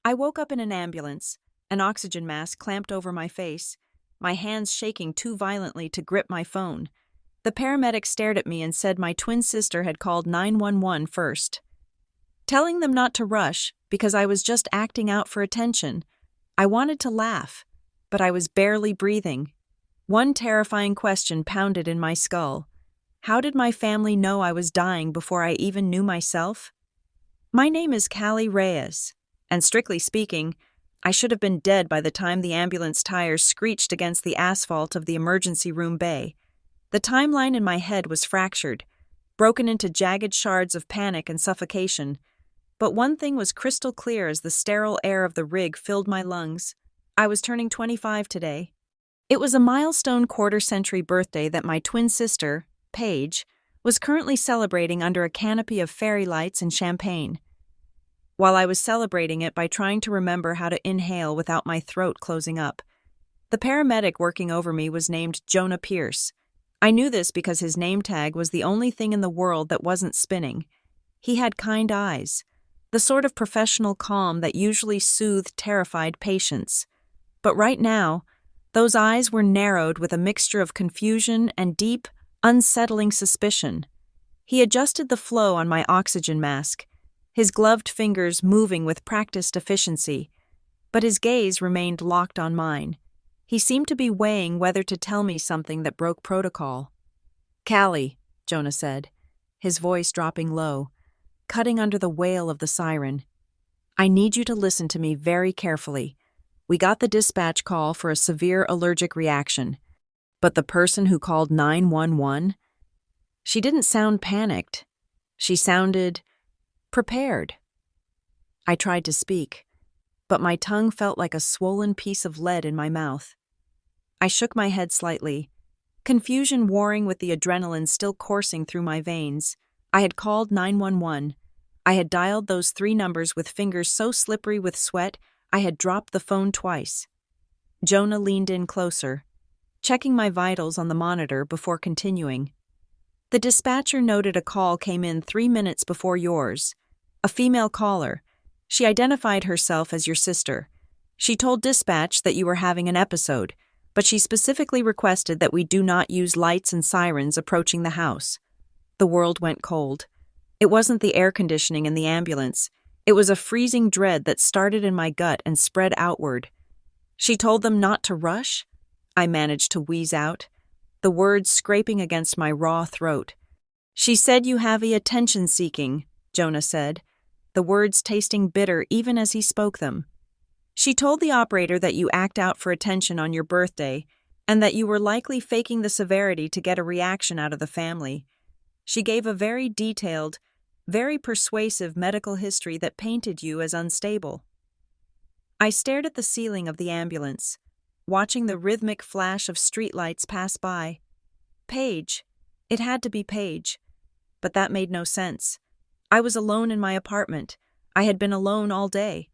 I woke up in an ambulance, an oxygen mask clamped over my face, my hands shaking too violently to grip my phone. The paramedic stared at me and said my twin sister had called 911 first. Telling them not to rush because I was just acting out for attention. I wanted to laugh, but I was barely breathing. One terrifying question pounded in my skull. How did my family know I was dying before I even knew myself? My name is Callie Reyes, and strictly speaking, I should have been dead by the time the ambulance tires screeched against the asphalt of the emergency room bay. The timeline in my head was fractured, broken into jagged shards of panic and suffocation. But one thing was crystal clear as the sterile air of the rig filled my lungs. I was turning 25 today. It was a milestone quarter-century birthday that my twin sister, Paige, was currently celebrating under a canopy of fairy lights and champagne. While I was celebrating it by trying to remember how to inhale without my throat closing up, the paramedic working over me was named Jonah Pierce. I knew this because his name tag was the only thing in the world that wasn't spinning. He had kind eyes, the sort of professional calm that usually soothed terrified patients. But right now, those eyes were narrowed with a mixture of confusion and deep, unsettling suspicion. He adjusted the flow on my oxygen mask, his gloved fingers moving with practiced efficiency, but his gaze remained locked on mine. He seemed to be weighing whether to tell me something that broke protocol. "Callie," Jonah said, his voice dropping low, cutting under the wail of the siren. "I need you to listen to me very carefully. We got the dispatch call for a severe allergic reaction, but the person who called 911, she didn't sound panicked. She sounded prepared." I tried to speak, but my tongue felt like a swollen piece of lead in my mouth. I shook my head slightly, confusion warring with the adrenaline still coursing through my veins. I had called 911. I had dialed those 3 numbers with fingers so slippery with sweat, I had dropped the phone twice. Jonah leaned in closer, checking my vitals on the monitor before continuing. "The dispatcher noted a call came in 3 minutes before yours. A female caller. She identified herself as your sister. She told dispatch that you were having an episode, but she specifically requested that we do not use lights and sirens approaching the house." The world went cold. It wasn't the air conditioning in the ambulance. It was a freezing dread that started in my gut and spread outward. "She told them not to rush?" I managed to wheeze out, the words scraping against my raw throat. "She said you have a attention-seeking," Jonah said, the words tasting bitter even as he spoke them. "She told the operator that you act out for attention on your birthday and that you were likely faking the severity to get a reaction out of the family. She gave a very detailed, very persuasive medical history that painted you as unstable." I stared at the ceiling of the ambulance, watching the rhythmic flash of streetlights pass by. Paige. It had to be Paige. But that made no sense. I was alone in my apartment. I had been alone all day.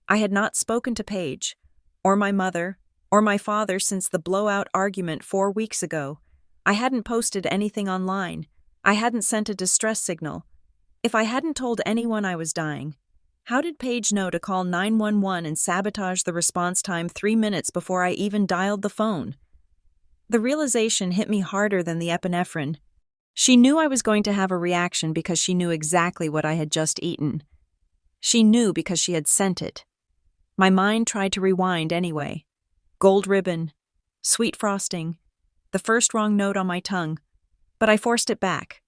I had not spoken to Paige, or my mother, or my father since the blowout argument 4 weeks ago. I hadn't posted anything online. I hadn't sent a distress signal. If I hadn't told anyone I was dying, how did Paige know to call 911 and sabotage the response time 3 minutes before I even dialed the phone? The realization hit me harder than the epinephrine. She knew I was going to have a reaction because she knew exactly what I had just eaten. She knew because she had sent it. My mind tried to rewind anyway. Gold ribbon, sweet frosting, the first wrong note on my tongue, but I forced it back.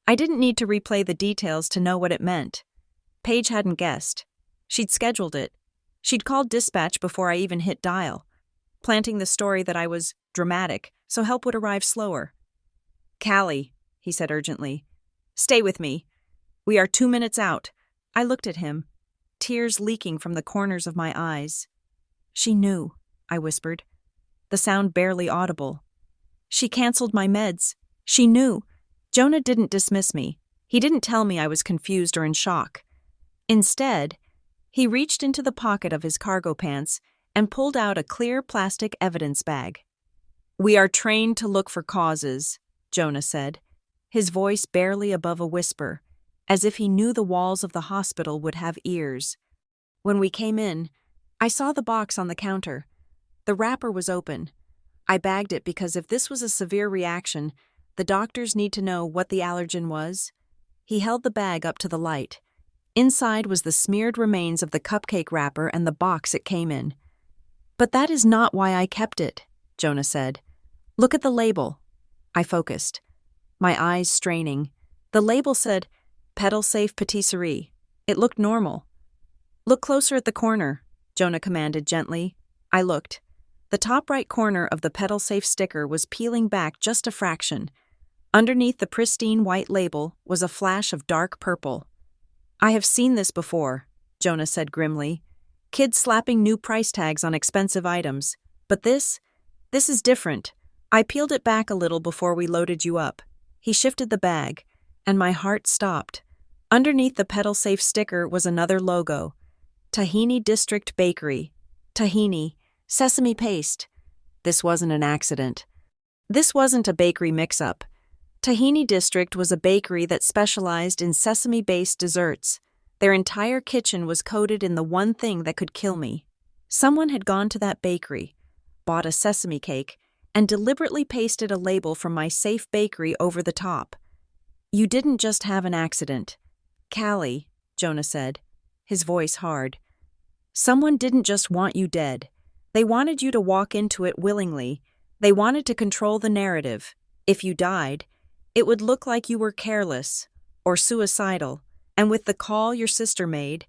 I didn't need to replay the details to know what it meant. Paige hadn't guessed. She'd scheduled it. She'd called dispatch before I even hit dial, planting the story that I was dramatic, so help would arrive slower. "Callie," he said urgently, "stay with me. We are 2 minutes out." I looked at him, tears leaking from the corners of my eyes. "She knew," I whispered, the sound barely audible. "She canceled my meds. She knew." Jonah didn't dismiss me. He didn't tell me I was confused or in shock. Instead, he reached into the pocket of his cargo pants and pulled out a clear plastic evidence bag. "We are trained to look for causes," Jonah said, his voice barely above a whisper, as if he knew the walls of the hospital would have ears. When we came in, I saw the box on the counter. The wrapper was open. I bagged it because if this was a severe reaction, the doctors need to know what the allergen was. He held the bag up to the light. Inside was the smeared remains of the cupcake wrapper and the box it came in. "But that is not why I kept it," Jonah said. "Look at the label." I focused, my eyes straining. The label said, "Pedal Safe Patisserie." It looked normal. "Look closer at the corner," Jonah commanded gently. I looked. The top right corner of the Pedal Safe sticker was peeling back just a fraction. Underneath the pristine white label was a flash of dark purple. "I have seen this before," Jonah said grimly. "Kids slapping new price tags on expensive items. But this is different." I peeled it back a little before we loaded you up. He shifted the bag, and my heart stopped. Underneath the Pedal Safe sticker was another logo. Tahini District Bakery. Tahini. Sesame paste. This wasn't an accident. This wasn't a bakery mix-up. Tahini District was a bakery that specialized in sesame-based desserts. Their entire kitchen was coated in the one thing that could kill me. Someone had gone to that bakery, bought a sesame cake, and deliberately pasted a label from my safe bakery over the top. "You didn't just have an accident, Callie," Jonah said, his voice hard. "Someone didn't just want you dead. They wanted you to walk into it willingly. They wanted to control the narrative. If you died, it would look like you were careless or suicidal. And with the call your sister made,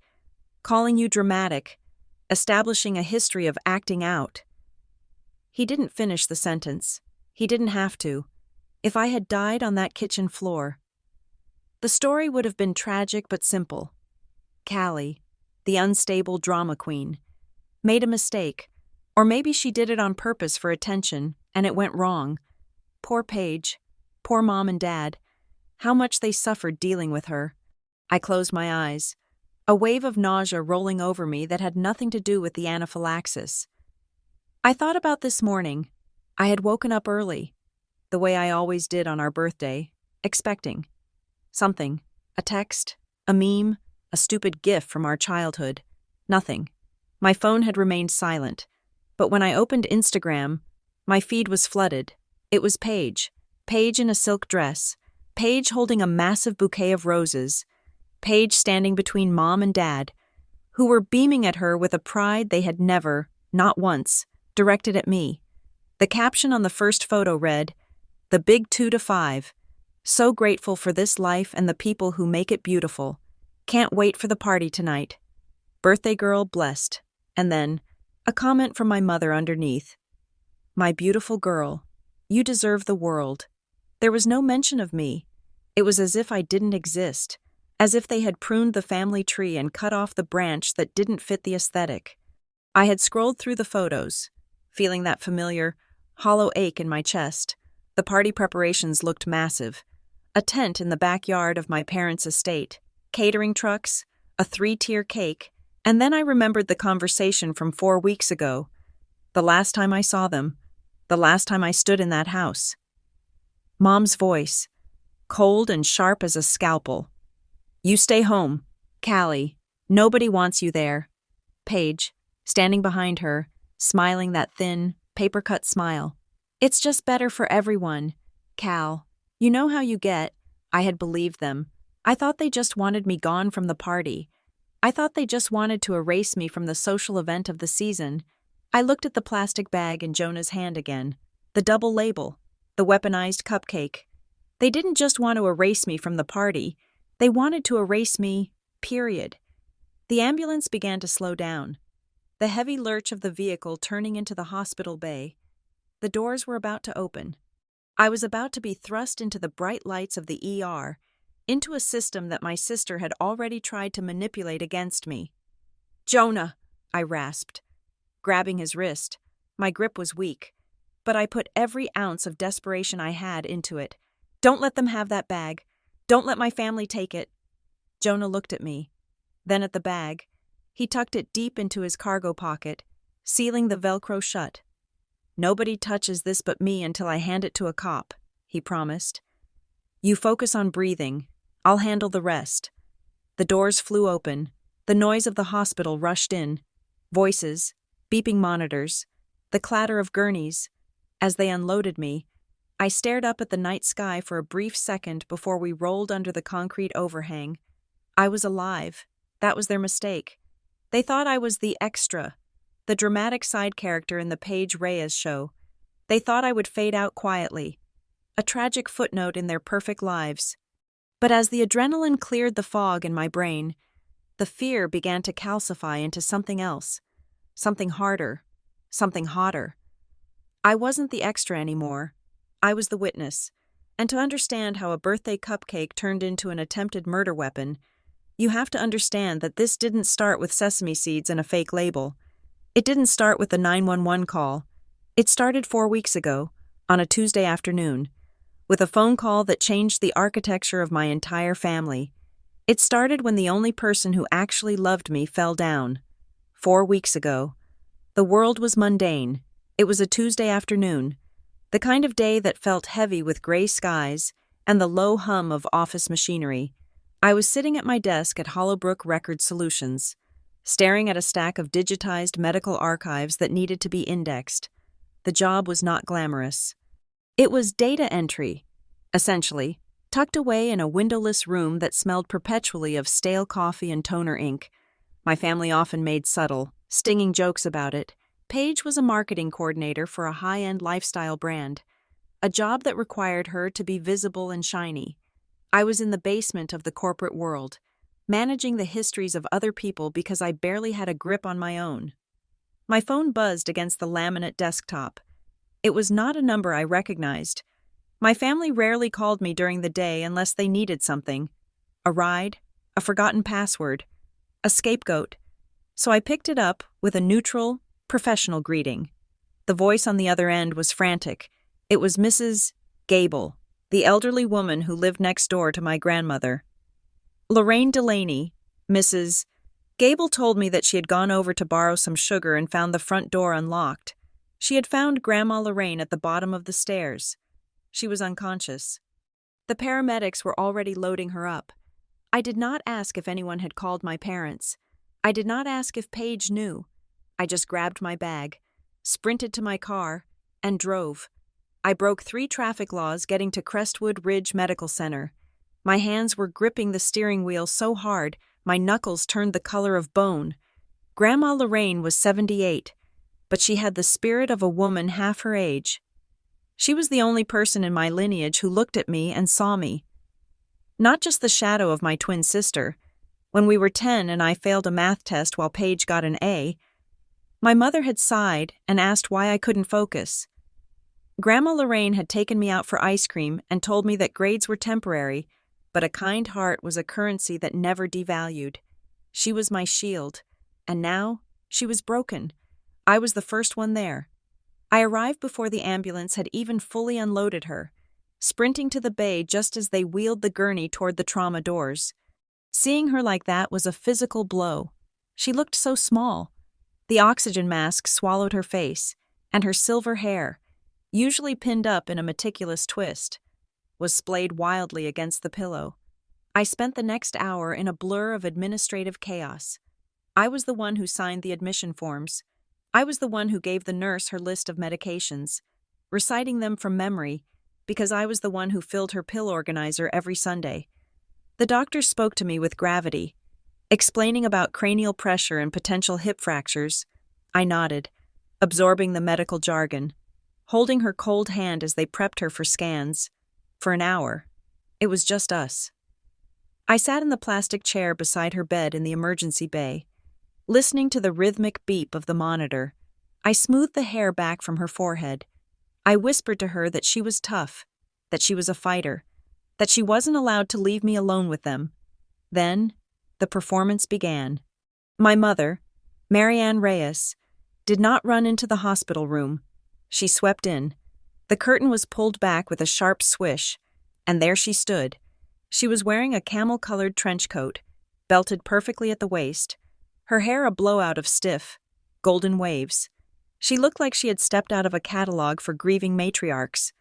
calling you dramatic, establishing a history of acting out." He didn't finish the sentence. He didn't have to. If I had died on that kitchen floor, the story would have been tragic but simple. Callie, the unstable drama queen, made a mistake. Or maybe she did it on purpose for attention, and it went wrong. Poor Paige. Poor Mom and Dad. How much they suffered dealing with her. I closed my eyes, a wave of nausea rolling over me that had nothing to do with the anaphylaxis. I thought about this morning. I had woken up early, the way I always did on our birthday, expecting something, a text, a meme, a stupid gif from our childhood. Nothing. My phone had remained silent. But when I opened Instagram, my feed was flooded. It was Paige. Paige in a silk dress. Paige holding a massive bouquet of roses. Paige standing between Mom and Dad, who were beaming at her with a pride they had never, not once, directed at me. The caption on the first photo read, "The Big 2 to 5. So grateful for this life and the people who make it beautiful. Can't wait for the party tonight. Birthday girl blessed." And then, a comment from my mother underneath. "My beautiful girl, you deserve the world." There was no mention of me. It was as if I didn't exist, as if they had pruned the family tree and cut off the branch that didn't fit the aesthetic. I had scrolled through the photos, feeling that familiar, hollow ache in my chest. The party preparations looked massive. A tent in the backyard of my parents' estate, catering trucks, a 3-tier cake, and then I remembered the conversation from 4 weeks ago. The last time I saw them, the last time I stood in that house. Mom's voice, cold and sharp as a scalpel. "You stay home, Callie. Nobody wants you there." Paige, standing behind her, smiling that thin, paper-cut smile. "It's just better for everyone, Cal. You know how you get." I had believed them. I thought they just wanted me gone from the party. I thought they just wanted to erase me from the social event of the season. I looked at the plastic bag in Jonah's hand again. The double label. The weaponized cupcake. They didn't just want to erase me from the party. They wanted to erase me, period. The ambulance began to slow down. The heavy lurch of the vehicle turning into the hospital bay. The doors were about to open. I was about to be thrust into the bright lights of the ER, into a system that my sister had already tried to manipulate against me. "Jonah," I rasped, grabbing his wrist. My grip was weak, but I put every ounce of desperation I had into it. "Don't let them have that bag. Don't let my family take it." Jonah looked at me, then at the bag. He tucked it deep into his cargo pocket, sealing the Velcro shut. "Nobody touches this but me until I hand it to a cop," he promised. "You focus on breathing. I'll handle the rest." The doors flew open. The noise of the hospital rushed in. Voices, beeping monitors, the clatter of gurneys. As they unloaded me, I stared up at the night sky for a brief second before we rolled under the concrete overhang. I was alive. That was their mistake. They thought I was the extra, the dramatic side character in the Paige Reyes show. They thought I would fade out quietly, a tragic footnote in their perfect lives. But as the adrenaline cleared the fog in my brain, the fear began to calcify into something else, something harder, something hotter. I wasn't the extra anymore. I was the witness. And to understand how a birthday cupcake turned into an attempted murder weapon, you have to understand that this didn't start with sesame seeds and a fake label. It didn't start with the 911 call. It started 4 weeks ago, on a Tuesday afternoon, with a phone call that changed the architecture of my entire family. It started when the only person who actually loved me fell down. 4 weeks ago. The world was mundane. It was a Tuesday afternoon, the kind of day that felt heavy with gray skies and the low hum of office machinery. I was sitting at my desk at Hollowbrook Record Solutions, staring at a stack of digitized medical archives that needed to be indexed. The job was not glamorous. It was data entry, essentially, tucked away in a windowless room that smelled perpetually of stale coffee and toner ink. My family often made subtle, stinging jokes about it. Paige was a marketing coordinator for a high-end lifestyle brand, a job that required her to be visible and shiny. I was in the basement of the corporate world, managing the histories of other people because I barely had a grip on my own. My phone buzzed against the laminate desktop. It was not a number I recognized. My family rarely called me during the day unless they needed something. A ride, a forgotten password, a scapegoat. So I picked it up with a neutral, professional greeting. The voice on the other end was frantic. It was Mrs. Gable, the elderly woman who lived next door to my grandmother. Lorraine Delaney, Mrs. Gable told me that she had gone over to borrow some sugar and found the front door unlocked. She had found Grandma Lorraine at the bottom of the stairs. She was unconscious. The paramedics were already loading her up. I did not ask if anyone had called my parents. I did not ask if Paige knew. I just grabbed my bag, sprinted to my car, and drove. I broke 3 traffic laws getting to Crestwood Ridge Medical Center. My hands were gripping the steering wheel so hard, my knuckles turned the color of bone. Grandma Lorraine was 78, but she had the spirit of a woman half her age. She was the only person in my lineage who looked at me and saw me. Not just the shadow of my twin sister. When we were 10 and I failed a math test while Paige got an A, my mother had sighed and asked why I couldn't focus. Grandma Lorraine had taken me out for ice cream and told me that grades were temporary, but a kind heart was a currency that never devalued. She was my shield, and now she was broken. I was the first one there. I arrived before the ambulance had even fully unloaded her, sprinting to the bay just as they wheeled the gurney toward the trauma doors. Seeing her like that was a physical blow. She looked so small. The oxygen mask swallowed her face, and her silver hair, usually pinned up in a meticulous twist, was splayed wildly against the pillow. I spent the next hour in a blur of administrative chaos. I was the one who signed the admission forms. I was the one who gave the nurse her list of medications, reciting them from memory, because I was the one who filled her pill organizer every Sunday. The doctor spoke to me with gravity, explaining about cranial pressure and potential hip fractures. I nodded, absorbing the medical jargon, holding her cold hand as they prepped her for scans. For an hour, it was just us. I sat in the plastic chair beside her bed in the emergency bay, listening to the rhythmic beep of the monitor. I smoothed the hair back from her forehead. I whispered to her that she was tough, that she was a fighter, that she wasn't allowed to leave me alone with them. Then, the performance began. My mother, Marianne Reyes, did not run into the hospital room. She swept in. The curtain was pulled back with a sharp swish, and there she stood. She was wearing a camel-colored trench coat, belted perfectly at the waist, her hair a blowout of stiff, golden waves. She looked like she had stepped out of a catalog for grieving matriarchs.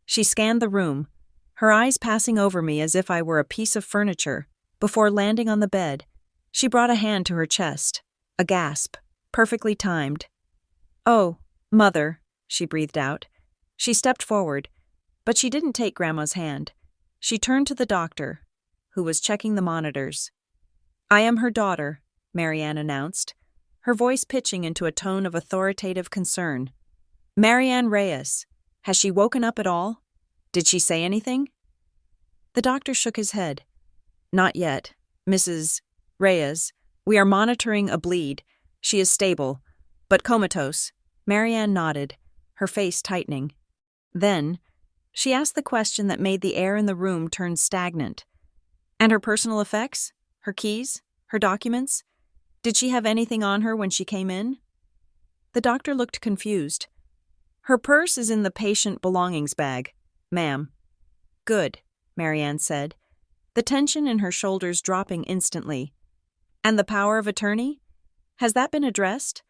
She scanned the room, her eyes passing over me as if I were a piece of furniture, before landing on the bed, She brought a hand to her chest. A gasp, perfectly timed. "Oh, Mother," she breathed out. She stepped forward, but she didn't take Grandma's hand. She turned to the doctor, who was checking the monitors. "I am her daughter," Marianne announced, her voice pitching into a tone of authoritative concern. "Marianne Reyes. Has she woken up at all? Did she say anything?" The doctor shook his head. "Not yet, Mrs. Reyes. We are monitoring a bleed. She is stable, but comatose." Marianne nodded, her face tightening. Then, she asked the question that made the air in the room turn stagnant. "And her personal effects? Her keys? Her documents? Did she have anything on her when she came in?" The doctor looked confused. "Her purse is in the patient belongings bag, ma'am." "Good," Marianne said, the tension in her shoulders dropping instantly. "And the power of attorney? Has that been addressed?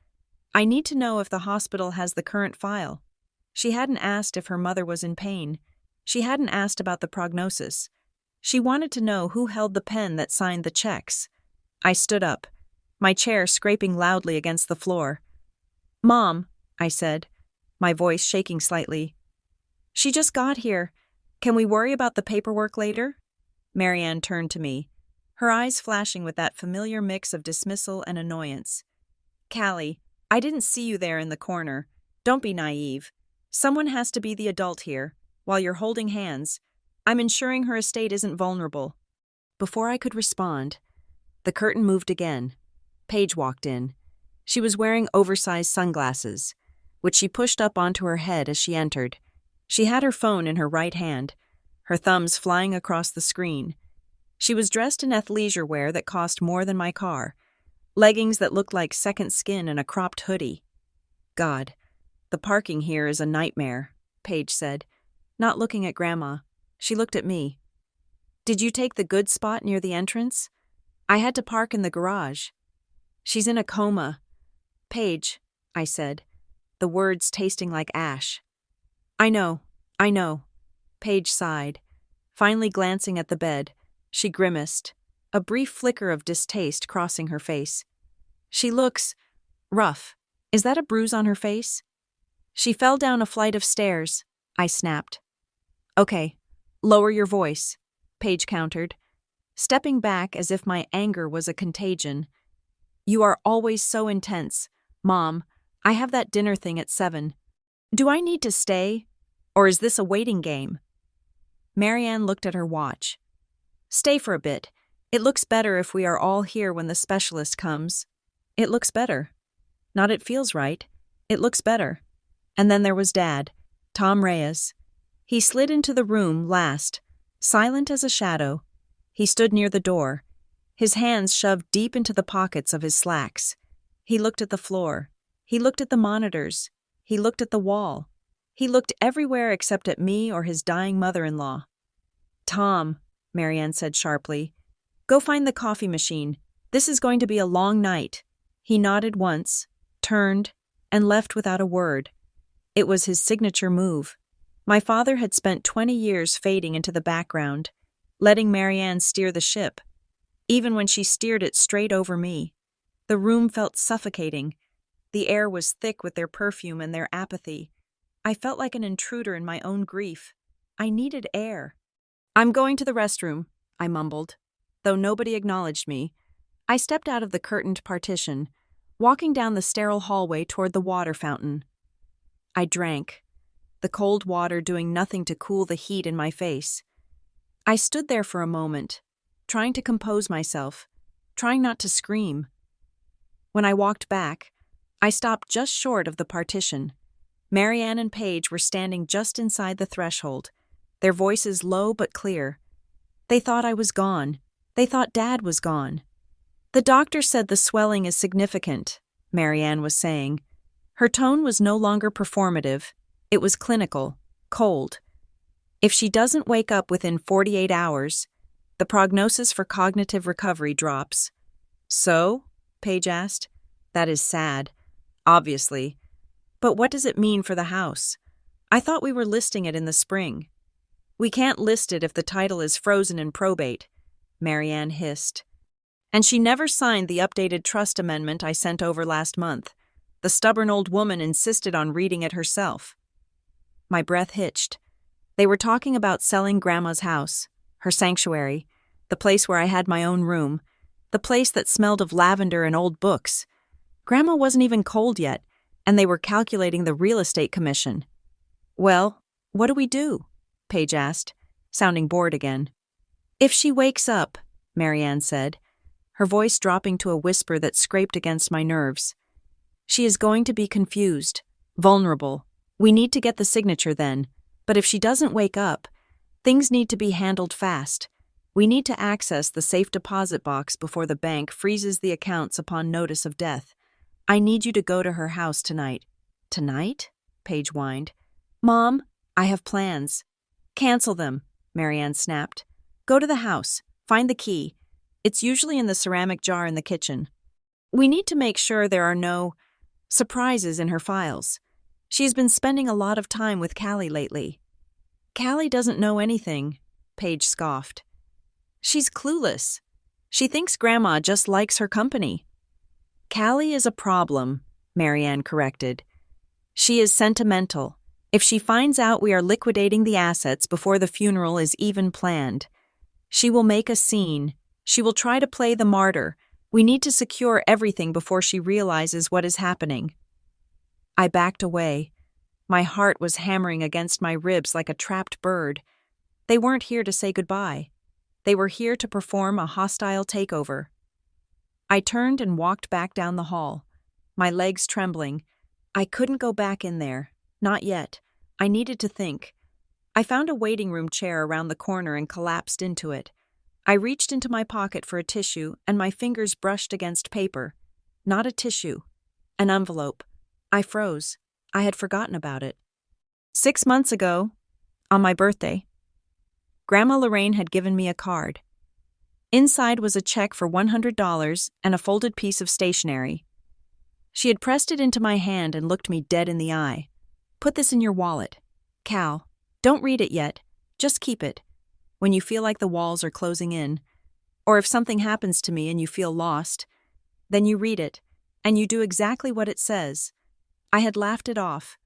I need to know if the hospital has the current file." She hadn't asked if her mother was in pain. She hadn't asked about the prognosis. She wanted to know who held the pen that signed the checks. I stood up, my chair scraping loudly against the floor. "Mom," I said, my voice shaking slightly. "She just got here. Can we worry about the paperwork later?" Marianne turned to me, her eyes flashing with that familiar mix of dismissal and annoyance. "Callie, I didn't see you there in the corner. Don't be naive. Someone has to be the adult here. While you're holding hands, I'm ensuring her estate isn't vulnerable." Before I could respond, the curtain moved again. Paige walked in. She was wearing oversized sunglasses, which she pushed up onto her head as she entered. She had her phone in her right hand, her thumbs flying across the screen. She was dressed in athleisure wear that cost more than my car, leggings that looked like second skin and a cropped hoodie. "God, the parking here is a nightmare," Paige said, not looking at Grandma. She looked at me. "Did you take the good spot near the entrance? I had to park in the garage." "She's in a coma." "Paige," I said, the words tasting like ash. I know. Paige sighed. Finally glancing at the bed, she grimaced, a brief flicker of distaste crossing her face. "She looks rough. Is that a bruise on her face?" "She fell down a flight of stairs," I snapped. "Okay, lower your voice," Paige countered, stepping back as if my anger was a contagion. "You are always so intense. Mom, I have that dinner thing at 7. Do I need to stay, or is this a waiting game?" Marianne looked at her watch. "Stay for a bit. It looks better if we are all here when the specialist comes." It looks better. Not it feels right. It looks better. And then there was Dad, Tom Reyes. He slid into the room last, silent as a shadow. He stood near the door, his hands shoved deep into the pockets of his slacks. He looked at the floor. He looked at the monitors. He looked at the wall. He looked everywhere except at me or his dying mother-in-law. "Tom," Marianne said sharply, "go find the coffee machine. This is going to be a long night." He nodded once, turned, and left without a word. It was his signature move. My father had spent 20 years fading into the background, letting Marianne steer the ship, even when she steered it straight over me. The room felt suffocating. The air was thick with their perfume and their apathy. I felt like an intruder in my own grief. I needed air. "I'm going to the restroom," I mumbled. Though nobody acknowledged me, I stepped out of the curtained partition, walking down the sterile hallway toward the water fountain. I drank, the cold water doing nothing to cool the heat in my face. I stood there for a moment, trying to compose myself, trying not to scream. When I walked back, I stopped just short of the partition. Marianne and Paige were standing just inside the threshold, their voices low but clear. They thought I was gone. They thought Dad was gone. "The doctor said the swelling is significant," Marianne was saying. Her tone was no longer performative. It was clinical, cold. "If she doesn't wake up within 48 hours, the prognosis for cognitive recovery drops." "So?" Paige asked. "That is sad. Obviously. But what does it mean for the house? I thought we were listing it in the spring." "We can't list it if the title is frozen in probate," Marianne hissed. And she never signed the updated trust amendment I sent over last month. The stubborn old woman insisted on reading it herself. My breath hitched. They were talking about selling Grandma's house, her sanctuary, the place where I had my own room, the place that smelled of lavender and old books. Grandma wasn't even cold yet, and they were calculating the real estate commission. "Well, what do we do?" Paige asked, sounding bored again. "If she wakes up," Marianne said, her voice dropping to a whisper that scraped against my nerves. "She is going to be confused, vulnerable. We need to get the signature then, but if she doesn't wake up, things need to be handled fast. We need to access the safe deposit box before the bank freezes the accounts upon notice of death. I need you to go to her house tonight." "Tonight?" Paige whined. "Mom, I have plans." "Cancel them," Marianne snapped. "Go to the house. Find the key. It's usually in the ceramic jar in the kitchen. We need to make sure there are no surprises in her files. She's been spending a lot of time with Callie lately." "Callie doesn't know anything," Paige scoffed. "She's clueless. She thinks Grandma just likes her company." "Callie is a problem," Marianne corrected. "She is sentimental. If she finds out we are liquidating the assets before the funeral is even planned, she will make a scene. She will try to play the martyr. We need to secure everything before she realizes what is happening." I backed away. My heart was hammering against my ribs like a trapped bird. They weren't here to say goodbye. They were here to perform a hostile takeover. I turned and walked back down the hall, my legs trembling. I couldn't go back in there. Not yet. I needed to think. I found a waiting room chair around the corner and collapsed into it. I reached into my pocket for a tissue, and my fingers brushed against paper. Not a tissue. An envelope. I froze. I had forgotten about it. 6 months ago, on my birthday, Grandma Lorraine had given me a card. Inside was a check for $100 and a folded piece of stationery. She had pressed it into my hand and looked me dead in the eye. "Put this in your wallet. Cal, don't read it yet. Just keep it. When you feel like the walls are closing in, or if something happens to me and you feel lost, then you read it, and you do exactly what it says." I had laughed it off,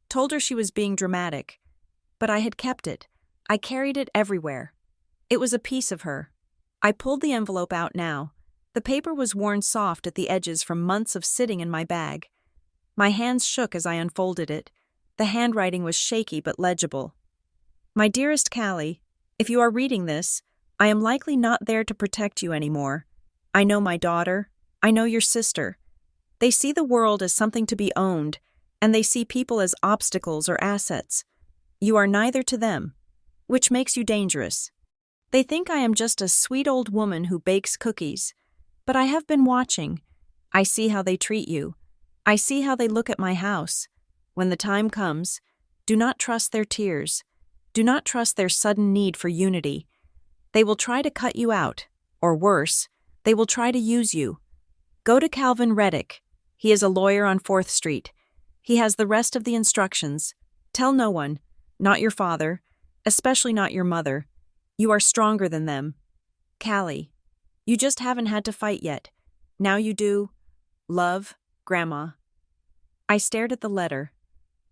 told her she was being dramatic, but I had kept it. I carried it everywhere. It was a piece of her. I pulled the envelope out now. The paper was worn soft at the edges from months of sitting in my bag. My hands shook as I unfolded it. The handwriting was shaky but legible. "My dearest Callie, if you are reading this, I am likely not there to protect you anymore. I know my daughter. I know your sister. They see the world as something to be owned, and they see people as obstacles or assets. You are neither to them, which makes you dangerous. They think I am just a sweet old woman who bakes cookies. But I have been watching. I see how they treat you. I see how they look at my house. When the time comes, do not trust their tears. Do not trust their sudden need for unity. They will try to cut you out, or worse, they will try to use you. Go to Calvin Reddick. He is a lawyer on 4th Street. He has the rest of the instructions. Tell no one, not your father, especially not your mother. You are stronger than them. Callie, you just haven't had to fight yet. Now you do. Love, Grandma." I stared at the letter.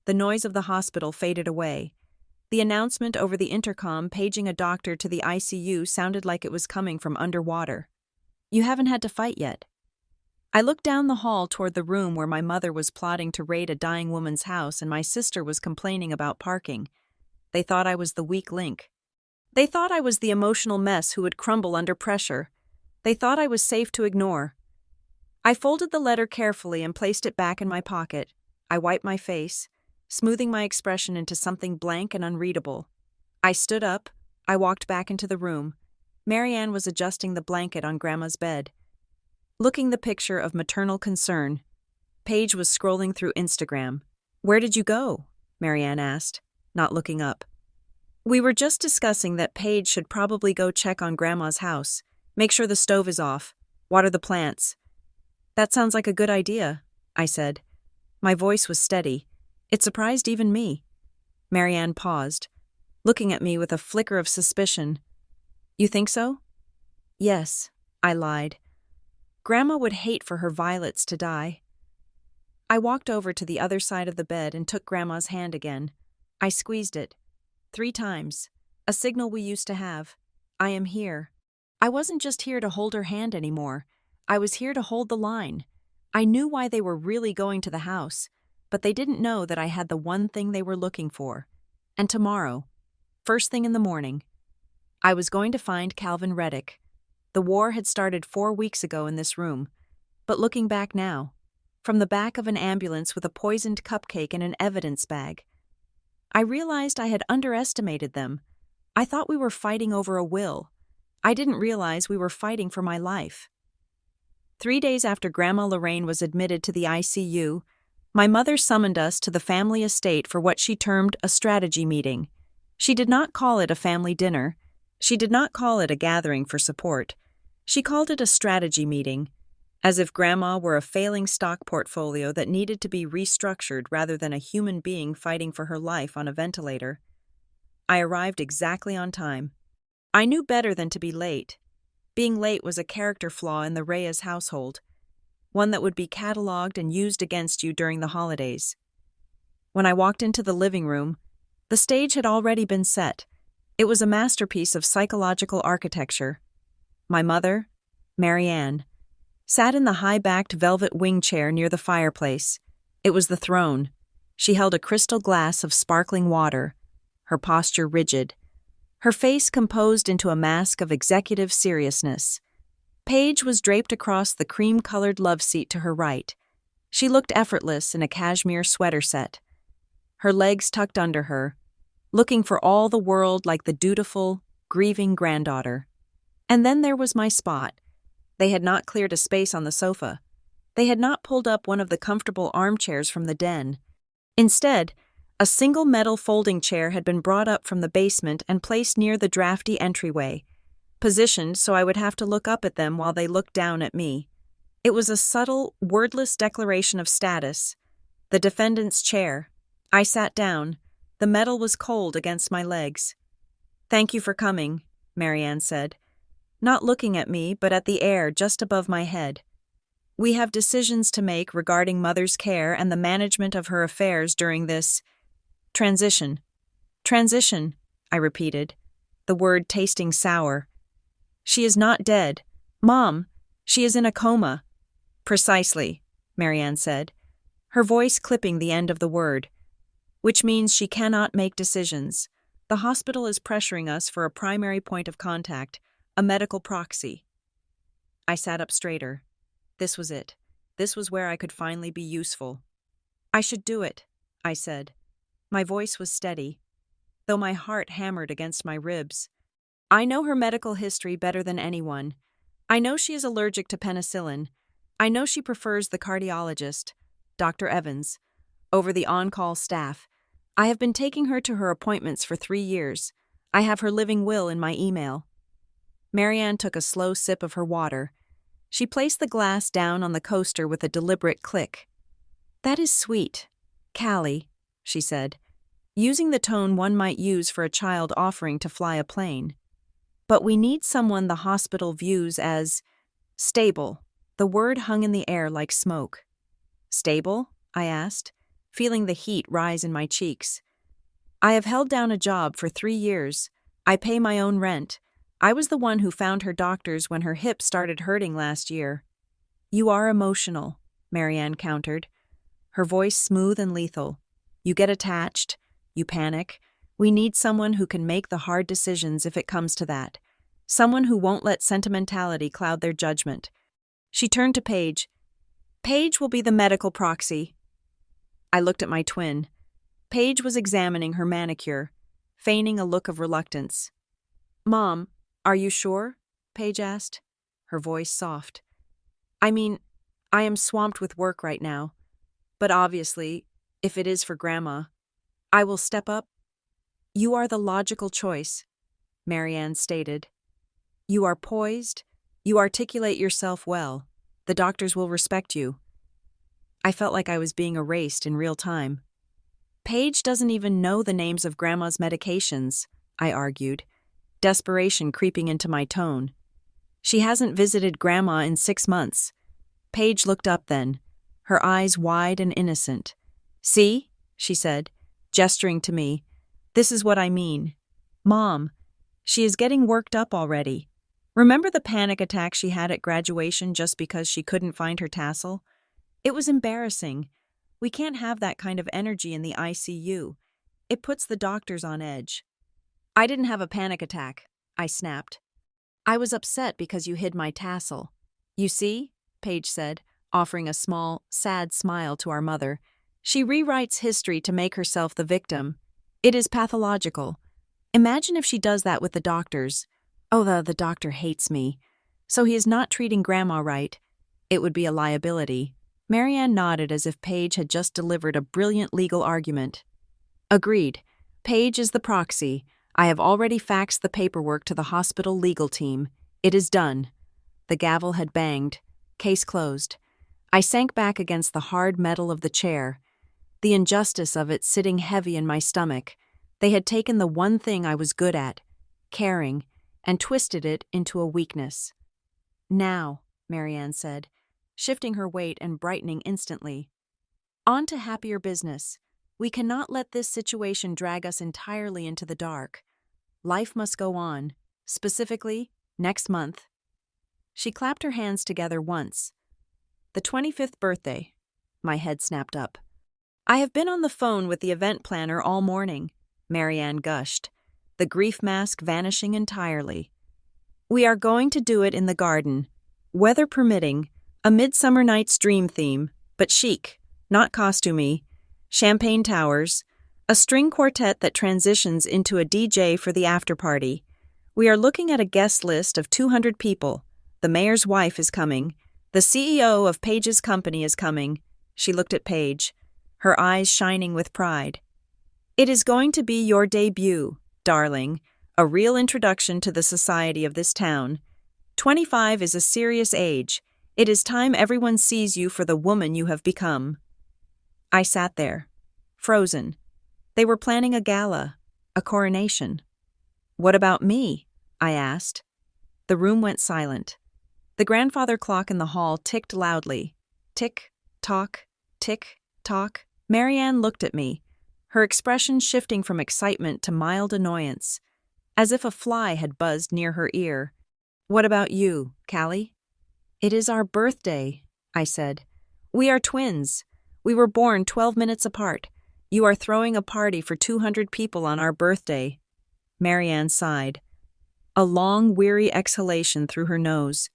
The noise of the hospital faded away. The announcement over the intercom paging a doctor to the ICU sounded like it was coming from underwater. "You haven't had to fight yet." I looked down the hall toward the room where my mother was plotting to raid a dying woman's house and my sister was complaining about parking. They thought I was the weak link. They thought I was the emotional mess who would crumble under pressure. They thought I was safe to ignore. I folded the letter carefully and placed it back in my pocket. I wiped my face, smoothing my expression into something blank and unreadable. I stood up. I walked back into the room. Marianne was adjusting the blanket on Grandma's bed, looking the picture of maternal concern. Paige was scrolling through Instagram. "Where did you go?" Marianne asked, not looking up. "We were just discussing that Paige should probably go check on Grandma's house, make sure the stove is off, water the plants." "That sounds like a good idea," I said. My voice was steady. It surprised even me. Marianne paused, looking at me with a flicker of suspicion. "You think so?" "Yes," I lied. Grandma would hate for her violets to die. I walked over to the other side of the bed and took Grandma's hand again. I squeezed it. 3 times. A signal we used to have. I am here. I wasn't just here to hold her hand anymore. I was here to hold the line. I knew why they were really going to the house, but they didn't know that I had the one thing they were looking for. And tomorrow, first thing in the morning, I was going to find Calvin Reddick. The war had started 4 weeks ago in this room, but looking back now, from the back of an ambulance with a poisoned cupcake in an evidence bag, I realized I had underestimated them. I thought we were fighting over a will. I didn't realize we were fighting for my life. 3 days after Grandma Lorraine was admitted to the ICU, my mother summoned us to the family estate for what she termed a strategy meeting. She did not call it a family dinner. She did not call it a gathering for support. She called it a strategy meeting, as if Grandma were a failing stock portfolio that needed to be restructured rather than a human being fighting for her life on a ventilator. I arrived exactly on time. I knew better than to be late. Being late was a character flaw in the Reyes household, one that would be cataloged and used against you during the holidays. When I walked into the living room, the stage had already been set. It was a masterpiece of psychological architecture. My mother, Marianne, sat in the high-backed velvet wing chair near the fireplace. It was the throne. She held a crystal glass of sparkling water, her posture rigid, her face composed into a mask of executive seriousness. Paige was draped across the cream-colored love seat to her right. She looked effortless in a cashmere sweater set, her legs tucked under her, looking for all the world like the dutiful, grieving granddaughter. And then there was my spot. They had not cleared a space on the sofa. They had not pulled up one of the comfortable armchairs from the den. Instead, a single metal folding chair had been brought up from the basement and placed near the drafty entryway, positioned so I would have to look up at them while they looked down at me. It was a subtle, wordless declaration of status. The defendant's chair. I sat down. The metal was cold against my legs. "Thank you for coming," Marianne said, not looking at me but at the air just above my head. "We have decisions to make regarding Mother's care and the management of her affairs during this transition." "Transition," I repeated, the word tasting sour. "She is not dead. Mom, she is in a coma." "Precisely," Marianne said, her voice clipping the end of the word. "Which means she cannot make decisions. The hospital is pressuring us for a primary point of contact, a medical proxy." I sat up straighter. This was it. This was where I could finally be useful. "I should do it," I said. My voice was steady, though my heart hammered against my ribs. "I know her medical history better than anyone. I know she is allergic to penicillin. I know she prefers the cardiologist, Dr. Evans, over the on-call staff. I have been taking her to her appointments for 3 years. I have her living will in my email." Marianne took a slow sip of her water. She placed the glass down on the coaster with a deliberate click. "That is sweet, Callie," she said, using the tone one might use for a child offering to fly a plane. "But we need someone the hospital views as stable." The word hung in the air like smoke. "Stable?" I asked, feeling the heat rise in my cheeks. "I have held down a job for 3 years. I pay my own rent. I was the one who found her doctors when her hip started hurting last year." "You are emotional," Marianne countered, her voice smooth and lethal. "You get attached. You panic. We need someone who can make the hard decisions if it comes to that. Someone who won't let sentimentality cloud their judgment." She turned to Paige. "Paige will be the medical proxy." I looked at my twin. Paige was examining her manicure, feigning a look of reluctance. "Mom, are you sure?" Paige asked, her voice soft. "I mean, I am swamped with work right now. But obviously, if it is for Grandma, I will step up." "You are the logical choice," Marianne stated. "You are poised. You articulate yourself well. The doctors will respect you." I felt like I was being erased in real time. "Paige doesn't even know the names of Grandma's medications," I argued, desperation creeping into my tone. She hasn't visited Grandma in 6 months. Paige looked up then, her eyes wide and innocent. See, she said, gesturing to me. This is what I mean. Mom, she is getting worked up already. Remember the panic attack she had at graduation just because she couldn't find her tassel? It was embarrassing. We can't have that kind of energy in the ICU. It puts the doctors on edge. I didn't have a panic attack, I snapped. I was upset because you hid my tassel. You see, Paige said, offering a small, sad smile to our mother. She rewrites history to make herself the victim. It is pathological. Imagine if she does that with the doctors. Oh, the doctor hates me. So he is not treating Grandma right. It would be a liability. Marianne nodded as if Paige had just delivered a brilliant legal argument. Agreed. Paige is the proxy. I have already faxed the paperwork to the hospital legal team. It is done. The gavel had banged. Case closed. I sank back against the hard metal of the chair. The injustice of it sitting heavy in my stomach. They had taken the one thing I was good at, caring, and twisted it into a weakness. Now, Marianne said, shifting her weight and brightening instantly. On to happier business. We cannot let this situation drag us entirely into the dark. Life must go on, specifically, next month. She clapped her hands together once. The 25th birthday. My head snapped up. I have been on the phone with the event planner all morning, Marianne gushed, the grief mask vanishing entirely. We are going to do it in the garden, weather permitting, a Midsummer Night's Dream theme, but chic, not costumey, champagne towers, a string quartet that transitions into a DJ for the after-party. We are looking at a guest list of 200 people. The mayor's wife is coming. The CEO of Paige's company is coming. She looked at Paige, her eyes shining with pride. It is going to be your debut, darling, a real introduction to the society of this town. 25 is a serious age. It is time everyone sees you for the woman you have become. I sat there, frozen. They were planning a gala, a coronation. What about me? I asked. The room went silent. The grandfather clock in the hall ticked loudly. Tick, tock, tick, tock. Marianne looked at me, her expression shifting from excitement to mild annoyance, as if a fly had buzzed near her ear. What about you, Callie? It is our birthday, I said. We are twins. We were born 12 minutes apart. You are throwing a party for 200 people on our birthday. Marianne sighed. A long, weary exhalation through her nose.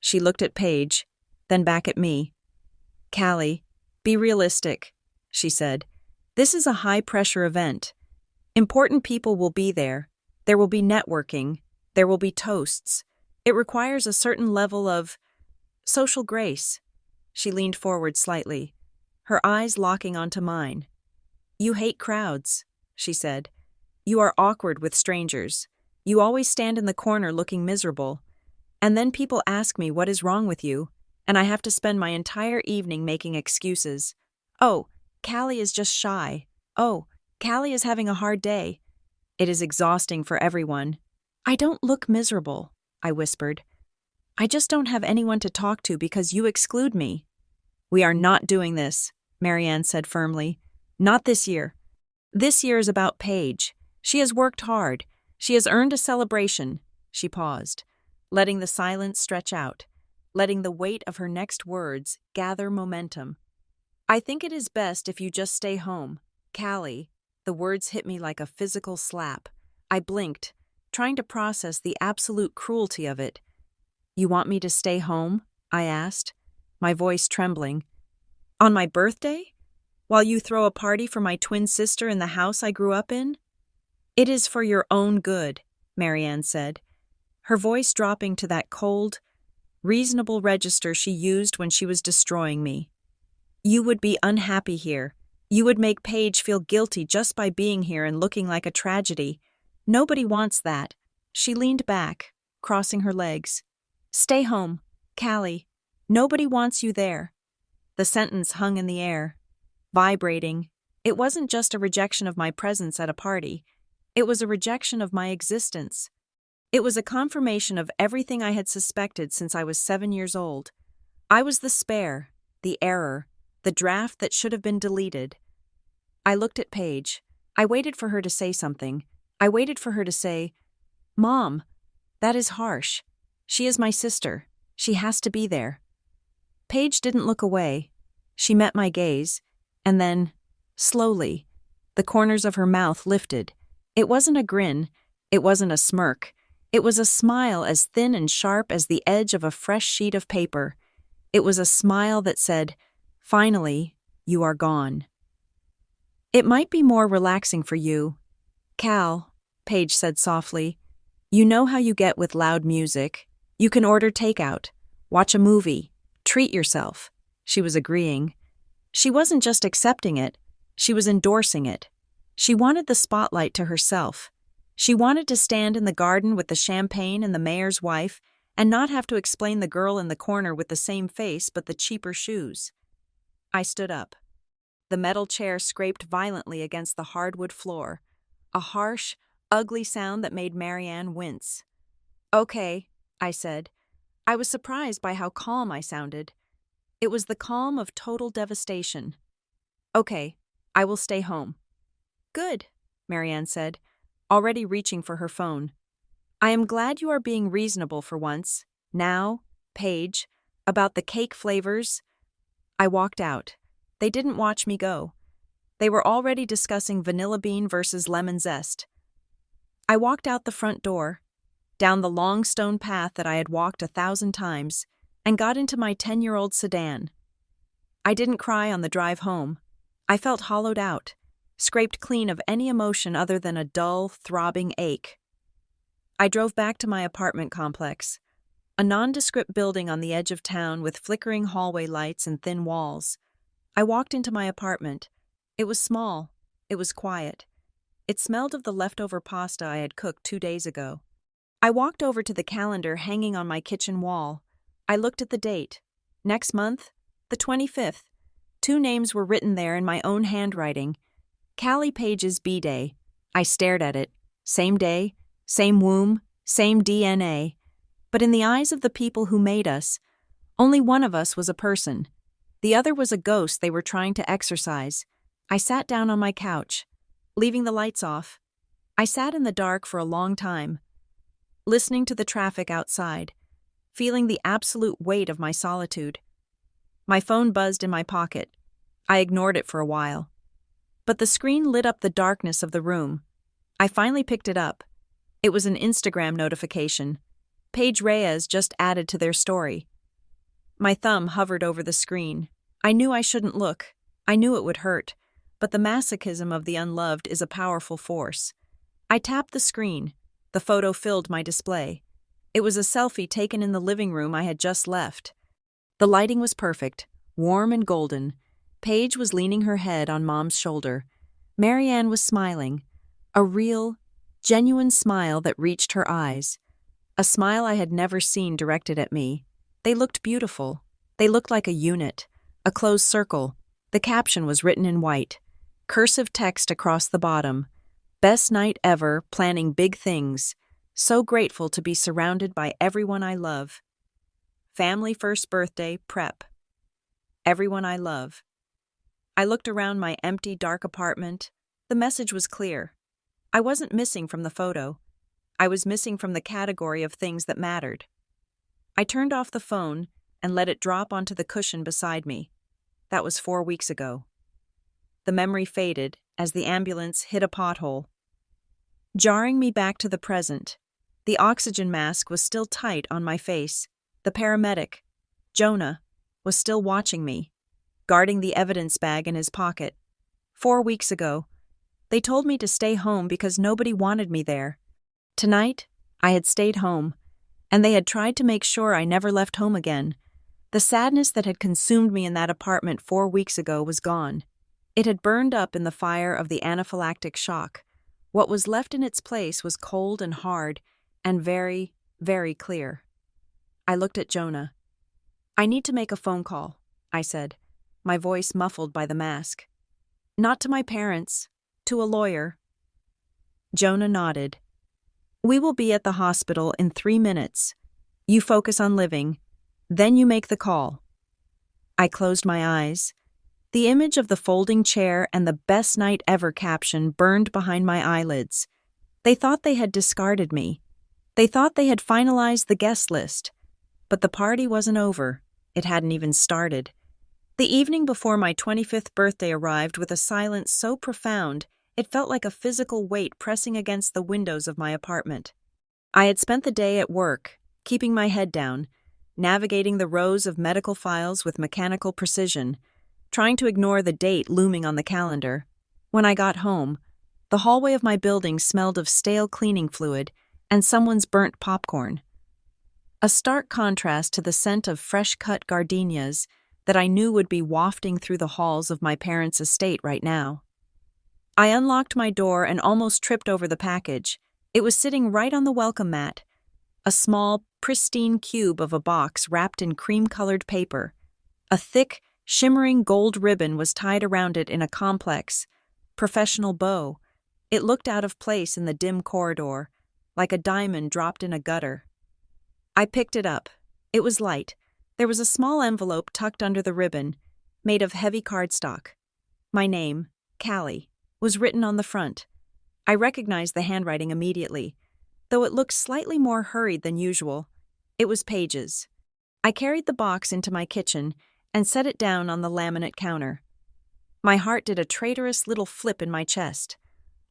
She looked at Paige, then back at me. Callie, be realistic, she said. This is a high-pressure event. Important people will be there. There will be networking. There will be toasts. It requires a certain level of social grace. She leaned forward slightly, her eyes locking onto mine. You hate crowds, she said. You are awkward with strangers. You always stand in the corner looking miserable. And then people ask me what is wrong with you, and I have to spend my entire evening making excuses. Oh, Callie is just shy. Oh, Callie is having a hard day. It is exhausting for everyone. I don't look miserable, I whispered. I just don't have anyone to talk to because you exclude me. We are not doing this, Marianne said firmly. Not this year. This year is about Paige. She has worked hard. She has earned a celebration. She paused, letting the silence stretch out, letting the weight of her next words gather momentum. I think it is best if you just stay home. Callie, the words hit me like a physical slap. I blinked, trying to process the absolute cruelty of it. You want me to stay home? I asked, my voice trembling. On my birthday? While you throw a party for my twin sister in the house I grew up in? It is for your own good, Marianne said, her voice dropping to that cold, reasonable register she used when she was destroying me. You would be unhappy here. You would make Paige feel guilty just by being here and looking like a tragedy. Nobody wants that. She leaned back, crossing her legs. Stay home, Callie. Nobody wants you there. The sentence hung in the air, vibrating. It wasn't just a rejection of my presence at a party. It was a rejection of my existence. It was a confirmation of everything I had suspected since I was 7 years old. I was the spare, the error, the draft that should have been deleted. I looked at Paige. I waited for her to say something. I waited for her to say, "Mom, that is harsh. She is my sister. She has to be there." Paige didn't look away. She met my gaze, and then, slowly, the corners of her mouth lifted. It wasn't a grin. It wasn't a smirk. It was a smile as thin and sharp as the edge of a fresh sheet of paper. It was a smile that said, "Finally, you are gone." "It might be more relaxing for you, Cal," Paige said softly. "You know how you get with loud music. You can order takeout, watch a movie, treat yourself." She was agreeing. She wasn't just accepting it, she was endorsing it. She wanted the spotlight to herself. She wanted to stand in the garden with the champagne and the mayor's wife and not have to explain the girl in the corner with the same face but the cheaper shoes. I stood up. The metal chair scraped violently against the hardwood floor, a harsh, ugly sound that made Marianne wince. "Okay," I said. I was surprised by how calm I sounded. It was the calm of total devastation. "Okay, I will stay home." "Good," Marianne said, already reaching for her phone. "I am glad you are being reasonable for once. Now, Paige, about the cake flavors." I walked out. They didn't watch me go. They were already discussing vanilla bean versus lemon zest. I walked out the front door, down the long stone path that I had walked 1,000 times, and got into my 10-year-old sedan. I didn't cry on the drive home. I felt hollowed out, scraped clean of any emotion other than a dull, throbbing ache. I drove back to my apartment complex, a nondescript building on the edge of town with flickering hallway lights and thin walls. I walked into my apartment. It was small. It was quiet. It smelled of the leftover pasta I had cooked 2 days ago. I walked over to the calendar hanging on my kitchen wall. I looked at the date. Next month, the 25th. 2 names were written there in my own handwriting. Callie Page's B-Day. I stared at it. Same day, same womb, same DNA. But in the eyes of the people who made us, only one of us was a person. The other was a ghost they were trying to exorcise. I sat down on my couch, leaving the lights off. I sat in the dark for a long time, listening to the traffic outside, feeling the absolute weight of my solitude. My phone buzzed in my pocket. I ignored it for a while. But the screen lit up the darkness of the room. I finally picked it up. It was an Instagram notification. Paige Reyes just added to their story. My thumb hovered over the screen. I knew I shouldn't look. I knew it would hurt. But the masochism of the unloved is a powerful force. I tapped the screen. The photo filled my display. It was a selfie taken in the living room I had just left. The lighting was perfect, warm and golden. Paige was leaning her head on Mom's shoulder. Marianne was smiling, a real, genuine smile that reached her eyes. A smile I had never seen directed at me. They looked beautiful. They looked like a unit, a closed circle. The caption was written in white, cursive text across the bottom. "Best night ever, planning big things. So grateful to be surrounded by everyone I love. Family first birthday, prep. Everyone I love." I looked around my empty, dark apartment. The message was clear. I wasn't missing from the photo. I was missing from the category of things that mattered. I turned off the phone and let it drop onto the cushion beside me. That was 4 weeks ago. The memory faded as the ambulance hit a pothole, jarring me back to the present. The oxygen mask was still tight on my face. The paramedic, Jonah, was still watching me, guarding the evidence bag in his pocket. 4 weeks ago, they told me to stay home because nobody wanted me there. Tonight, I had stayed home, and they had tried to make sure I never left home again. The sadness that had consumed me in that apartment 4 weeks ago was gone. It had burned up in the fire of the anaphylactic shock. What was left in its place was cold and hard, and very, very clear. I looked at Jonah. "I need to make a phone call," I said, my voice muffled by the mask. "Not to my parents, to a lawyer." Jonah nodded. We will be at the hospital in 3 minutes. You focus on living. Then you make the call. I closed my eyes. The image of the folding chair and the best night ever caption burned behind my eyelids. They thought they had discarded me. They thought they had finalized the guest list. But the party wasn't over. It hadn't even started. The evening before my 25th birthday arrived with a silence so profound, it felt like a physical weight pressing against the windows of my apartment. I had spent the day at work, keeping my head down, navigating the rows of medical files with mechanical precision, trying to ignore the date looming on the calendar. When I got home, the hallway of my building smelled of stale cleaning fluid and someone's burnt popcorn. A stark contrast to the scent of fresh-cut gardenias that I knew would be wafting through the halls of my parents' estate right now. I unlocked my door and almost tripped over the package. It was sitting right on the welcome mat. A small, pristine cube of a box wrapped in cream-colored paper. A thick, shimmering gold ribbon was tied around it in a complex, professional bow. It looked out of place in the dim corridor, like a diamond dropped in a gutter. I picked it up. It was light. There was a small envelope tucked under the ribbon, made of heavy cardstock. My name, Callie, was written on the front. I recognized the handwriting immediately, though it looked slightly more hurried than usual. It was Paige's. I carried the box into my kitchen and set it down on the laminate counter. My heart did a traitorous little flip in my chest.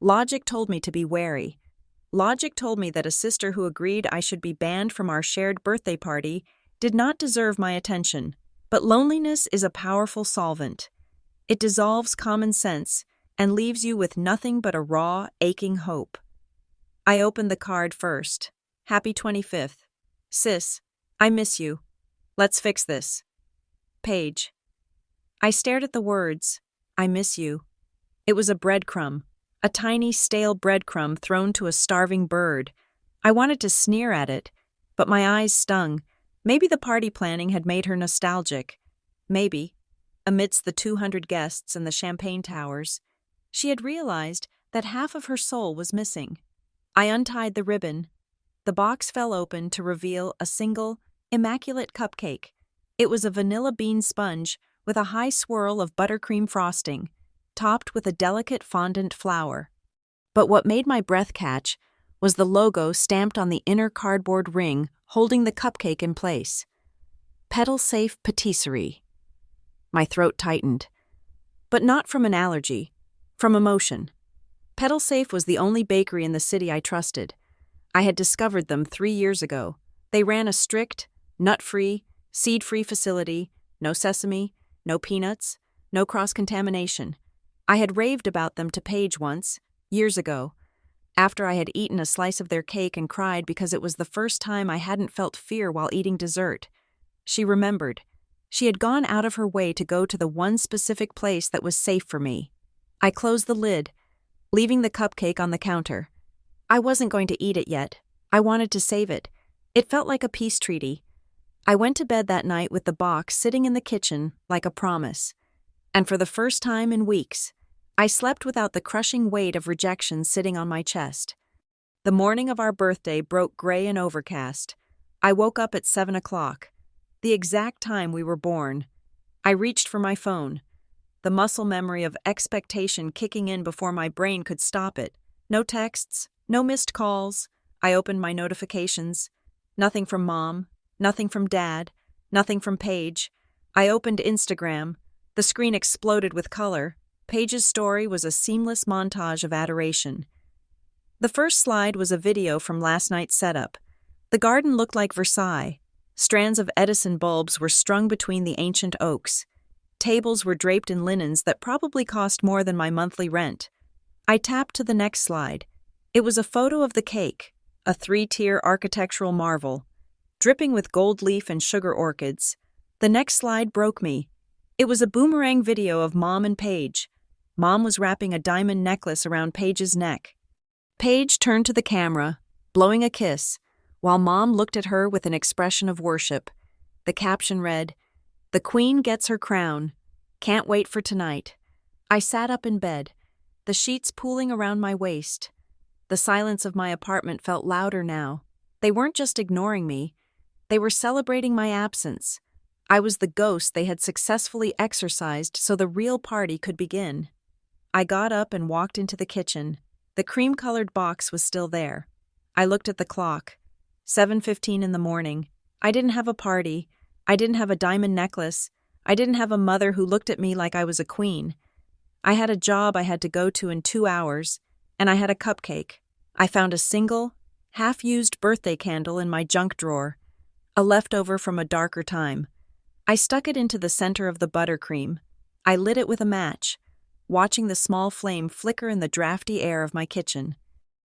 Logic told me to be wary. Logic told me that a sister who agreed I should be banned from our shared birthday party did not deserve my attention. But loneliness is a powerful solvent. It dissolves common sense and leaves you with nothing but a raw, aching hope. I opened the card first. Happy 25th. Sis, I miss you. Let's fix this. Paige. I stared at the words, I miss you. It was a breadcrumb. A tiny, stale breadcrumb thrown to a starving bird. I wanted to sneer at it, but my eyes stung. Maybe the party planning had made her nostalgic. Maybe, amidst the 200 guests and the champagne towers, she had realized that half of her soul was missing. I untied the ribbon. The box fell open to reveal a single, immaculate cupcake. It was a vanilla bean sponge with a high swirl of buttercream frosting, topped with a delicate fondant flower. But what made my breath catch was the logo stamped on the inner cardboard ring holding the cupcake in place. Petal Safe Patisserie. My throat tightened. But not from an allergy, from emotion. Petal Safe was the only bakery in the city I trusted. I had discovered them 3 years ago. They ran a strict, nut-free, seed-free facility, no sesame, no peanuts, no cross-contamination. I had raved about them to Paige once, years ago, after I had eaten a slice of their cake and cried because it was the first time I hadn't felt fear while eating dessert. She remembered. She had gone out of her way to go to the one specific place that was safe for me. I closed the lid, leaving the cupcake on the counter. I wasn't going to eat it yet. I wanted to save it. It felt like a peace treaty. I went to bed that night with the box sitting in the kitchen like a promise. And for the first time in weeks, I slept without the crushing weight of rejection sitting on my chest. The morning of our birthday broke gray and overcast. I woke up at 7 o'clock, the exact time we were born. I reached for my phone, the muscle memory of expectation kicking in before my brain could stop it. No texts, no missed calls. I opened my notifications. Nothing from Mom, nothing from Dad, nothing from Paige. I opened Instagram. The screen exploded with color. Paige's story was a seamless montage of adoration. The first slide was a video from last night's setup. The garden looked like Versailles. Strands of Edison bulbs were strung between the ancient oaks. Tables were draped in linens that probably cost more than my monthly rent. I tapped to the next slide. It was a photo of the cake, a 3-tier architectural marvel, dripping with gold leaf and sugar orchids. The next slide broke me. It was a boomerang video of Mom and Paige. Mom was wrapping a diamond necklace around Paige's neck. Paige turned to the camera, blowing a kiss, while Mom looked at her with an expression of worship. The caption read, "The Queen gets her crown. Can't wait for tonight." I sat up in bed, the sheets pooling around my waist. The silence of my apartment felt louder now. They weren't just ignoring me, they were celebrating my absence. I was the ghost they had successfully exorcised so the real party could begin. I got up and walked into the kitchen. The cream-colored box was still there. I looked at the clock. 7:15 in the morning. I didn't have a party. I didn't have a diamond necklace. I didn't have a mother who looked at me like I was a queen. I had a job I had to go to in 2 hours, and I had a cupcake. I found a single, half-used birthday candle in my junk drawer, a leftover from a darker time. I stuck it into the center of the buttercream. I lit it with a match, watching the small flame flicker in the drafty air of my kitchen.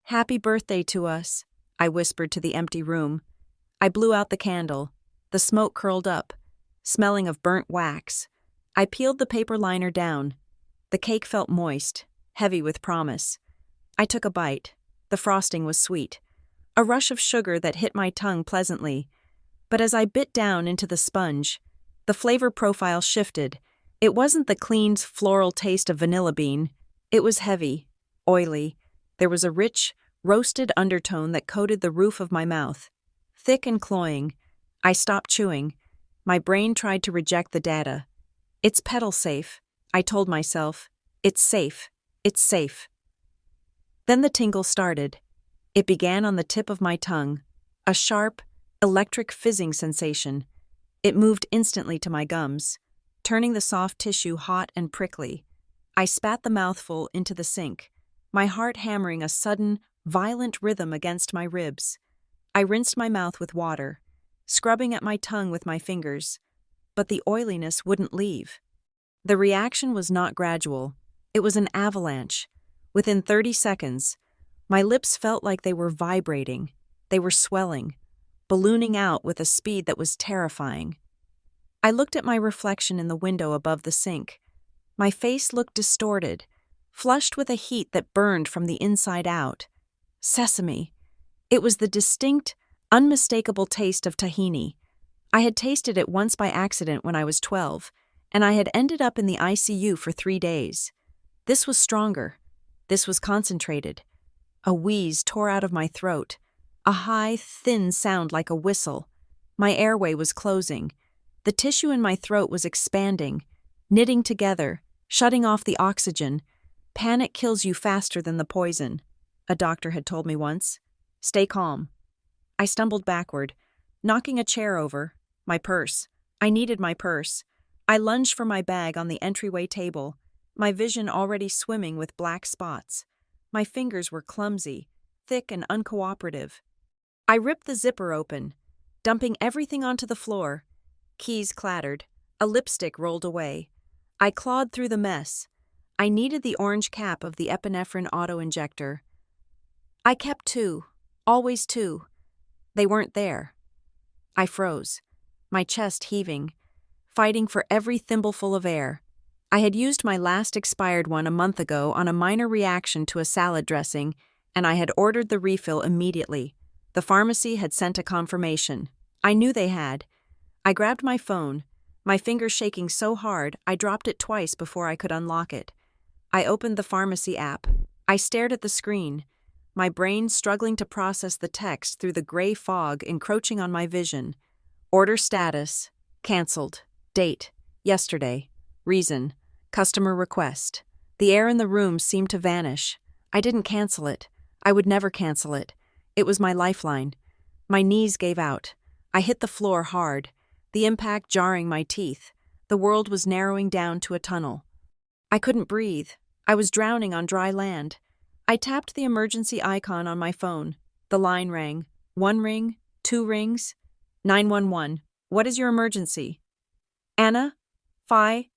"Happy birthday to us," I whispered to the empty room. I blew out the candle. The smoke curled up, smelling of burnt wax. I peeled the paper liner down. The cake felt moist, heavy with promise. I took a bite. The frosting was sweet, a rush of sugar that hit my tongue pleasantly. But as I bit down into the sponge, the flavor profile shifted. It wasn't the clean, floral taste of vanilla bean. It was heavy, oily. There was a rich, roasted undertone that coated the roof of my mouth. Thick and cloying. I stopped chewing. My brain tried to reject the data. "It's pedal safe," I told myself. "It's safe. It's safe." Then the tingle started. It began on the tip of my tongue, a sharp, electric fizzing sensation. It moved instantly to my gums, turning the soft tissue hot and prickly. I spat the mouthful into the sink, my heart hammering a sudden, violent rhythm against my ribs. I rinsed my mouth with water, scrubbing at my tongue with my fingers, but the oiliness wouldn't leave. The reaction was not gradual. It was an avalanche. Within 30 seconds, my lips felt like they were vibrating. They were swelling, ballooning out with a speed that was terrifying. I looked at my reflection in the window above the sink. My face looked distorted, flushed with a heat that burned from the inside out. Sesame. It was the distinct, unmistakable taste of tahini. I had tasted it once by accident when I was 12, and I had ended up in the ICU for 3 days. This was stronger. This was concentrated. A wheeze tore out of my throat, a high, thin sound like a whistle. My airway was closing. The tissue in my throat was expanding, knitting together, shutting off the oxygen. Panic kills you faster than the poison, a doctor had told me once. Stay calm. I stumbled backward, knocking a chair over. My purse. I needed my purse. I lunged for my bag on the entryway table, my vision already swimming with black spots. My fingers were clumsy, thick and uncooperative. I ripped the zipper open, dumping everything onto the floor. Keys clattered. A lipstick rolled away. I clawed through the mess. I needed the orange cap of the epinephrine auto-injector. I kept 2, always 2. They weren't there. I froze, my chest heaving, fighting for every thimbleful of air. I had used my last expired one a month ago on a minor reaction to a salad dressing, and I had ordered the refill immediately. The pharmacy had sent a confirmation. I knew they had. I grabbed my phone, my fingers shaking so hard I dropped it twice before I could unlock it. I opened the pharmacy app. I stared at the screen, my brain struggling to process the text through the gray fog encroaching on my vision. Order status. Cancelled. Date. Yesterday. Reason. Customer request. The air in the room seemed to vanish. I didn't cancel it. I would never cancel it. It was my lifeline. My knees gave out. I hit the floor hard, the impact jarring my teeth. The world was narrowing down to a tunnel. I couldn't breathe. I was drowning on dry land. I tapped the emergency icon on my phone. The line rang. 1 ring, 2 rings. 911. What is your emergency? Anna? Phi?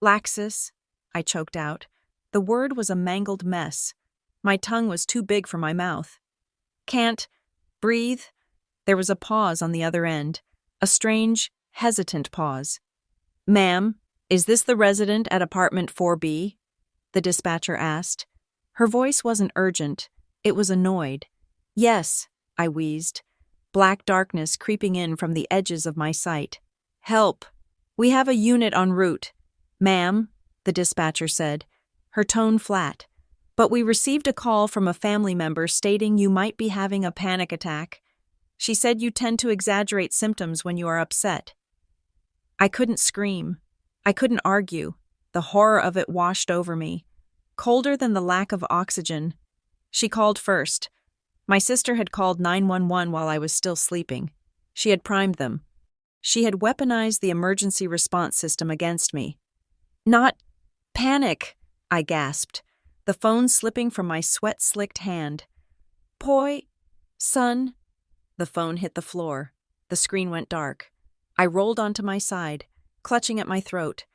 Laxus? I choked out. The word was a mangled mess. My tongue was too big for my mouth. Can't breathe? There was a pause on the other end, a strange, hesitant pause. Ma'am, is this the resident at apartment 4B? The dispatcher asked. Her voice wasn't urgent. It was annoyed. Yes, I wheezed, black darkness creeping in from the edges of my sight. Help! We have a unit en route. Ma'am, the dispatcher said, her tone flat. But we received a call from a family member stating you might be having a panic attack. She said you tend to exaggerate symptoms when you are upset. I couldn't scream. I couldn't argue. The horror of it washed over me, colder than the lack of oxygen. She called first. My sister had called 911 while I was still sleeping. She had primed them. She had weaponized the emergency response system against me. Not panic, I gasped, the phone slipping from my sweat-slicked hand. Poi, son. The phone hit the floor. The screen went dark. I rolled onto my side, clutching at my throat.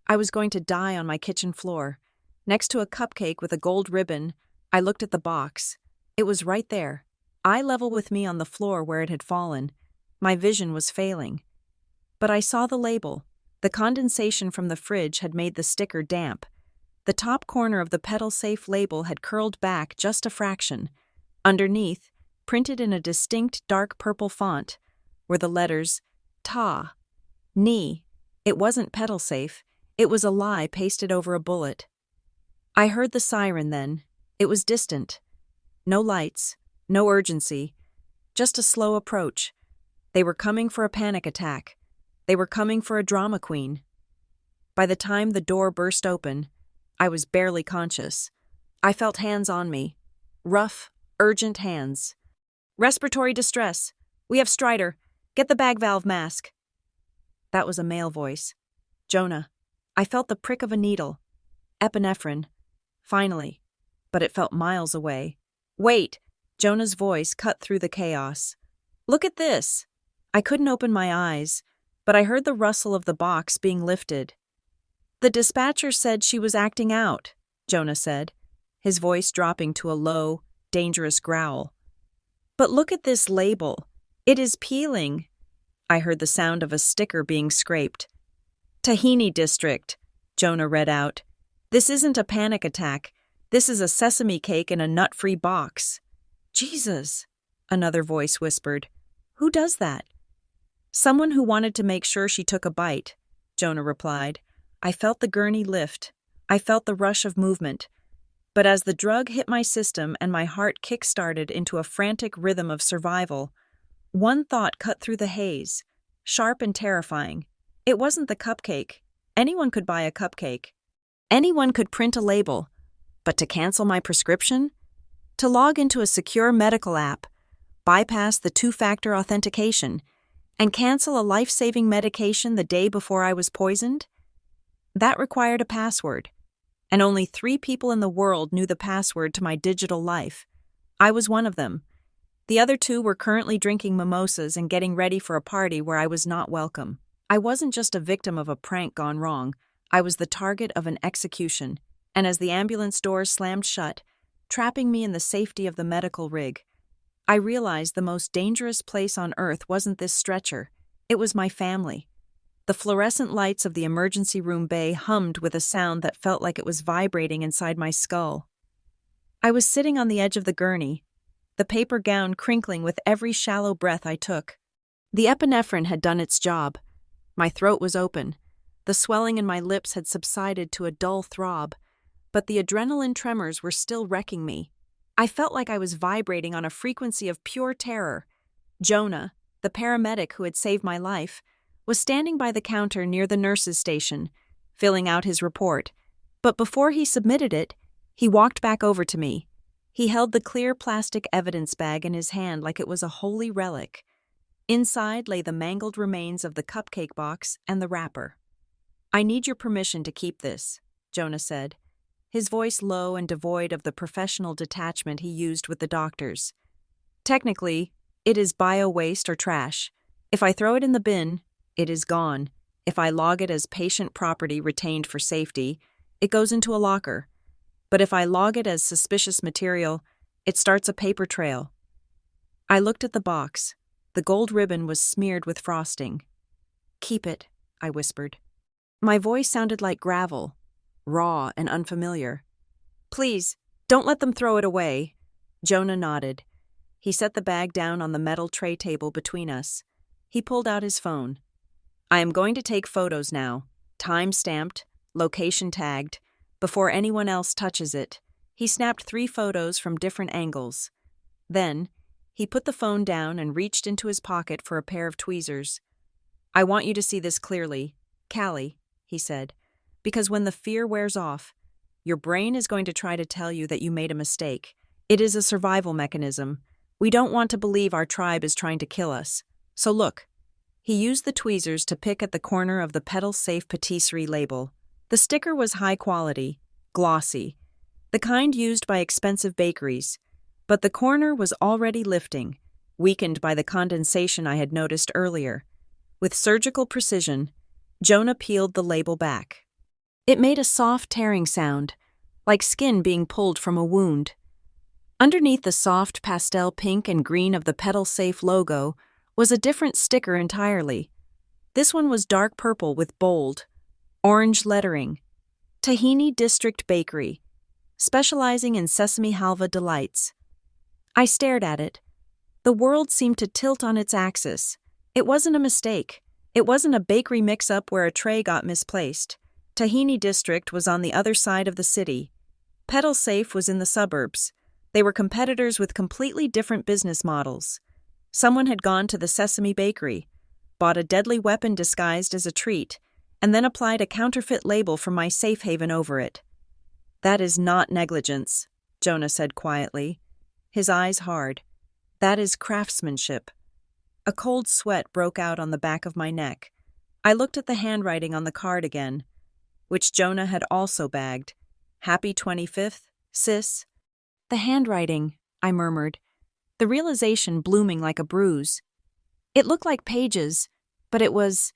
I was going to die on my kitchen floor. Next to a cupcake with a gold ribbon, I looked at the box. It was right there, eye level with me on the floor where it had fallen. My vision was failing. But I saw the label. The condensation from the fridge had made the sticker damp. The top corner of the pedal-safe label had curled back just a fraction. Underneath, printed in a distinct dark purple font, were the letters Ta. Ni. It wasn't pedal-safe. It was a lie pasted over a bullet. I heard the siren then. It was distant. No lights, no urgency, just a slow approach. They were coming for a panic attack. They were coming for a drama queen. By the time the door burst open, I was barely conscious. I felt hands on me. Rough, urgent hands. Respiratory distress. We have Strider. Get the bag valve mask. That was a male voice. Jonah. I felt the prick of a needle. Epinephrine. Finally. But it felt miles away. Wait! Jonah's voice cut through the chaos. Look at this! I couldn't open my eyes, but I heard the rustle of the box being lifted. The dispatcher said she was acting out, Jonah said, his voice dropping to a low, dangerous growl. But look at this label. It is peeling. I heard the sound of a sticker being scraped. Tahini District, Jonah read out. This isn't a panic attack. This is a sesame cake in a nut-free box. Jesus, another voice whispered. Who does that? Someone who wanted to make sure she took a bite, Jonah replied. I felt the gurney lift. I felt the rush of movement. But as the drug hit my system and my heart kick-started into a frantic rhythm of survival, one thought cut through the haze, sharp and terrifying. It wasn't the cupcake. Anyone could buy a cupcake. Anyone could print a label. But to cancel my prescription? To log into a secure medical app, bypass the two-factor authentication, and cancel a life-saving medication the day before I was poisoned? That required a password, and only 3 people in the world knew the password to my digital life. I was one of them. The other 2 were currently drinking mimosas and getting ready for a party where I was not welcome. I wasn't just a victim of a prank gone wrong. I was the target of an execution, and as the ambulance doors slammed shut, trapping me in the safety of the medical rig, I realized the most dangerous place on earth wasn't this stretcher. It was my family. The fluorescent lights of the emergency room bay hummed with a sound that felt like it was vibrating inside my skull. I was sitting on the edge of the gurney, the paper gown crinkling with every shallow breath I took. The epinephrine had done its job. My throat was open. The swelling in my lips had subsided to a dull throb, but the adrenaline tremors were still wrecking me. I felt like I was vibrating on a frequency of pure terror. Jonah, the paramedic who had saved my life, was standing by the counter near the nurse's station, filling out his report. But before he submitted it, he walked back over to me. He held the clear plastic evidence bag in his hand like it was a holy relic. Inside lay the mangled remains of the cupcake box and the wrapper. I need your permission to keep this, Jonah said, his voice low and devoid of the professional detachment he used with the doctors. Technically, it is bio-waste or trash. If I throw it in the bin, it is gone. If I log it as patient property retained for safety, it goes into a locker. But if I log it as suspicious material, it starts a paper trail. I looked at the box. The gold ribbon was smeared with frosting. Keep it, I whispered. My voice sounded like gravel, raw and unfamiliar. Please, don't let them throw it away. Jonah nodded. He set the bag down on the metal tray table between us. He pulled out his phone. I am going to take photos now, time-stamped, location tagged, before anyone else touches it. He snapped 3 photos from different angles. Then, he put the phone down and reached into his pocket for a pair of tweezers. "I want you to see this clearly, Callie," he said, "because when the fear wears off, your brain is going to try to tell you that you made a mistake. It is a survival mechanism. We don't want to believe our tribe is trying to kill us. So look." He used the tweezers to pick at the corner of the Pedal Safe Patisserie label. The sticker was high quality, glossy, the kind used by expensive bakeries, but the corner was already lifting, weakened by the condensation I had noticed earlier. With surgical precision, Jonah peeled the label back. It made a soft tearing sound, like skin being pulled from a wound. Underneath the soft pastel pink and green of the Pedal Safe logo was a different sticker entirely. This one was dark purple with bold, orange lettering. Tahini District Bakery, specializing in sesame halva delights. I stared at it. The world seemed to tilt on its axis. It wasn't a mistake. It wasn't a bakery mix-up where a tray got misplaced. Tahini District was on the other side of the city. Pedal Safe was in the suburbs. They were competitors with completely different business models. Someone had gone to the Sesame Bakery, bought a deadly weapon disguised as a treat, and then applied a counterfeit label from my safe haven over it. "That is not negligence," Jonah said quietly, his eyes hard. "That is craftsmanship." A cold sweat broke out on the back of my neck. I looked at the handwriting on the card again, which Jonah had also bagged. "Happy 25th, sis." "The handwriting," I murmured, the realization blooming like a bruise. It looked like pages, but it was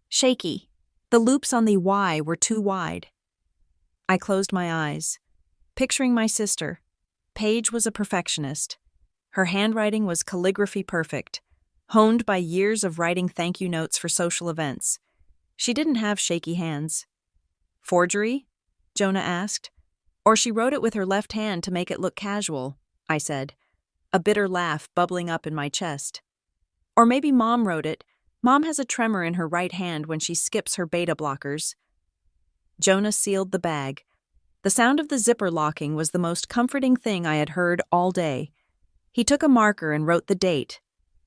shaky. The loops on the Y were too wide. I closed my eyes, picturing my sister. Paige was a perfectionist. Her handwriting was calligraphy perfect, honed by years of writing thank you notes for social events. She didn't have shaky hands. "Forgery?" Jonah asked. "Or she wrote it with her left hand to make it look casual," I said, a bitter laugh bubbling up in my chest. "Or maybe Mom wrote it. Mom has a tremor in her right hand when she skips her beta blockers." Jonah sealed the bag. The sound of the zipper locking was the most comforting thing I had heard all day. He took a marker and wrote the date,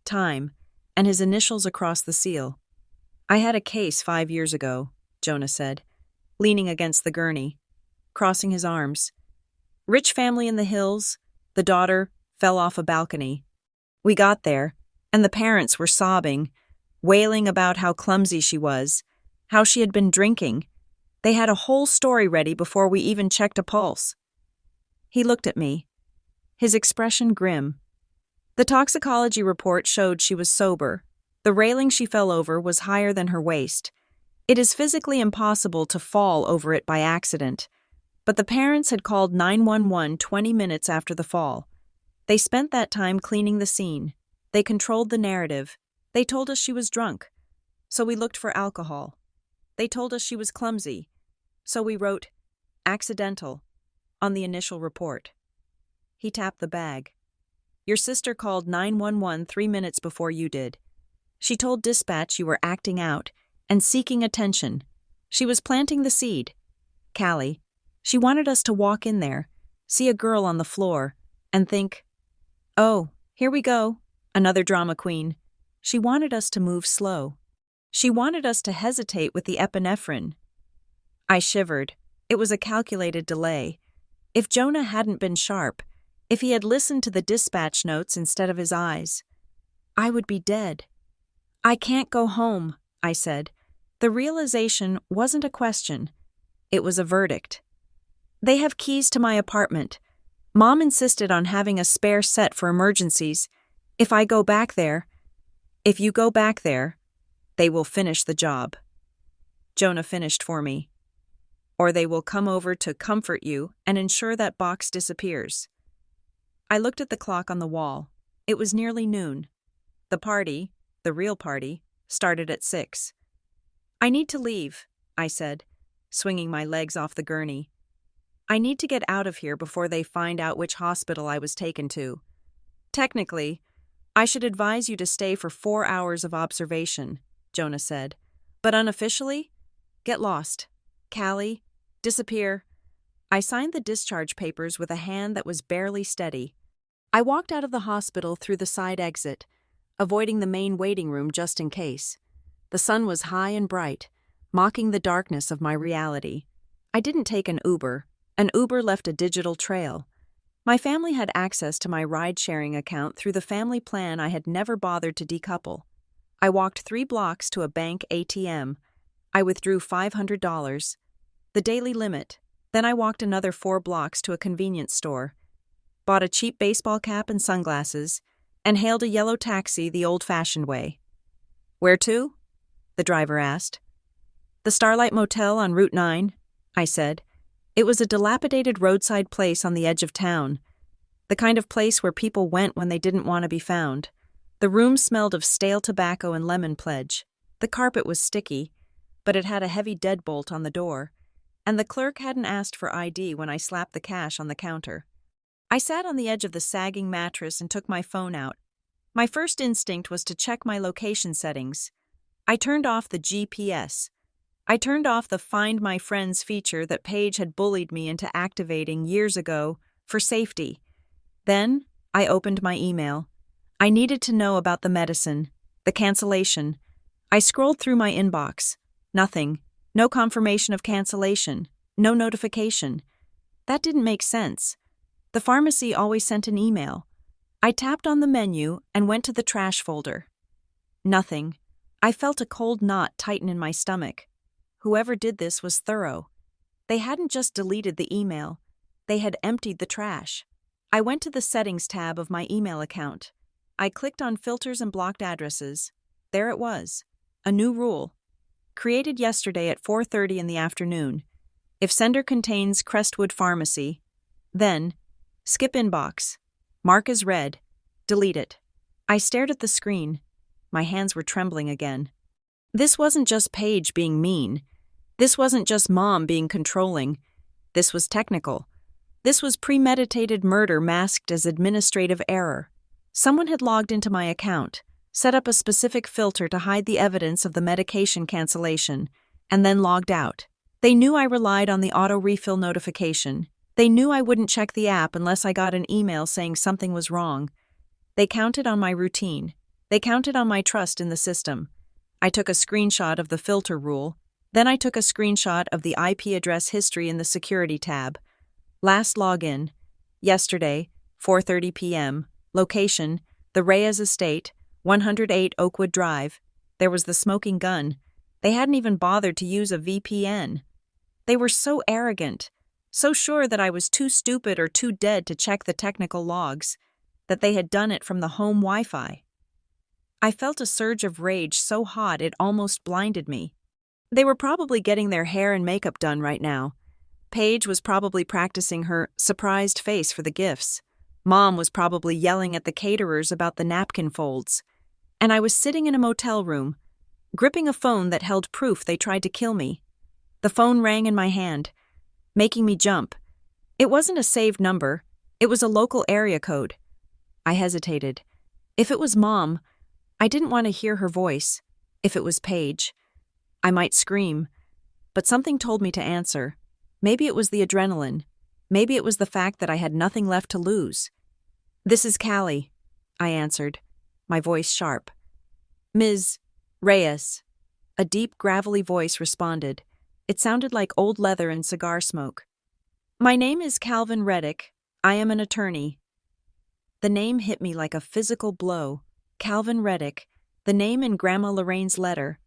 time, and his initials across the seal. "I had a case 5 years ago," Jonah said, leaning against the gurney, crossing his arms. "Rich family in the hills, the daughter fell off a balcony. We got there, and the parents were sobbing, wailing about how clumsy she was, how she had been drinking. They had a whole story ready before we even checked a pulse." He looked at me, his expression grim. The toxicology report showed she was sober. The railing she fell over was higher than her waist. It is physically impossible to fall over it by accident, but the parents had called 911 20 minutes after the fall. They spent that time cleaning the scene. They controlled the narrative. They told us she was drunk, so we looked for alcohol. They told us she was clumsy, so we wrote accidental on the initial report. He tapped the bag. "Your sister called 911 3 minutes before you did. She told dispatch you were acting out and seeking attention. She was planting the seed. Callie, she wanted us to walk in there, see a girl on the floor, and think, 'Oh, here we go, another drama queen.' She wanted us to move slow. She wanted us to hesitate with the epinephrine." I shivered. It was a calculated delay. If Jonah hadn't been sharp, if he had listened to the dispatch notes instead of his eyes, I would be dead. "I can't go home," I said. The realization wasn't a question. It was a verdict. "They have keys to my apartment. Mom insisted on having a spare set for emergencies. If you go back there, they will finish the job." Jonah finished for me. "Or they will come over to comfort you and ensure that box disappears." I looked at the clock on the wall. It was nearly noon. The party, the real party, started at 6. "I need to leave," I said, swinging my legs off the gurney. "I need to get out of here before they find out which hospital I was taken to. Technically, I should advise you to stay for 4 hours of observation," Jonah said. "But unofficially, get lost. Callie, disappear. I signed the discharge papers with a hand that was barely steady. I walked out of the hospital through the side exit, avoiding the main waiting room just in case. The sun was high and bright, mocking the darkness of my reality. I didn't take an Uber. An Uber left a digital trail. My family had access to my ride-sharing account through the family plan I had never bothered to decouple. I walked 3 blocks to a bank ATM. I withdrew $500, the daily limit. Then I walked another 4 blocks to a convenience store, bought a cheap baseball cap and sunglasses, and hailed a yellow taxi the old-fashioned way. "Where to?" the driver asked. "The Starlight Motel on Route 9, I said. It was a dilapidated roadside place on the edge of town, the kind of place where people went when they didn't want to be found. The room smelled of stale tobacco and lemon pledge. The carpet was sticky, but it had a heavy deadbolt on the door, and the clerk hadn't asked for ID when I slapped the cash on the counter. I sat on the edge of the sagging mattress and took my phone out. My first instinct was to check my location settings. I turned off the GPS. I turned off the Find My Friends feature that Paige had bullied me into activating years ago for safety. Then, I opened my email. I needed to know about the medicine, the cancellation. I scrolled through my inbox. Nothing. No confirmation of cancellation. No notification. That didn't make sense. The pharmacy always sent an email. I tapped on the menu and went to the trash folder. Nothing. I felt a cold knot tighten in my stomach. Whoever did this was thorough. They hadn't just deleted the email. They had emptied the trash. I went to the settings tab of my email account. I clicked on filters and blocked addresses. There it was. A new rule. Created yesterday at 4:30 in the afternoon. If sender contains Crestwood Pharmacy, then skip inbox. Mark as read. Delete it. I stared at the screen. My hands were trembling again. This wasn't just Paige being mean. This wasn't just Mom being controlling. This was technical. This was premeditated murder masked as administrative error. Someone had logged into my account, set up a specific filter to hide the evidence of the medication cancellation, and then logged out. They knew I relied on the auto-refill notification. They knew I wouldn't check the app unless I got an email saying something was wrong. They counted on my routine. They counted on my trust in the system. I took a screenshot of the filter rule. Then I took a screenshot of the IP address history in the security tab. Last login. Yesterday, 4:30 p.m. Location, the Reyes Estate, 108 Oakwood Drive. There was the smoking gun. They hadn't even bothered to use a VPN. They were so arrogant, so sure that I was too stupid or too dead to check the technical logs, that they had done it from the home Wi-Fi. I felt a surge of rage so hot it almost blinded me. They were probably getting their hair and makeup done right now. Paige was probably practicing her surprised face for the gifts. Mom was probably yelling at the caterers about the napkin folds. And I was sitting in a motel room, gripping a phone that held proof they tried to kill me. The phone rang in my hand, making me jump. It wasn't a saved number. It was a local area code. I hesitated. If it was Mom, I didn't want to hear her voice. If it was Paige, I might scream. But something told me to answer. Maybe it was the adrenaline. Maybe it was the fact that I had nothing left to lose. "This is Callie," I answered, my voice sharp. "Ms. Reyes." A deep, gravelly voice responded. It sounded like old leather and cigar smoke. "My name is Calvin Reddick. I am an attorney." The name hit me like a physical blow. Calvin Reddick, the name in Grandma Lorraine's letter.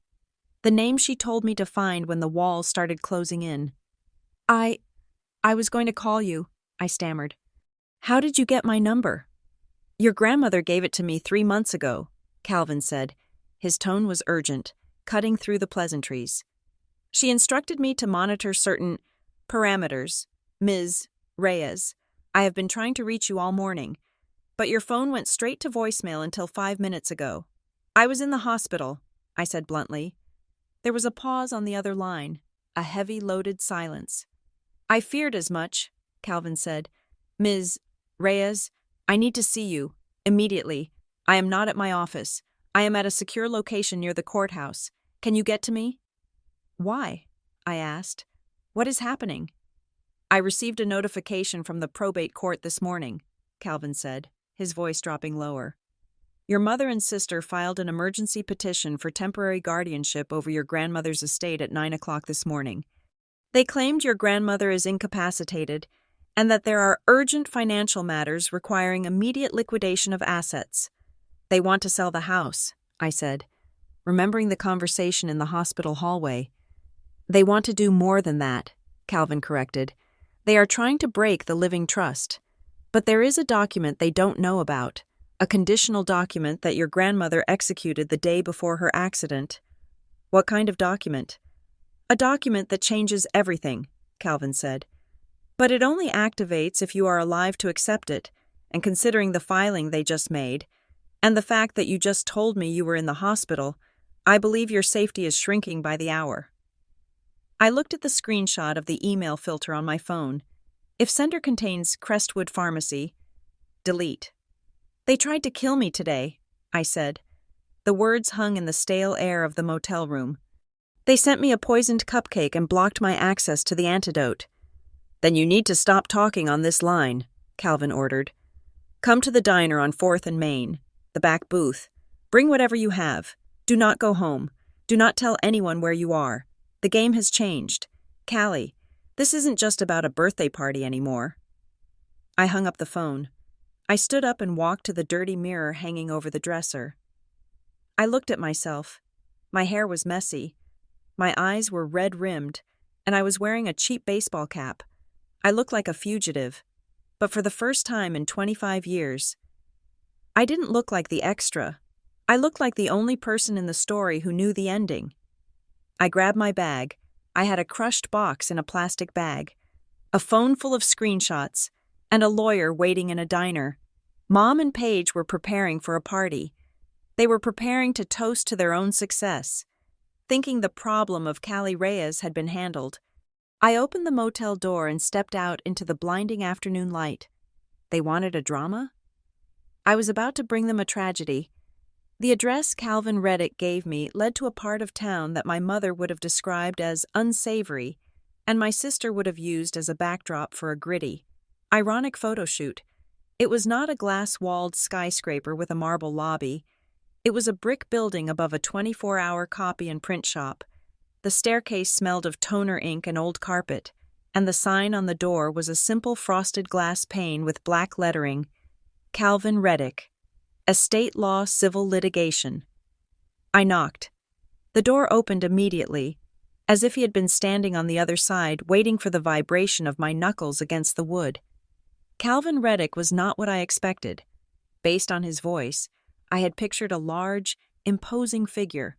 The name she told me to find when the walls started closing in. I was going to call you," I stammered. "How did you get my number?" "Your grandmother gave it to me 3 months ago," Calvin said. His tone was urgent, cutting through the pleasantries. "She instructed me to monitor certain parameters. Ms. Reyes, I have been trying to reach you all morning, but your phone went straight to voicemail until 5 minutes ago." "I was in the hospital," I said bluntly. There was a pause on the other line, a heavy, loaded silence. "I feared as much," Calvin said. "Ms. Reyes, I need to see you, immediately. I am not at my office. I am at a secure location near the courthouse. Can you get to me?" "Why?" I asked. "What is happening?" I received a notification from the probate court this morning, Calvin said, his voice dropping lower. Your mother and sister filed an emergency petition for temporary guardianship over your grandmother's estate at 9 o'clock this morning. They claimed your grandmother is incapacitated and that there are urgent financial matters requiring immediate liquidation of assets. They want to sell the house, I said, remembering the conversation in the hospital hallway. They want to do more than that, Calvin corrected. They are trying to break the living trust. But there is a document they don't know about, a conditional document that your grandmother executed the day before her accident. What kind of document? A document that changes everything, Calvin said. But it only activates if you are alive to accept it, and considering the filing they just made, and the fact that you just told me you were in the hospital, I believe your safety is shrinking by the hour. I looked at the screenshot of the email filter on my phone. If sender contains Crestwood Pharmacy, delete. They tried to kill me today, I said. The words hung in the stale air of the motel room. They sent me a poisoned cupcake and blocked my access to the antidote. Then you need to stop talking on this line, Calvin ordered. Come to the diner on 4th and Main, the back booth. Bring whatever you have. Do not go home. Do not tell anyone where you are. The game has changed. Callie, this isn't just about a birthday party anymore. I hung up the phone. I stood up and walked to the dirty mirror hanging over the dresser. I looked at myself. My hair was messy. My eyes were red-rimmed, and I was wearing a cheap baseball cap. I looked like a fugitive, but for the first time in 25 years. I didn't look like the extra. I looked like the only person in the story who knew the ending. I grabbed my bag. I had a crushed box in a plastic bag, a phone full of screenshots, and a lawyer waiting in a diner. Mom and Paige were preparing for a party. They were preparing to toast to their own success, thinking the problem of Callie Reyes had been handled. I opened the motel door and stepped out into the blinding afternoon light. They wanted a drama? I was about to bring them a tragedy. The address Calvin Reddick gave me led to a part of town that my mother would have described as unsavory, and my sister would have used as a backdrop for a gritty, ironic photo shoot. It was not a glass-walled skyscraper with a marble lobby. It was a brick building above a 24-hour copy and print shop. The staircase smelled of toner ink and old carpet, and the sign on the door was a simple frosted glass pane with black lettering, Calvin Reddick, Estate Law Civil Litigation. I knocked. The door opened immediately, as if he had been standing on the other side waiting for the vibration of my knuckles against the wood. Calvin Reddick was not what I expected. Based on his voice, I had pictured a large, imposing figure.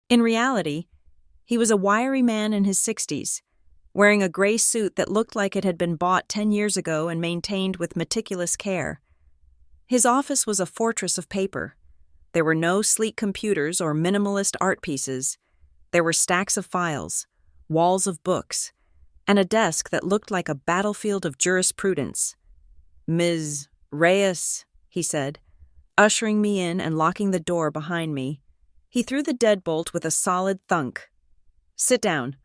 In reality, he was a wiry man in his 60s, wearing a gray suit that looked like it had been bought 10 years ago and maintained with meticulous care. His office was a fortress of paper. There were no sleek computers or minimalist art pieces. There were stacks of files, walls of books, and a desk that looked like a battlefield of jurisprudence. Ms. Reyes, he said, ushering me in and locking the door behind me. He threw the deadbolt with a solid thunk. Sit down.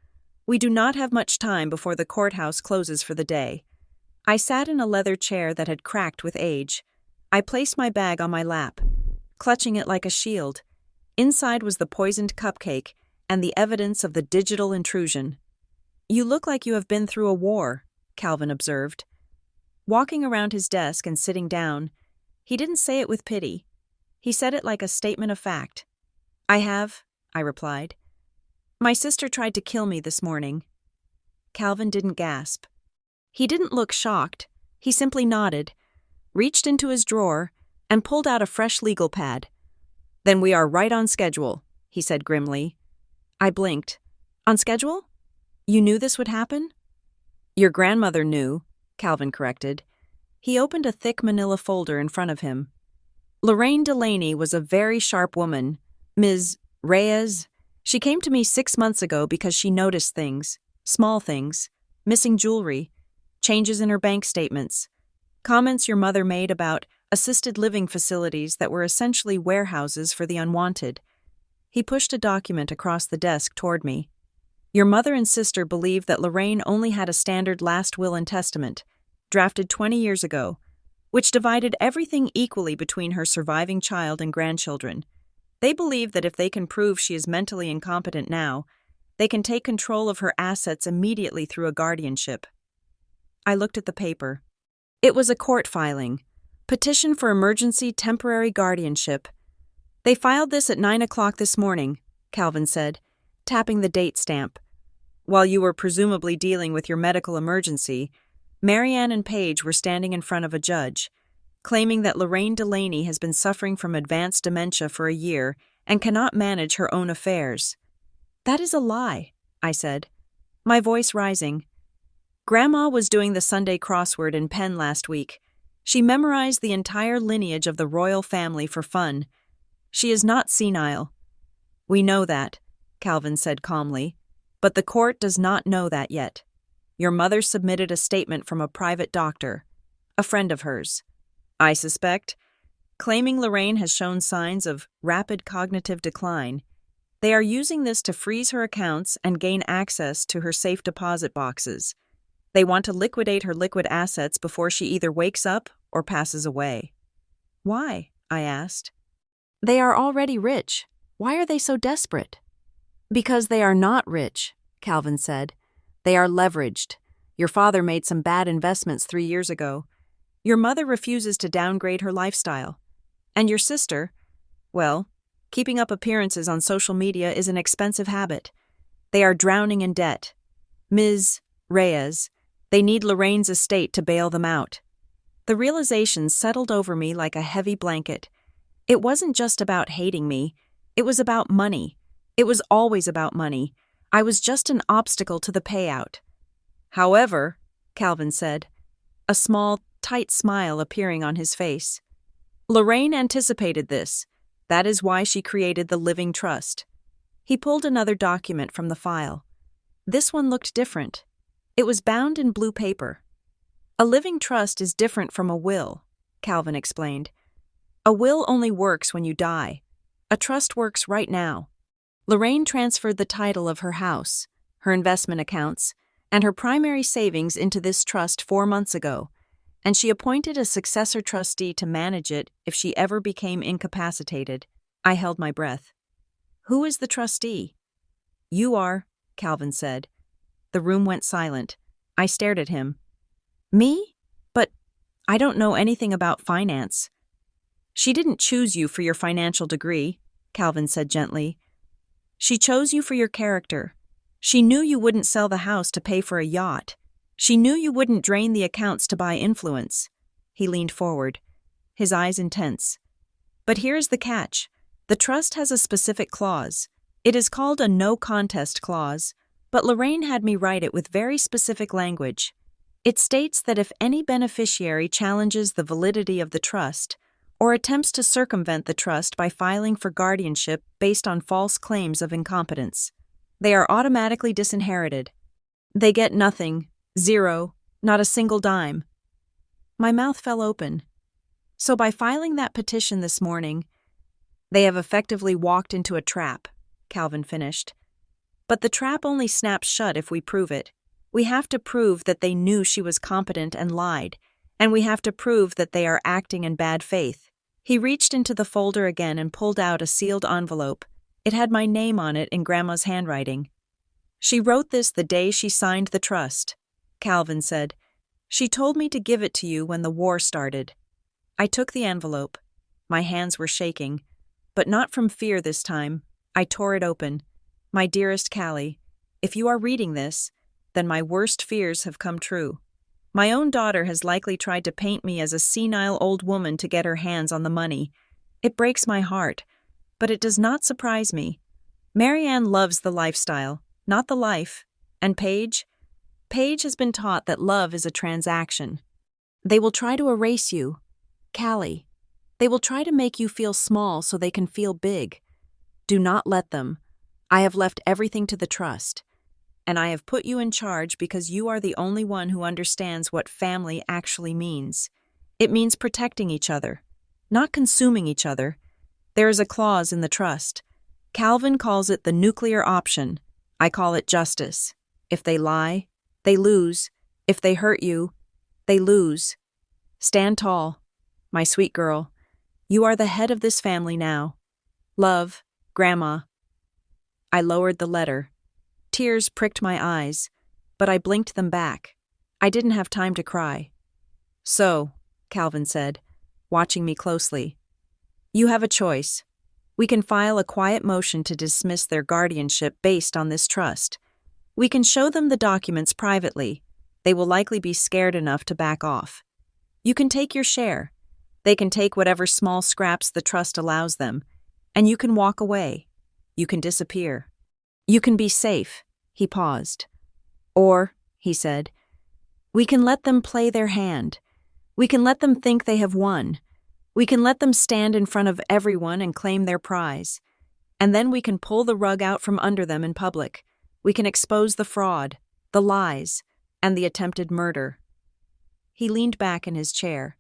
We do not have much time before the courthouse closes for the day. I sat in a leather chair that had cracked with age. I placed my bag on my lap, clutching it like a shield. Inside was the poisoned cupcake and the evidence of the digital intrusion. You look like you have been through a war, Calvin observed. Walking around his desk and sitting down, he didn't say it with pity. He said it like a statement of fact. I have, I replied. My sister tried to kill me this morning. Calvin didn't gasp. He didn't look shocked. He simply nodded, reached into his drawer, and pulled out a fresh legal pad. Then we are right on schedule, he said grimly. I blinked. On schedule? You knew this would happen? Your grandmother knew, Calvin corrected. He opened a thick manila folder in front of him. Lorraine Delaney was a very sharp woman. Ms. Reyes. She came to me 6 months ago because she noticed things, small things, missing jewelry, changes in her bank statements, comments your mother made about assisted living facilities that were essentially warehouses for the unwanted. He pushed a document across the desk toward me. Your mother and sister believe that Lorraine only had a standard last will and testament, drafted 20 years ago, which divided everything equally between her surviving child and grandchildren. They believe that if they can prove she is mentally incompetent now, they can take control of her assets immediately through a guardianship. I looked at the paper. It was a court filing. Petition for emergency temporary guardianship. They filed this at 9 o'clock this morning, Calvin said, tapping the date stamp. While you were presumably dealing with your medical emergency, Marianne and Paige were standing in front of a judge, claiming that Lorraine Delaney has been suffering from advanced dementia for a year and cannot manage her own affairs. That is a lie, I said, my voice rising. Grandma was doing the Sunday crossword in pen last week. She memorized the entire lineage of the royal family for fun. She is not senile. We know that, Calvin said calmly, but the court does not know that yet. Your mother submitted a statement from a private doctor, a friend of hers, I suspect, claiming Lorraine has shown signs of rapid cognitive decline. They are using this to freeze her accounts and gain access to her safe deposit boxes. They want to liquidate her liquid assets before she either wakes up or passes away. Why? I asked. They are already rich. Why are they so desperate? Because they are not rich, Calvin said. They are leveraged. Your father made some bad investments 3 years ago. Your mother refuses to downgrade her lifestyle. And your sister, well, keeping up appearances on social media is an expensive habit. They are drowning in debt. Ms. Reyes, they need Lorraine's estate to bail them out. The realization settled over me like a heavy blanket. It wasn't just about hating me. It was about money. It was always about money. I was just an obstacle to the payout. However, Calvin said, a small, tight smile appearing on his face. Lorraine anticipated this. That is why she created the living trust. He pulled another document from the file. This one looked different. It was bound in blue paper. A living trust is different from a will, Calvin explained. A will only works when you die. A trust works right now. Lorraine transferred the title of her house, her investment accounts, and her primary savings into this trust 4 months ago, and she appointed a successor trustee to manage it if she ever became incapacitated. I held my breath. Who is the trustee? You are, Calvin said. The room went silent. I stared at him. Me? But I don't know anything about finance. She didn't choose you for your financial degree, Calvin said gently. She chose you for your character. She knew you wouldn't sell the house to pay for a yacht. She knew you wouldn't drain the accounts to buy influence. He leaned forward, his eyes intense. But here's the catch. The trust has a specific clause. It is called a no contest clause, but Lorraine had me write it with very specific language. It states that if any beneficiary challenges the validity of the trust, or attempts to circumvent the trust by filing for guardianship based on false claims of incompetence, they are automatically disinherited. They get nothing, zero, not a single dime. My mouth fell open. So by filing that petition this morning, they have effectively walked into a trap, Calvin finished. But the trap only snaps shut if we prove it. We have to prove that they knew she was competent and lied, and we have to prove that they are acting in bad faith. He reached into the folder again and pulled out a sealed envelope. It had my name on it in Grandma's handwriting. She wrote this the day she signed the trust, Calvin said. She told me to give it to you when the war started. I took the envelope. My hands were shaking, but not from fear this time. I tore it open. My dearest Callie, if you are reading this, then my worst fears have come true. My own daughter has likely tried to paint me as a senile old woman to get her hands on the money. It breaks my heart, but it does not surprise me. Marianne loves the lifestyle, not the life. And Paige has been taught that love is a transaction. They will try to erase you. Callie, they will try to make you feel small so they can feel big. Do not let them. I have left everything to the trust. And I have put you in charge because you are the only one who understands what family actually means. It means protecting each other, not consuming each other. There is a clause in the trust. Calvin calls it the nuclear option. I call it justice. If they lie, they lose. If they hurt you, they lose. Stand tall, my sweet girl. You are the head of this family now. Love, Grandma. I lowered the letter. Tears pricked my eyes, but I blinked them back. I didn't have time to cry. So, Calvin said, watching me closely, you have a choice. We can file a quiet motion to dismiss their guardianship based on this trust. We can show them the documents privately. They will likely be scared enough to back off. You can take your share. They can take whatever small scraps the trust allows them, and you can walk away. You can disappear. You can be safe. He paused. Or, he said, we can let them play their hand. We can let them think they have won. We can let them stand in front of everyone and claim their prize. And then we can pull the rug out from under them in public. We can expose the fraud, the lies, and the attempted murder. He leaned back in his chair.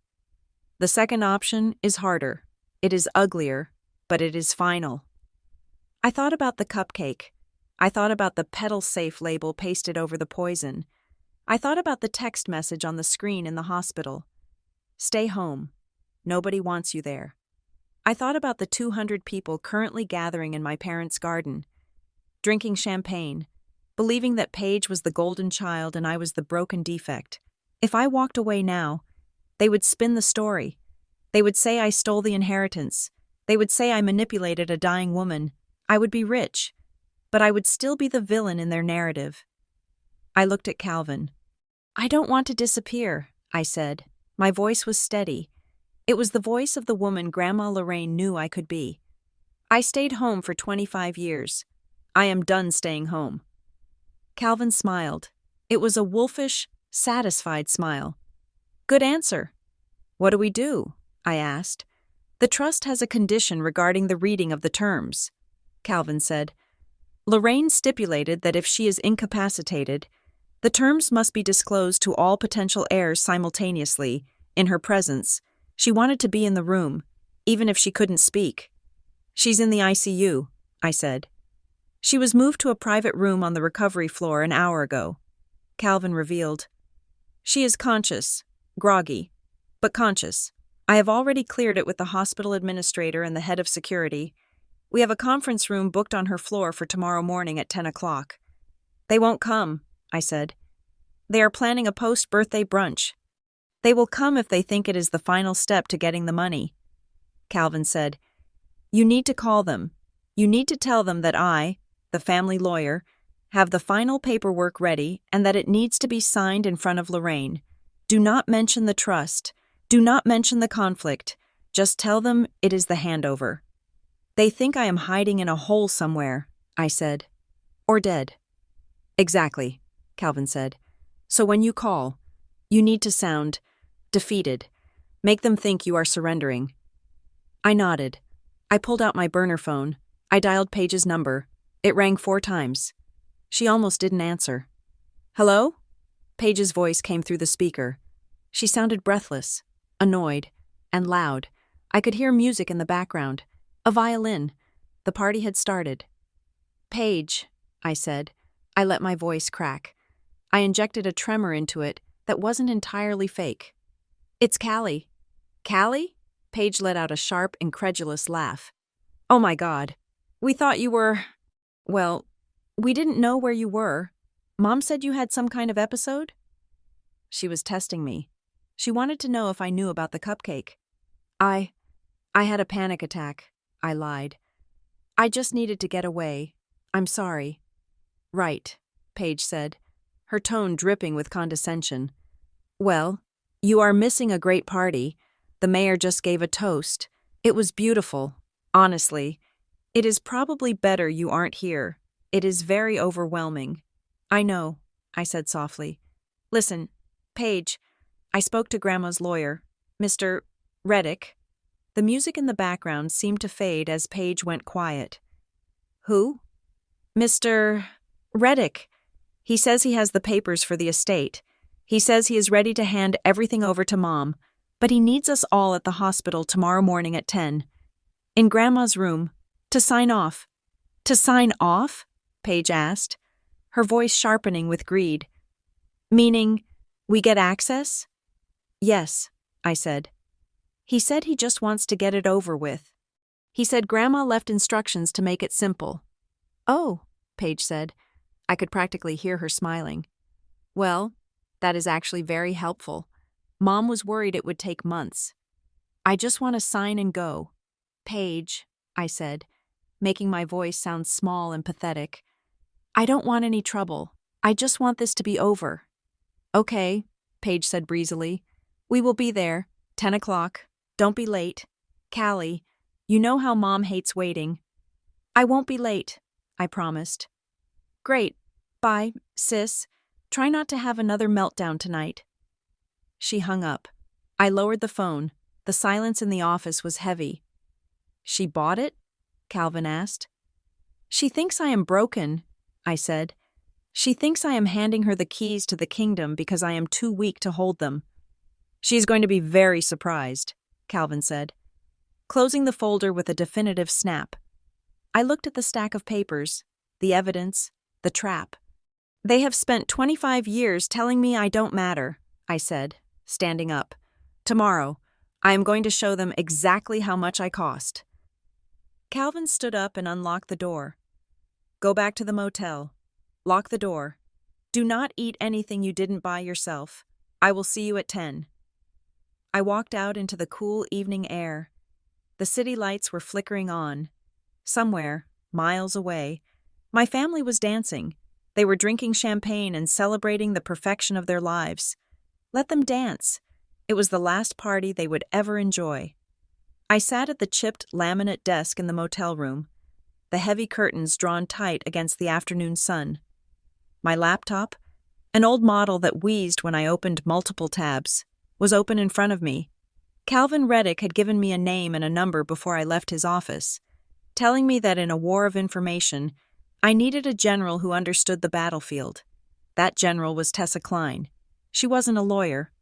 The second option is harder. It is uglier, but it is final. I thought about the cupcake. I thought about the pedal safe label pasted over the poison. I thought about the text message on the screen in the hospital. Stay home. Nobody wants you there. I thought about the 200 people currently gathering in my parents' garden, drinking champagne, believing that Paige was the golden child and I was the broken defect. If I walked away now, they would spin the story. They would say I stole the inheritance. They would say I manipulated a dying woman. I would be rich, but I would still be the villain in their narrative. I looked at Calvin. I don't want to disappear, I said. My voice was steady. It was the voice of the woman Grandma Lorraine knew I could be. I stayed home for 25 years. I am done staying home. Calvin smiled. It was a wolfish, satisfied smile. Good answer. What do we do? I asked. The trust has a condition regarding the reading of the terms. Calvin said. Lorraine stipulated that if she is incapacitated, the terms must be disclosed to all potential heirs simultaneously, in her presence. She wanted to be in the room, even if she couldn't speak. She's in the ICU, I said. She was moved to a private room on the recovery floor an hour ago. Calvin revealed. She is conscious, groggy, but conscious. I have already cleared it with the hospital administrator and the head of security. We have a conference room booked on her floor for tomorrow morning at 10 o'clock. They won't come, I said. They are planning a post-birthday brunch. They will come if they think it is the final step to getting the money. Calvin said, you need to call them. You need to tell them that I, the family lawyer, have the final paperwork ready and that it needs to be signed in front of Lorraine. Do not mention the trust. Do not mention the conflict. Just tell them it is the handover. They think I am hiding in a hole somewhere, I said. Or dead. Exactly, Calvin said. So when you call, you need to sound defeated. Make them think you are surrendering. I nodded. I pulled out my burner phone. I dialed Paige's number. It rang 4 times. She almost didn't answer. Hello? Paige's voice came through the speaker. She sounded breathless, annoyed, and loud. I could hear music in the background. A violin. The party had started. Paige, I said. I let my voice crack. I injected a tremor into it that wasn't entirely fake. It's Callie. Callie? Paige let out a sharp, incredulous laugh. Oh my God. We thought you were… Well, we didn't know where you were. Mom said you had some kind of episode? She was testing me. She wanted to know if I knew about the cupcake. I had a panic attack, I lied. I just needed to get away. I'm sorry. Right, Paige said, her tone dripping with condescension. Well, you are missing a great party. The mayor just gave a toast. It was beautiful, honestly. It is probably better you aren't here. It is very overwhelming. I know, I said softly. Listen, Paige, I spoke to Grandma's lawyer, Mr. Reddick. The music in the background seemed to fade as Paige went quiet. Who? Mr. Reddick. He says he has the papers for the estate. He says he is ready to hand everything over to Mom, but he needs us all at the hospital tomorrow morning at 10. In Grandma's room, to sign off. To sign off? Paige asked. her voice sharpening with greed. Meaning, we get access? Yes, I said. He said he just wants to get it over with. He said Grandma left instructions to make it simple. Oh, Paige said. I could practically hear her smiling. Well, that is actually very helpful. Mom was worried it would take months. I just want to sign and go. Paige, I said, making my voice sound small and pathetic. I don't want any trouble. I just want this to be over. Okay, Paige said breezily. We will be there, 10 o'clock. Don't be late. Callie, you know how Mom hates waiting. I won't be late, I promised. Great. Bye, sis. Try not to have another meltdown tonight. She hung up. I lowered the phone. The silence in the office was heavy. She bought it? Calvin asked. She thinks I am broken, I said. She thinks I am handing her the keys to the kingdom because I am too weak to hold them. She is going to be very surprised, Calvin said, closing the folder with a definitive snap. I looked at the stack of papers, the evidence, the trap. They have spent 25 years telling me I don't matter, I said, standing up. Tomorrow, I am going to show them exactly how much I cost. Calvin stood up and unlocked the door. Go back to the motel. Lock the door. Do not eat anything you didn't buy yourself. I will see you at 10. I walked out into the cool evening air. The city lights were flickering on. Somewhere, miles away, my family was dancing. They were drinking champagne and celebrating the perfection of their lives. Let them dance. It was the last party they would ever enjoy. I sat at the chipped laminate desk in the motel room, the heavy curtains drawn tight against the afternoon sun. My laptop, an old model that wheezed when I opened multiple tabs, was open in front of me. Calvin Reddick had given me a name and a number before I left his office, telling me that in a war of information, I needed a general who understood the battlefield. That general was Tessa Klein. She wasn't a lawyer.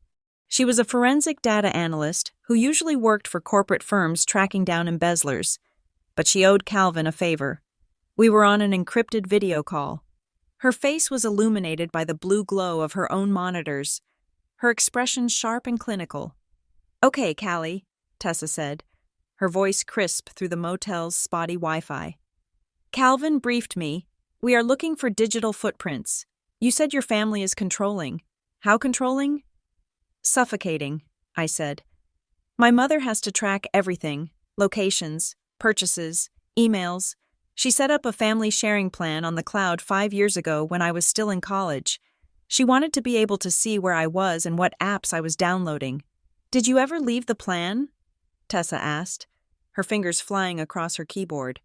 She was a forensic data analyst who usually worked for corporate firms tracking down embezzlers. But she owed Calvin a favor. We were on an encrypted video call. Her face was illuminated by the blue glow of her own monitors, her expression sharp and clinical. Okay, Callie, Tessa said, her voice crisp through the motel's spotty Wi-Fi. Calvin briefed me. We are looking for digital footprints. You said your family is controlling. How controlling? Suffocating, I said. My mother has to track everything, locations, purchases, emails. She set up a family sharing plan on the cloud 5 years ago when I was still in college. She wanted to be able to see where I was and what apps I was downloading. Did you ever leave the plan? Tessa asked, her fingers flying across her keyboard.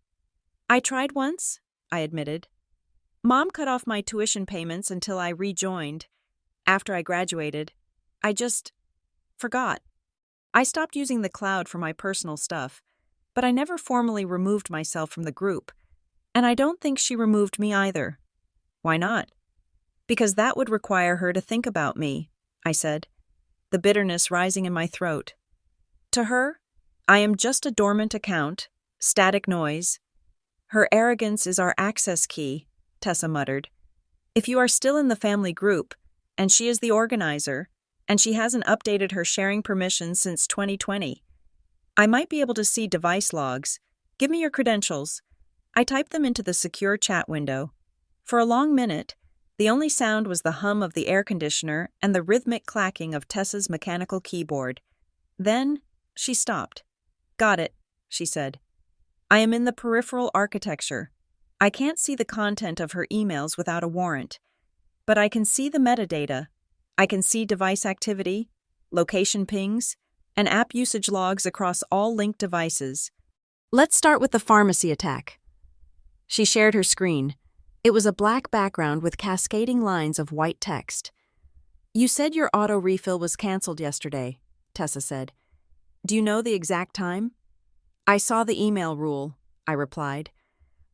I tried once, I admitted. Mom cut off my tuition payments until I rejoined. After I graduated, I just forgot. I stopped using the cloud for my personal stuff, but I never formally removed myself from the group, and I don't think she removed me either. Why not? Because that would require her to think about me, I said, the bitterness rising in my throat. To her, I am just a dormant account, static noise. Her arrogance is our access key, Tessa muttered. If you are still in the family group, and she is the organizer, and she hasn't updated her sharing permissions since 2020, I might be able to see device logs. Give me your credentials. I typed them into the secure chat window. For a long minute, the only sound was the hum of the air conditioner and the rhythmic clacking of Tessa's mechanical keyboard. Then, she stopped. Got it, she said. I am in the peripheral architecture. I can't see the content of her emails without a warrant. But I can see the metadata. I can see device activity, location pings, and app usage logs across all linked devices. Let's start with the pharmacy attack. She shared her screen. It was a black background with cascading lines of white text. You said your auto refill was canceled yesterday, Tessa said. Do you know the exact time? I saw the email rule, I replied,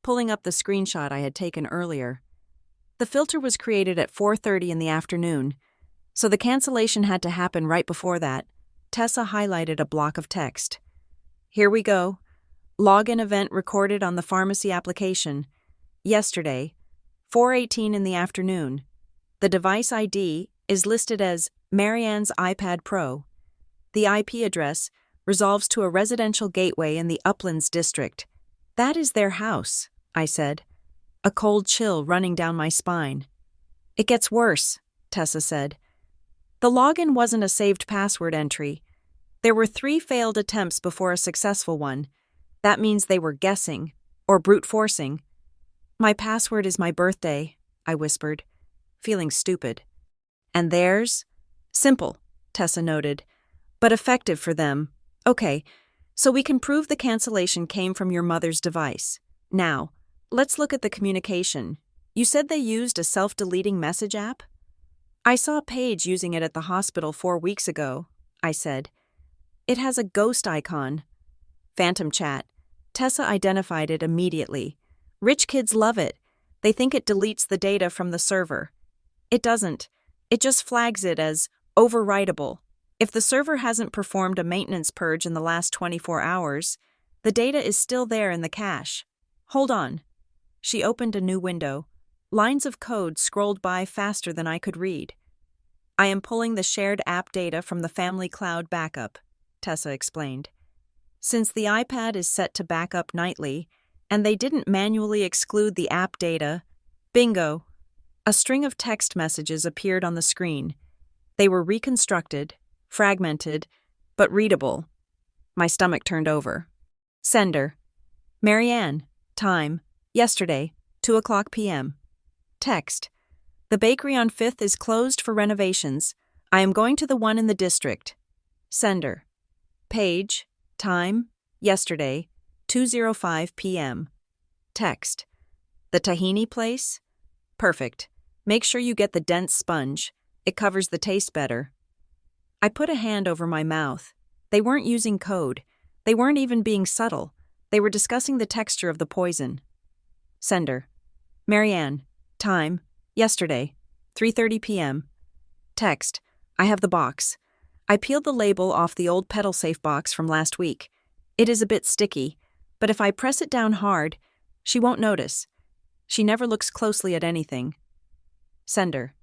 pulling up the screenshot I had taken earlier. The filter was created at 4:30 in the afternoon, so the cancellation had to happen right before that. Tessa highlighted a block of text. Here we go. Login event recorded on the pharmacy application. Yesterday, 4:18 in the afternoon. The device ID is listed as Marianne's iPad Pro. The IP address resolves to a residential gateway in the Uplands district. That is their house, I said, a cold chill running down my spine. It gets worse, Tessa said. The login wasn't a saved password entry. There were 3 failed attempts before a successful one. That means they were guessing, or brute forcing. My password is my birthday, I whispered, feeling stupid. And theirs? Simple, Tessa noted, but effective for them. Okay, so we can prove the cancellation came from your mother's device. Now, let's look at the communication. You said they used a self-deleting message app? I saw Paige using it at the hospital 4 weeks ago, I said. It has a ghost icon. Phantom chat. Tessa identified it immediately. Rich kids love it. They think it deletes the data from the server. It doesn't. It just flags it as overwritable. If the server hasn't performed a maintenance purge in the last 24 hours, the data is still there in the cache. Hold on. She opened a new window. Lines of code scrolled by faster than I could read. I am pulling the shared app data from the family cloud backup, Tessa explained. Since the iPad is set to backup nightly, and they didn't manually exclude the app data, bingo! A string of text messages appeared on the screen. They were reconstructed, fragmented, but readable. My stomach turned over. Sender. Marianne. Time. Yesterday, 2:00 p.m. Text. The bakery on 5th is closed for renovations. I am going to the one in the district. Sender. Paige. Time. Yesterday, 2:05 p.m. Text. The tahini place? Perfect. Make sure you get the dense sponge. It covers the taste better. I put a hand over my mouth. They weren't using code. They weren't even being subtle. They were discussing the texture of the poison. Sender. Marianne. Time. Yesterday. 3:30 p.m. Text. I have the box. I peeled the label off the old pedal safe box from last week. It is a bit sticky, but if I press it down hard, she won't notice. She never looks closely at anything. Sender.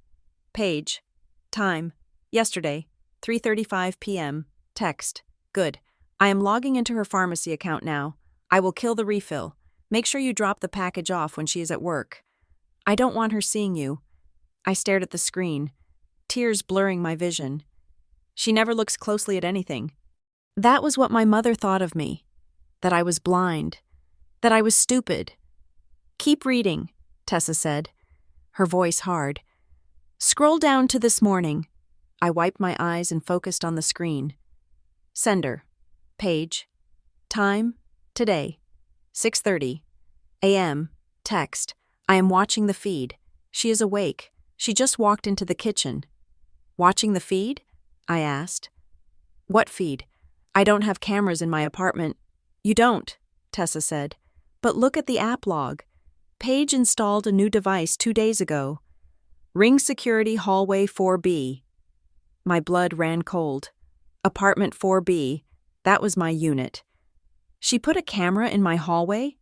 Paige. Time. Yesterday. 3:35 p.m. Text. Good. I am logging into her pharmacy account now. I will kill the refill. Make sure you drop the package off when she is at work. I don't want her seeing you. I stared at the screen, tears blurring my vision. She never looks closely at anything. That was what my mother thought of me. That I was blind. That I was stupid. Keep reading, Tessa said, her voice hard. Scroll down to this morning. I wiped my eyes and focused on the screen. Sender. Paige. Time. Today. 6:30 a.m. Text. I am watching the feed. She is awake. She just walked into the kitchen. Watching the feed? I asked. What feed? I don't have cameras in my apartment. You don't, Tessa said. But look at the app log. Paige installed a new device 2 days ago. Ring Security Hallway 4B. My blood ran cold. Apartment 4B. That was my unit. She put a camera in my hallway?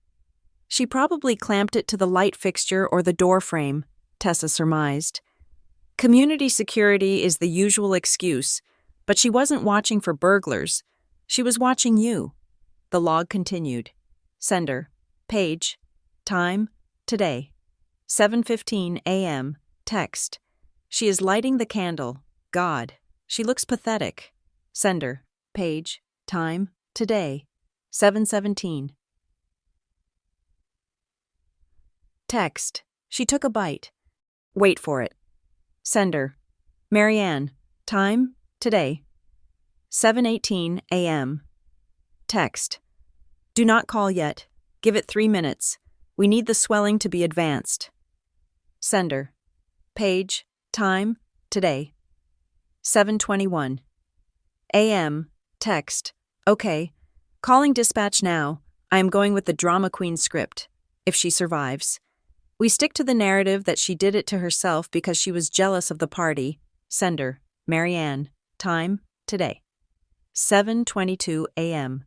She probably clamped it to the light fixture or the door frame, Tessa surmised. Community security is the usual excuse, but she wasn't watching for burglars. She was watching you. The log continued. Sender. Paige. Time. Today. 7:15 a.m. Text. She is lighting the candle. God. She looks pathetic. Sender. Paige. Time. Today. 7:17. Text. She took a bite. Wait for it. Sender. Marianne. Time. Today. 7:18 a.m. Text. Do not call yet. Give it 3 minutes. We need the swelling to be advanced. Sender. Paige. Time. Today. 7:21 a.m. Text. Okay. Calling dispatch now. I am going with the drama queen script. If she survives. We stick to the narrative that she did it to herself because she was jealous of the party. Sender. Marianne. Time. Today. 7:22 a.m.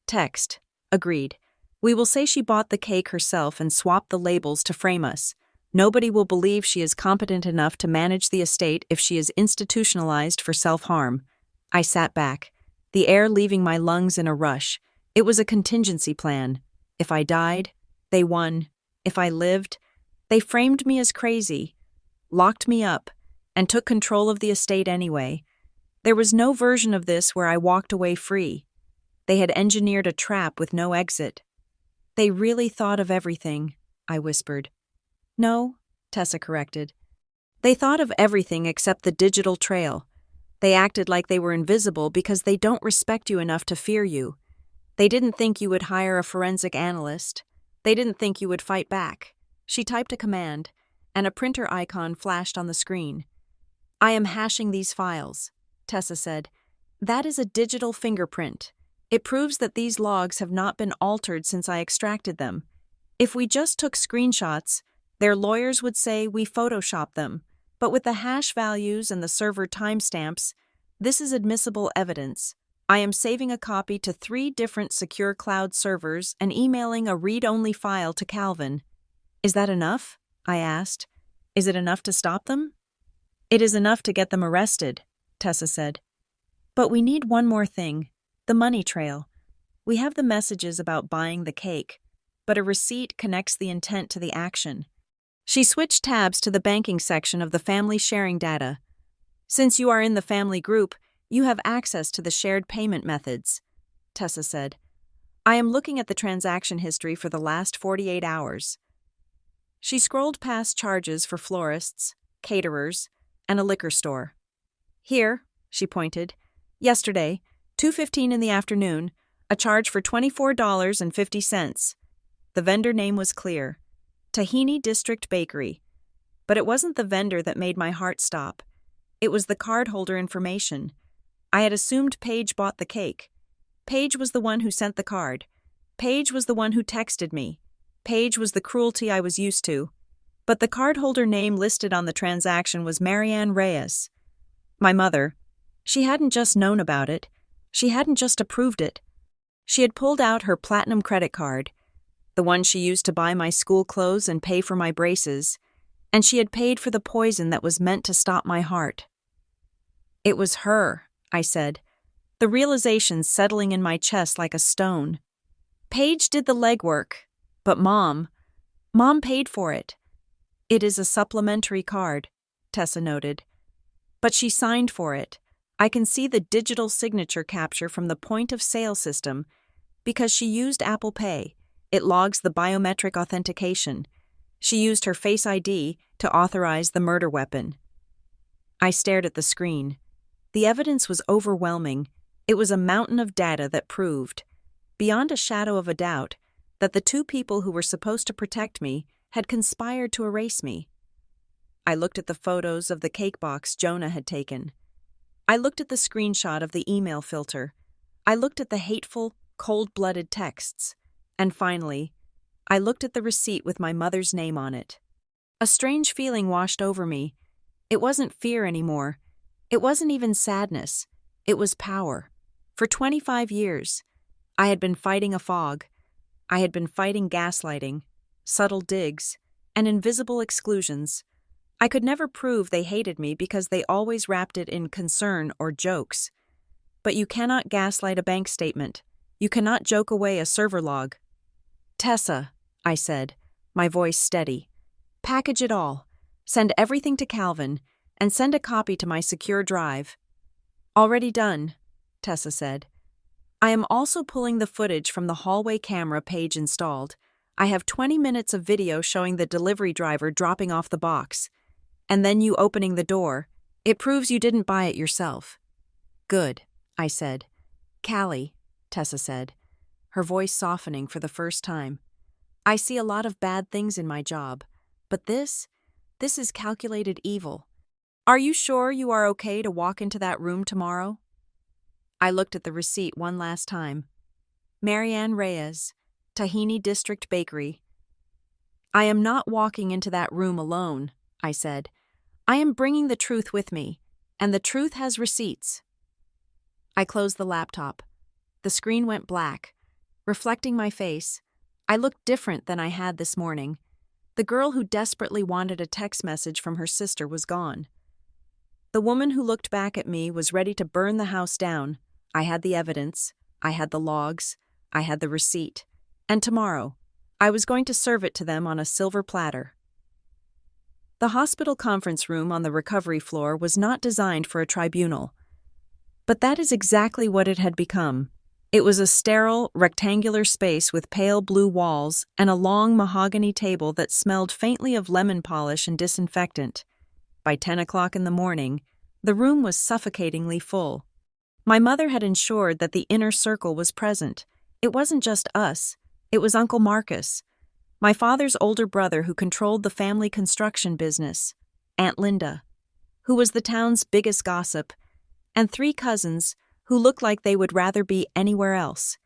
Text. Agreed. We will say she bought the cake herself and swapped the labels to frame us. Nobody will believe she is competent enough to manage the estate if she is institutionalized for self-harm. I sat back, the air leaving my lungs in a rush. It was a contingency plan. If I died, they won. If I lived, they framed me as crazy, locked me up, and took control of the estate anyway. There was no version of this where I walked away free. They had engineered a trap with no exit. They really thought of everything, I whispered. No, Tessa corrected. They thought of everything except the digital trail. They acted like they were invisible because they don't respect you enough to fear you. They didn't think you would hire a forensic analyst. They didn't think you would fight back. She typed a command, and a printer icon flashed on the screen. I am hashing these files, Tessa said. That is a digital fingerprint. It proves that these logs have not been altered since I extracted them. If we just took screenshots, their lawyers would say we photoshopped them. But with the hash values and the server timestamps, this is admissible evidence. I am saving a copy to 3 different secure cloud servers and emailing a read-only file to Calvin. Is that enough? I asked. Is it enough to stop them? It is enough to get them arrested, Tessa said. But we need one more thing, the money trail. We have the messages about buying the cake, but a receipt connects the intent to the action. She switched tabs to the banking section of the family sharing data. Since you are in the family group, you have access to the shared payment methods, Tessa said. I am looking at the transaction history for the last 48 hours. She scrolled past charges for florists, caterers, and a liquor store. Here, she pointed, yesterday, 2:15 in the afternoon, a charge for $24.50. The vendor name was clear. Tahini District Bakery. But it wasn't the vendor that made my heart stop. It was the cardholder information. I had assumed Paige bought the cake. Paige was the one who sent the card. Paige was the one who texted me. Paige was the cruelty I was used to. But the cardholder name listed on the transaction was Marianne Reyes. My mother. She hadn't just known about it. She hadn't just approved it. She had pulled out her platinum credit card, the one she used to buy my school clothes and pay for my braces, and she had paid for the poison that was meant to stop my heart. It was her, I said, the realization settling in my chest like a stone. Paige did the legwork, but Mom paid for it. It is a supplementary card, Tessa noted. But she signed for it. I can see the digital signature capture from the point-of-sale system because she used Apple Pay. It logs the biometric authentication. She used her Face ID to authorize the murder weapon. I stared at the screen. The evidence was overwhelming. It was a mountain of data that proved, beyond a shadow of a doubt, that the 2 people who were supposed to protect me had conspired to erase me. I looked at the photos of the cake box Jonah had taken. I looked at the screenshot of the email filter. I looked at the hateful, cold-blooded texts. And finally, I looked at the receipt with my mother's name on it. A strange feeling washed over me. It wasn't fear anymore. It wasn't even sadness. It was power. For 25 years, I had been fighting a fog. I had been fighting gaslighting, subtle digs, and invisible exclusions. I could never prove they hated me because they always wrapped it in concern or jokes. But you cannot gaslight a bank statement. You cannot joke away a server log. Tessa, I said, my voice steady. Package it all. Send everything to Calvin, and send a copy to my secure drive. Already done, Tessa said. I am also pulling the footage from the hallway camera Paige installed. I have 20 minutes of video showing the delivery driver dropping off the box. And then you opening the door. It proves you didn't buy it yourself. Good, I said. Callie, Tessa said, her voice softening for the first time. I see a lot of bad things in my job, but this is calculated evil. Are you sure you are okay to walk into that room tomorrow? I looked at the receipt one last time. Marianne Reyes, Tahini District Bakery. I am not walking into that room alone, I said. I am bringing the truth with me, and the truth has receipts. I closed the laptop. The screen went black. Reflecting my face, I looked different than I had this morning. The girl who desperately wanted a text message from her sister was gone. The woman who looked back at me was ready to burn the house down. I had the evidence, I had the logs, I had the receipt, and tomorrow, I was going to serve it to them on a silver platter. The hospital conference room on the recovery floor was not designed for a tribunal. But that is exactly what it had become. It was a sterile, rectangular space with pale blue walls and a long mahogany table that smelled faintly of lemon polish and disinfectant. By 10 o'clock in the morning, the room was suffocatingly full. My mother had ensured that the inner circle was present. It wasn't just us, it was Uncle Marcus, my father's older brother who controlled the family construction business, Aunt Linda, who was the town's biggest gossip, and 3 cousins who looked like they would rather be anywhere else.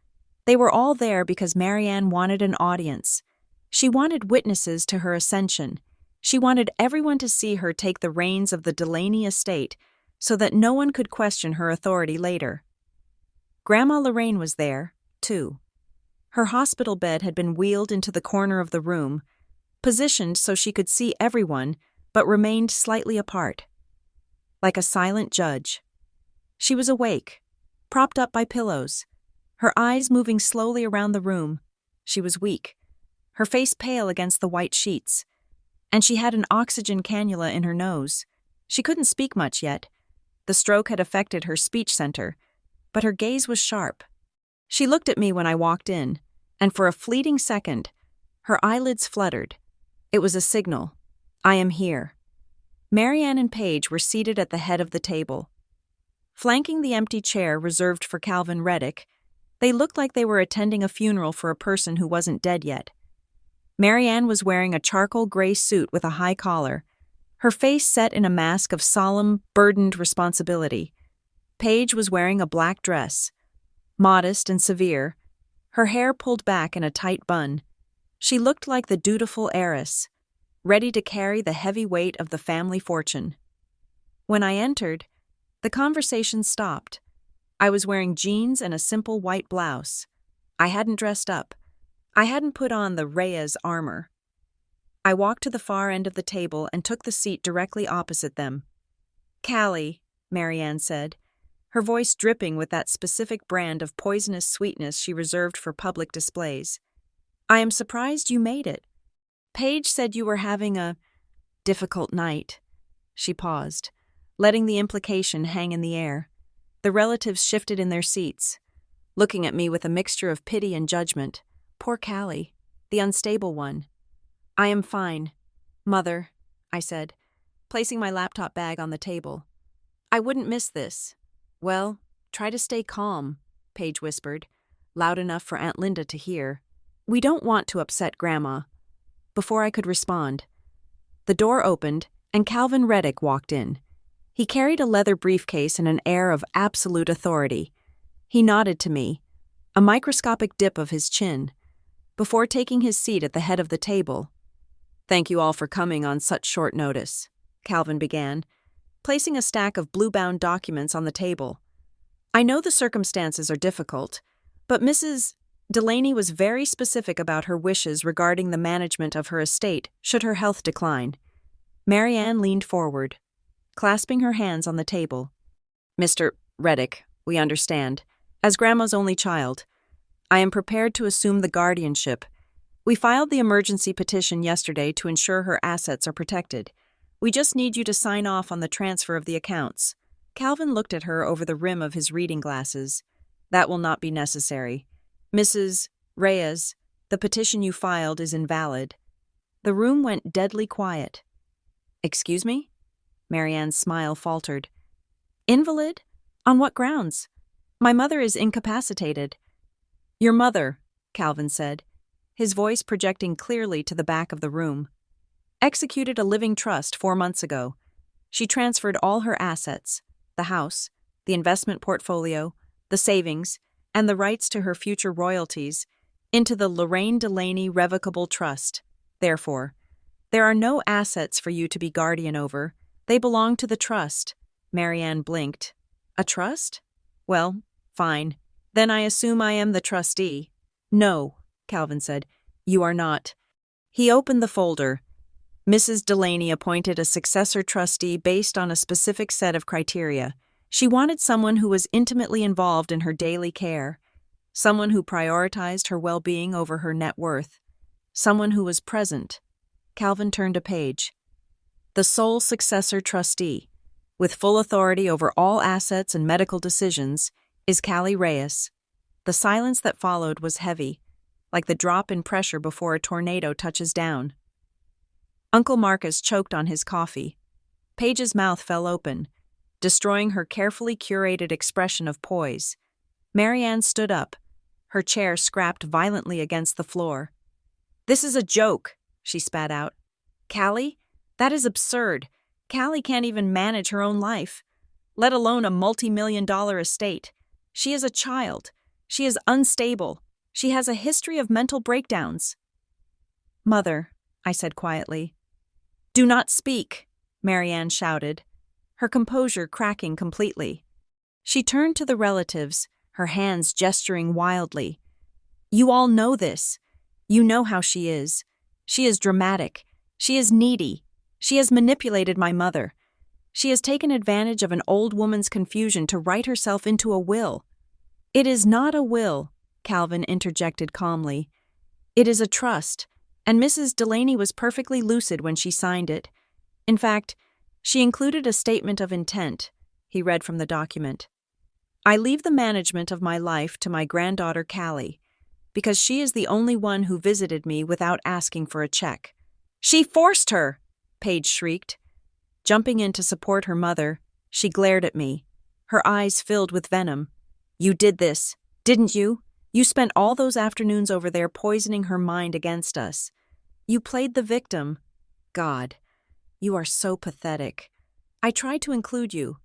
They were all there because Marianne wanted an audience. She wanted witnesses to her ascension. She wanted everyone to see her take the reins of the Delaney estate so that no one could question her authority later. Grandma Lorraine was there, too. Her hospital bed had been wheeled into the corner of the room, positioned so she could see everyone, but remained slightly apart. Like a silent judge. She was awake, propped up by pillows, her eyes moving slowly around the room. She was weak, her face pale against the white sheets, and she had an oxygen cannula in her nose. She couldn't speak much yet. The stroke had affected her speech center, but her gaze was sharp. She looked at me when I walked in, and for a fleeting second, her eyelids fluttered. It was a signal. I am here. Marianne and Paige were seated at the head of the table. Flanking the empty chair reserved for Calvin Reddick, they looked like they were attending a funeral for a person who wasn't dead yet. Marianne was wearing a charcoal gray suit with a high collar, her face set in a mask of solemn, burdened responsibility. Paige was wearing a black dress, modest and severe, her hair pulled back in a tight bun. She looked like the dutiful heiress, ready to carry the heavy weight of the family fortune. When I entered, the conversation stopped. I was wearing jeans and a simple white blouse. I hadn't dressed up. I hadn't put on the Reyes armor. I walked to the far end of the table and took the seat directly opposite them. "Callie," Marianne said, her voice dripping with that specific brand of poisonous sweetness she reserved for public displays. "I am surprised you made it. Paige said you were having a difficult night." She paused, letting the implication hang in the air. The relatives shifted in their seats, looking at me with a mixture of pity and judgment. Poor Callie, the unstable one. "I am fine, Mother," I said, placing my laptop bag on the table. "I wouldn't miss this." "Well, try to stay calm," Paige whispered, loud enough for Aunt Linda to hear. "We don't want to upset Grandma." Before I could respond, the door opened and Calvin Reddick walked in. He carried a leather briefcase and an air of absolute authority. He nodded to me, a microscopic dip of his chin, before taking his seat at the head of the table. "Thank you all for coming on such short notice," Calvin began, placing a stack of blue-bound documents on the table. "I know the circumstances are difficult, but Mrs. Delaney was very specific about her wishes regarding the management of her estate should her health decline." Marianne leaned forward, clasping her hands on the table. "Mr. Reddick, we understand. As Grandma's only child, I am prepared to assume the guardianship. We filed the emergency petition yesterday to ensure her assets are protected. We just need you to sign off on the transfer of the accounts." Calvin looked at her over the rim of his reading glasses. "That will not be necessary. Mrs. Reyes, the petition you filed is invalid." The room went deadly quiet. "Excuse me?" Marianne's smile faltered. "Invalid? On what grounds? My mother is incapacitated." "Your mother," Calvin said, his voice projecting clearly to the back of the room, "executed a living trust 4 months ago. She transferred all her assets, the house, the investment portfolio, the savings, and the rights to her future royalties, into the Lorraine Delaney Revocable Trust. Therefore, there are no assets for you to be guardian over. They belong to the trust." Marianne blinked. "A trust? Well, fine. Then I assume I am the trustee." "No," Calvin said. "You are not. He opened the folder. Mrs. Delaney appointed a successor trustee based on a specific set of criteria. She wanted someone who was intimately involved in her daily care, someone who prioritized her well-being over her net worth, someone who was present. Calvin turned a page. The sole successor trustee, with full authority over all assets and medical decisions, is Callie Reyes. The silence that followed was heavy, like the drop in pressure before a tornado touches down. Uncle Marcus choked on his coffee. Paige's mouth fell open, destroying her carefully curated expression of poise. Marianne stood up, her chair scrapped violently against the floor. "This is a joke," she spat out. "Callie? That is absurd. Callie can't even manage her own life, let alone a multi-million-dollar estate. She is a child. She is unstable. She has a history of mental breakdowns." "Mother," I said quietly. "Do not speak," Marianne shouted, her composure cracking completely. She turned to the relatives, her hands gesturing wildly. "You all know this. You know how she is. She is dramatic. She is needy. She has manipulated my mother. She has taken advantage of an old woman's confusion to write herself into a will." "It is not a will," Calvin interjected calmly. "It is a trust, and Mrs. Delaney was perfectly lucid when she signed it. In fact, she included a statement of intent," he read from the document. "I leave the management of my life to my granddaughter Callie, because she is the only one who visited me without asking for a check." "She forced her!" Paige shrieked. Jumping in to support her mother, she glared at me, her eyes filled with venom. "You did this, didn't you? You spent all those afternoons over there poisoning her mind against us. You played the victim. God, you are so pathetic. I tried to include you.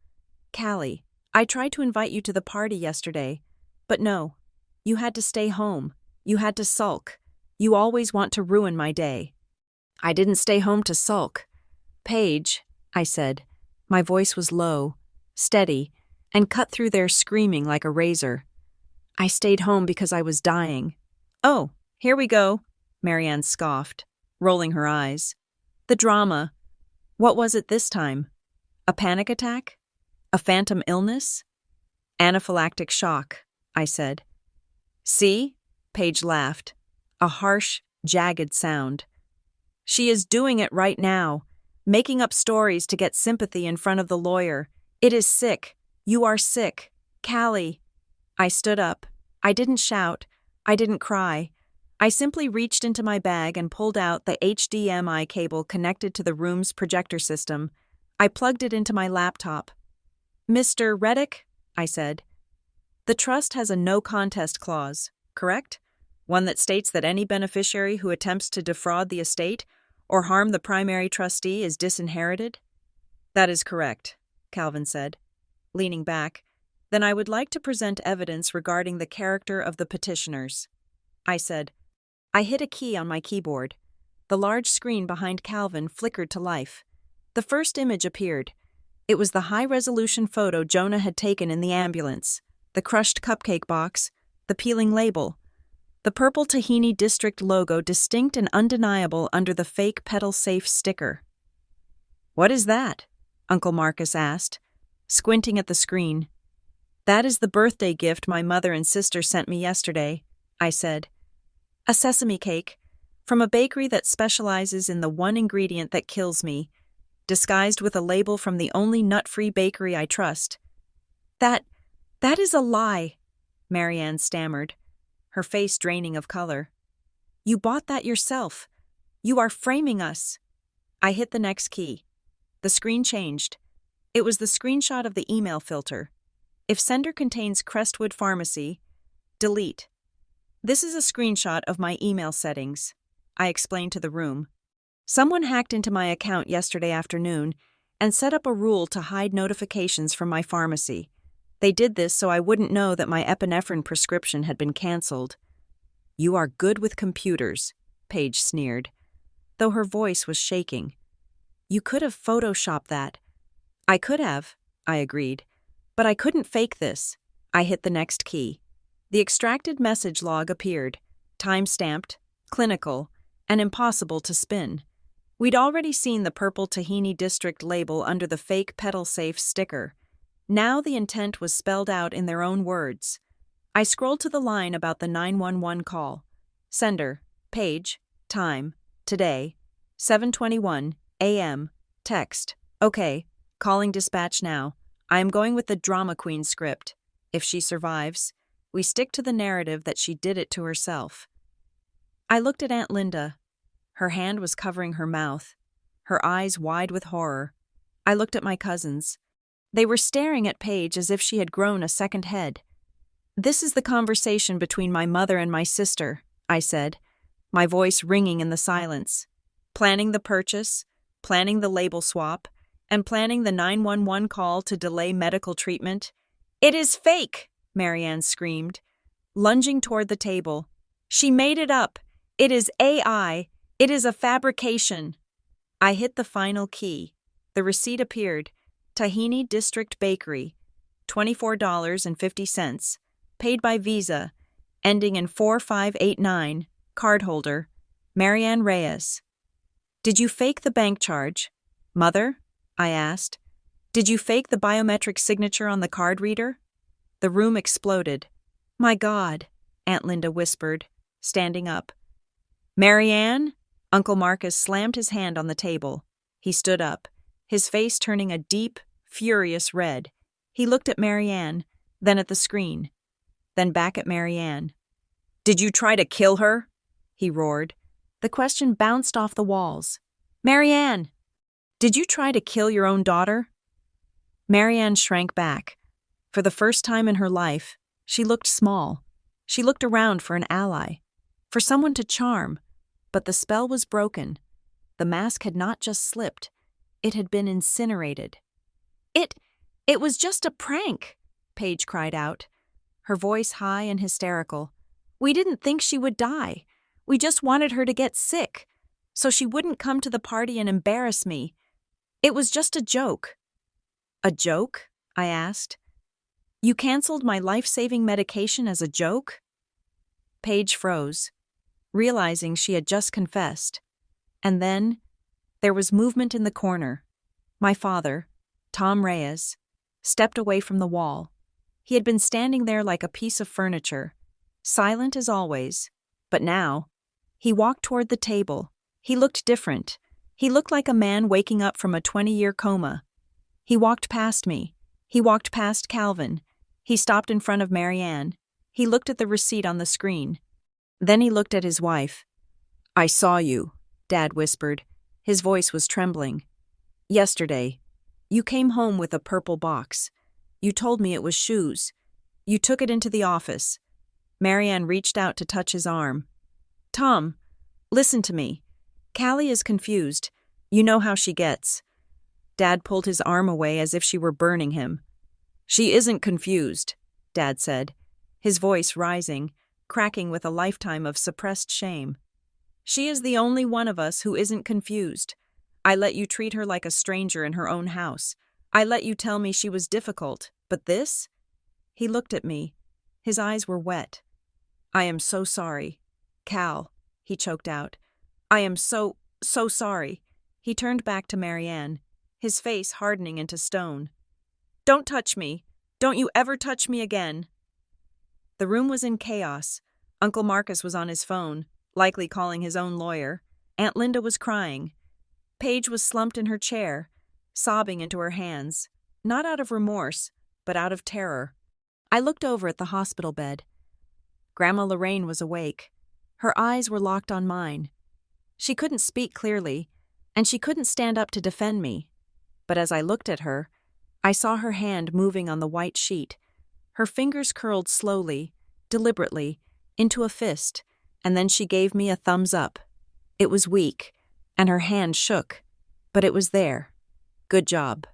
Callie, I tried to invite you to the party yesterday, but no, you had to stay home. You had to sulk. You always want to ruin my day." "I didn't stay home to sulk. Paige," I said. My voice was low, steady, and cut through their screaming like a razor. "I stayed home because I was dying." "Oh, here we go," Marianne scoffed, rolling her eyes. "The drama. What was it this time? A panic attack? A phantom illness?" "Anaphylactic shock," I said. "See?" Paige laughed, a harsh, jagged sound. "She is doing it right now, making up stories to get sympathy in front of the lawyer. It is sick. You are sick. Callie." I stood up. I didn't shout. I didn't cry. I simply reached into my bag and pulled out the HDMI cable connected to the room's projector system. I plugged it into my laptop. "Mr. Reddick," I said, "the trust has a no-contest clause, correct? One that states that any beneficiary who attempts to defraud the estate or harm the primary trustee is disinherited?" "That is correct," Calvin said, leaning back. "Then I would like to present evidence regarding the character of the petitioners." I said. I hit a key on my keyboard. The large screen behind Calvin flickered to life. The first image appeared. It was the high-resolution photo Jonah had taken in the ambulance, the crushed cupcake box, the peeling label, the purple Tahini District logo distinct and undeniable under the fake Pedal Safe sticker. "What is that?" Uncle Marcus asked, squinting at the screen. "That is the birthday gift my mother and sister sent me yesterday," I said. "A sesame cake, from a bakery that specializes in the one ingredient that kills me, disguised with a label from the only nut-free bakery I trust." That is a lie," Marianne stammered, her face draining of color. "You bought that yourself. You are framing us." I hit the next key. The screen changed. It was the screenshot of the email filter. If sender contains Crestwood Pharmacy, delete. "This is a screenshot of my email settings," I explained to the room. "Someone hacked into my account yesterday afternoon and set up a rule to hide notifications from my pharmacy. They did this so I wouldn't know that my epinephrine prescription had been canceled." "You are good with computers," Paige sneered, though her voice was shaking. "You could have photoshopped that." "I could have," I agreed, "but I couldn't fake this." I hit the next key. The extracted message log appeared, time-stamped, clinical, and impossible to spin. We'd already seen the purple Tahini District label under the fake Pedal Safe sticker. Now the intent was spelled out in their own words. I scrolled to the line about the 911 call. Sender, Page, time, today, 7:21 a.m., text, okay, calling dispatch now. I am going with the drama queen script. If she survives, we stick to the narrative that she did it to herself. I looked at Aunt Linda. Her hand was covering her mouth, her eyes wide with horror. I looked at my cousins. They were staring at Paige as if she had grown a second head. This is the conversation between my mother and my sister, I said, my voice ringing in the silence. Planning the purchase, planning the label swap, and planning the 911 call to delay medical treatment. It is fake, Marianne screamed, lunging toward the table. She made it up. It is AI. It is a fabrication. I hit the final key. The receipt appeared. Tahini District Bakery, $24.50, paid by Visa, ending in 4589, cardholder, Marianne Reyes. Did you fake the bank charge? Mother? I asked. Did you fake the biometric signature on the card reader? The room exploded. My God, Aunt Linda whispered, standing up. Marianne? Uncle Marcus slammed his hand on the table. He stood up, his face turning a deep, furious red. He looked at Marianne, then at the screen, then back at Marianne. Did you try to kill her? He roared. The question bounced off the walls. Marianne! Did you try to kill your own daughter? Marianne shrank back. For the first time in her life, she looked small. She looked around for an ally, for someone to charm. But the spell was broken. The mask had not just slipped. It had been incinerated. It was just a prank, Paige cried out, her voice high and hysterical. We didn't think she would die. We just wanted her to get sick, so she wouldn't come to the party and embarrass me. It was just a joke. A joke? I asked. You canceled my life-saving medication as a joke? Paige froze, realizing she had just confessed. And then there was movement in the corner. My father, Tom Reyes, stepped away from the wall. He had been standing there like a piece of furniture, silent as always, but now he walked toward the table. He looked different. He looked like a man waking up from a 20-year coma. He walked past me. He walked past Calvin. He stopped in front of Marianne. He looked at the receipt on the screen. Then he looked at his wife. I saw you, Dad whispered. His voice was trembling. Yesterday, you came home with a purple box. You told me it was shoes. You took it into the office. Marianne reached out to touch his arm. Tom, listen to me. Callie is confused. You know how she gets. Dad pulled his arm away as if she were burning him. She isn't confused, Dad said, his voice rising, cracking with a lifetime of suppressed shame. She is the only one of us who isn't confused. I let you treat her like a stranger in her own house. I let you tell me she was difficult, but this? He looked at me. His eyes were wet. I am so sorry. Cal, he choked out. I am so sorry. He turned back to Marianne, his face hardening into stone. Don't touch me. Don't you ever touch me again. The room was in chaos. Uncle Marcus was on his phone, likely calling his own lawyer. Aunt Linda was crying. Paige was slumped in her chair, sobbing into her hands, not out of remorse, but out of terror. I looked over at the hospital bed. Grandma Lorraine was awake. Her eyes were locked on mine. She couldn't speak clearly, and she couldn't stand up to defend me. But as I looked at her, I saw her hand moving on the white sheet. Her fingers curled slowly, deliberately, into a fist, and then she gave me a thumbs up. It was weak, and her hand shook, but it was there. Good job,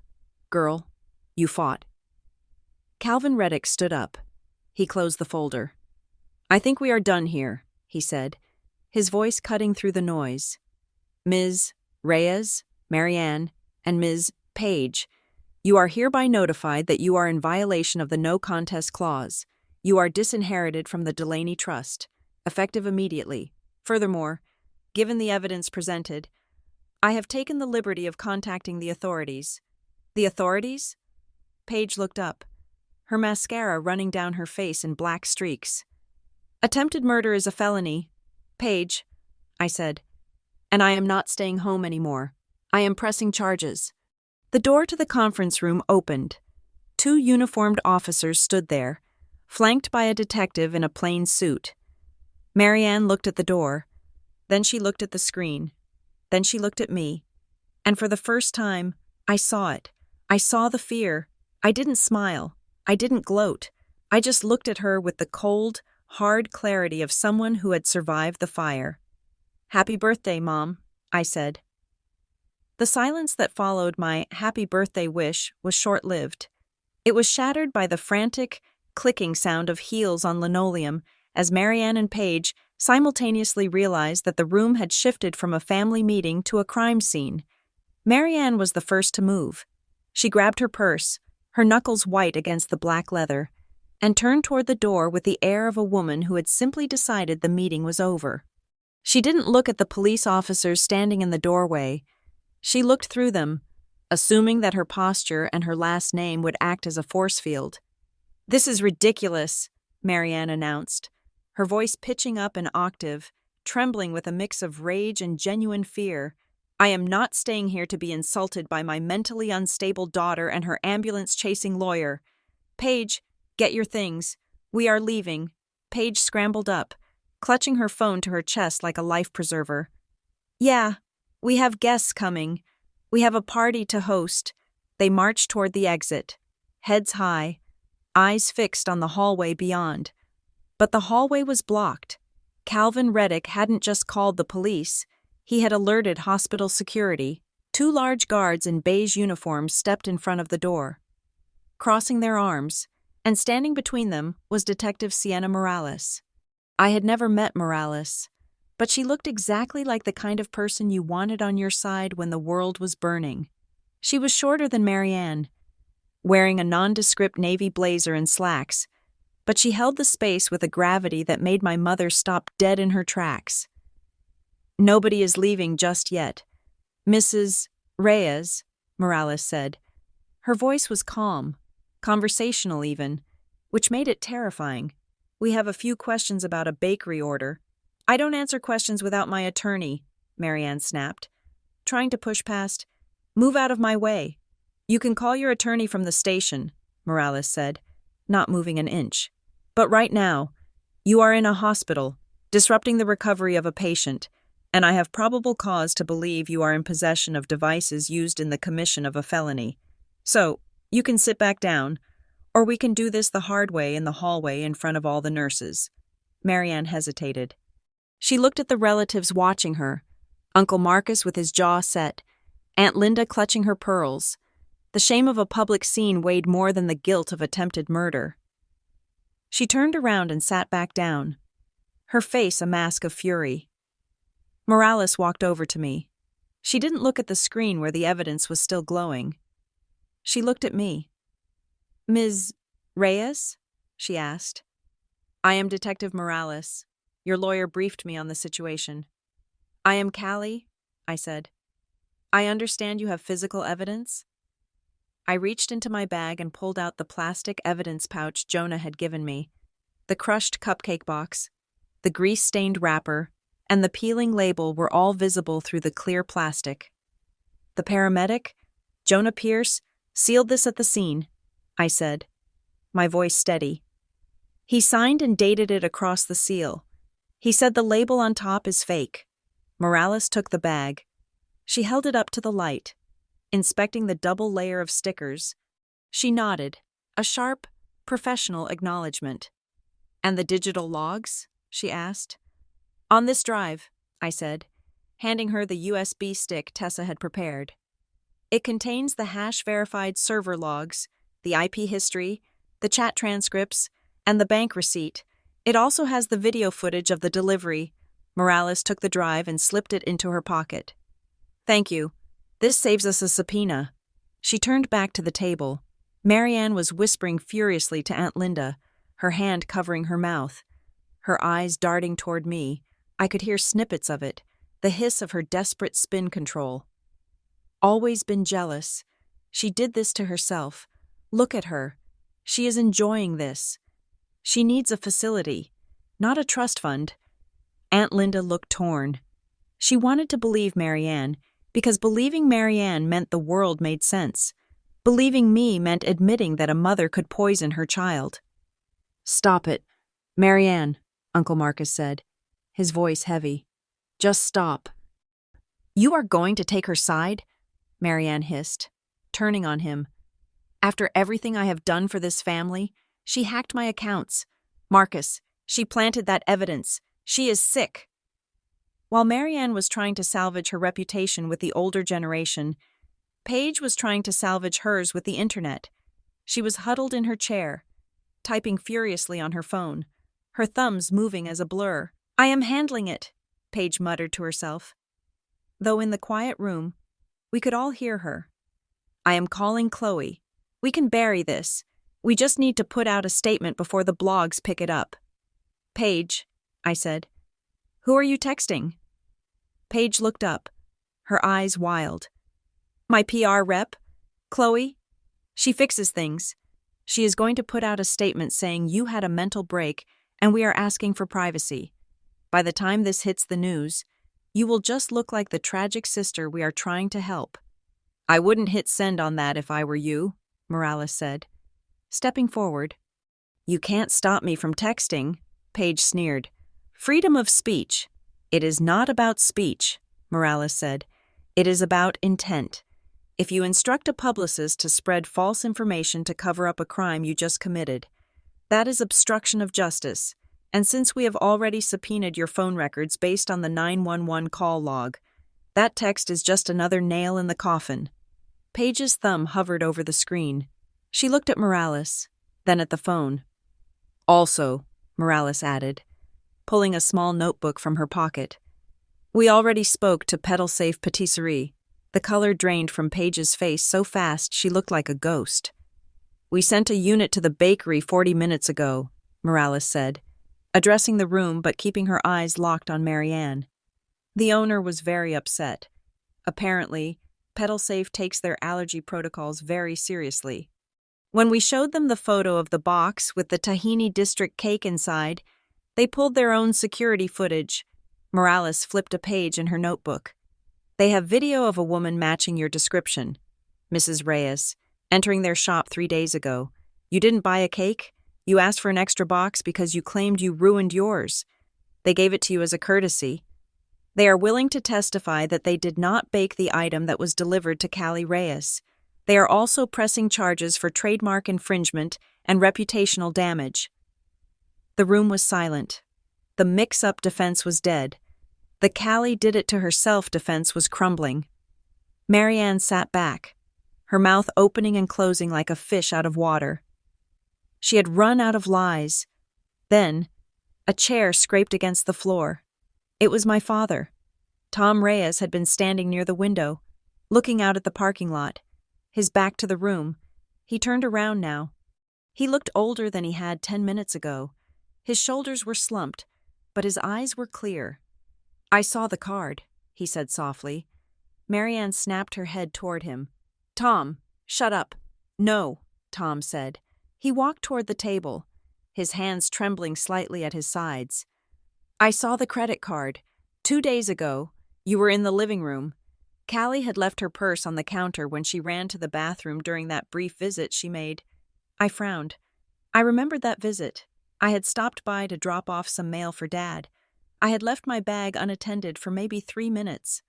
girl. You fought. Calvin Reddick stood up. He closed the folder. I think we are done here, he said, his voice cutting through the noise. Ms. Reyes, Marianne, and Ms. Page, you are hereby notified that you are in violation of the No Contest Clause. You are disinherited from the Delaney Trust, effective immediately. Furthermore, given the evidence presented, I have taken the liberty of contacting the authorities. The authorities? Paige looked up, her mascara running down her face in black streaks. Attempted murder is a felony, Paige, I said, and I am not staying home anymore. I am pressing charges. The door to the conference room opened. 2 uniformed officers stood there, flanked by a detective in a plain suit. Marianne looked at the door. Then she looked at the screen. Then she looked at me. And for the first time, I saw it. I saw the fear. I didn't smile. I didn't gloat. I just looked at her with the cold, hard clarity of someone who had survived the fire. "Happy birthday, Mom," I said. The silence that followed my happy birthday wish was short-lived. It was shattered by the frantic, clicking sound of heels on linoleum as Marianne and Paige simultaneously realized that the room had shifted from a family meeting to a crime scene. Marianne was the first to move. She grabbed her purse, her knuckles white against the black leather, and turned toward the door with the air of a woman who had simply decided the meeting was over. She didn't look at the police officers standing in the doorway. She looked through them, assuming that her posture and her last name would act as a force field. "This is ridiculous," Marianne announced, her voice pitching up an octave, trembling with a mix of rage and genuine fear. "I am not staying here to be insulted by my mentally unstable daughter and her ambulance-chasing lawyer. Paige, get your things. We are leaving." Paige scrambled up, clutching her phone to her chest like a life preserver. "Yeah, we have guests coming. We have a party to host." They marched toward the exit, heads high, eyes fixed on the hallway beyond. But the hallway was blocked. Calvin Reddick hadn't just called the police. He had alerted hospital security. 2 large guards in beige uniforms stepped in front of the door. Crossing their arms, and standing between them, was Detective Sienna Morales. I had never met Morales, but she looked exactly like the kind of person you wanted on your side when the world was burning. She was shorter than Marianne, wearing a nondescript navy blazer and slacks, but she held the space with a gravity that made my mother stop dead in her tracks. "Nobody is leaving just yet. Mrs. Reyes," Morales said. Her voice was calm, conversational even, which made it terrifying. "We have a few questions about a bakery order." "I don't answer questions without my attorney," Marianne snapped, trying to push past. "Move out of my way." "You can call your attorney from the station," Morales said, not moving an inch. "But right now, you are in a hospital, disrupting the recovery of a patient, and I have probable cause to believe you are in possession of devices used in the commission of a felony. So, you can sit back down, or we can do this the hard way in the hallway in front of all the nurses." Marianne hesitated. She looked at the relatives watching her, Uncle Marcus with his jaw set, Aunt Linda clutching her pearls. The shame of a public scene weighed more than the guilt of attempted murder. She turned around and sat back down, her face a mask of fury. Morales walked over to me. She didn't look at the screen where the evidence was still glowing. She looked at me. "Ms. Reyes?" she asked. "I am Detective Morales. Your lawyer briefed me on the situation." "I am Callie," I said. "I understand you have physical evidence?" I reached into my bag and pulled out the plastic evidence pouch Jonah had given me, the crushed cupcake box, the grease-stained wrapper, and the peeling label were all visible through the clear plastic. "The paramedic, Jonah Pierce, sealed this at the scene," I said, my voice steady. "He signed and dated it across the seal. He said the label on top is fake." Morales took the bag. She held it up to the light, inspecting the double layer of stickers. She nodded, a sharp, professional acknowledgement. "And the digital logs?" she asked. "On this drive," I said, handing her the USB stick Tessa had prepared. "It contains the hash-verified server logs, the IP history, the chat transcripts, and the bank receipt. It also has the video footage of the delivery." Morales took the drive and slipped it into her pocket. "Thank you. This saves us a subpoena." She turned back to the table. Marianne was whispering furiously to Aunt Linda, her hand covering her mouth. Her eyes darting toward me. I could hear snippets of it, the hiss of her desperate spin control. Always been jealous. She did this to herself. Look at her. She is enjoying this. She needs a facility, not a trust fund. Aunt Linda looked torn. She wanted to believe Marianne, because believing Marianne meant the world made sense. Believing me meant admitting that a mother could poison her child. "Stop it, Marianne," Uncle Marcus said, his voice heavy. "Just stop." "You are going to take her side?" Marianne hissed, turning on him. "After everything I have done for this family, she hacked my accounts. Marcus, she planted that evidence. She is sick." While Marianne was trying to salvage her reputation with the older generation, Paige was trying to salvage hers with the internet. She was huddled in her chair, typing furiously on her phone, her thumbs moving as a blur. "I am handling it," Paige muttered to herself. Though in the quiet room, we could all hear her. "I am calling Chloe. We can bury this. We just need to put out a statement before the blogs pick it up." "Paige," I said. "Who are you texting?" Paige looked up, her eyes wild. "My PR rep, Chloe. She fixes things. She is going to put out a statement saying you had a mental break and we are asking for privacy. By the time this hits the news, you will just look like the tragic sister we are trying to help." "I wouldn't hit send on that if I were you," Morales said, stepping forward. "You can't stop me from texting," Paige sneered. "Freedom of speech." "It is not about speech," Morales said. "It is about intent. If you instruct a publicist to spread false information to cover up a crime you just committed, that is obstruction of justice. And since we have already subpoenaed your phone records based on the 911 call log, that text is just another nail in the coffin." Paige's thumb hovered over the screen. She looked at Morales, then at the phone. "Also," Morales added, pulling a small notebook from her pocket, "we already spoke to Pedal Safe Patisserie." The color drained from Paige's face so fast she looked like a ghost. "We sent a unit to the bakery 40 minutes ago," Morales said, addressing the room but keeping her eyes locked on Marianne. The owner was very upset. Apparently, Pedal Safe takes their allergy protocols very seriously. When we showed them the photo of the box with the tahini district cake inside, they pulled their own security footage. Morales flipped a page in her notebook. "They have video of a woman matching your description, Mrs. Reyes, entering their shop 3 days ago. You didn't buy a cake? You asked for an extra box because you claimed you ruined yours. They gave it to you as a courtesy. They are willing to testify that they did not bake the item that was delivered to Callie Reyes. They are also pressing charges for trademark infringement and reputational damage." The room was silent. The mix-up defense was dead. The Callie did it to herself defense was crumbling. Marianne sat back, her mouth opening and closing like a fish out of water. She had run out of lies. Then, a chair scraped against the floor. It was my father. Tom Reyes had been standing near the window, looking out at the parking lot, his back to the room. He turned around now. He looked older than he had 10 minutes ago. His shoulders were slumped, but his eyes were clear. "I saw the card," he said softly. Marianne snapped her head toward him. "Tom, shut up." "No," Tom said. He walked toward the table, his hands trembling slightly at his sides. "I saw the credit card. 2 days ago, you were in the living room. Callie had left her purse on the counter when she ran to the bathroom during that brief visit she made." I frowned. I remembered that visit. I had stopped by to drop off some mail for Dad. I had left my bag unattended for maybe 3 minutes.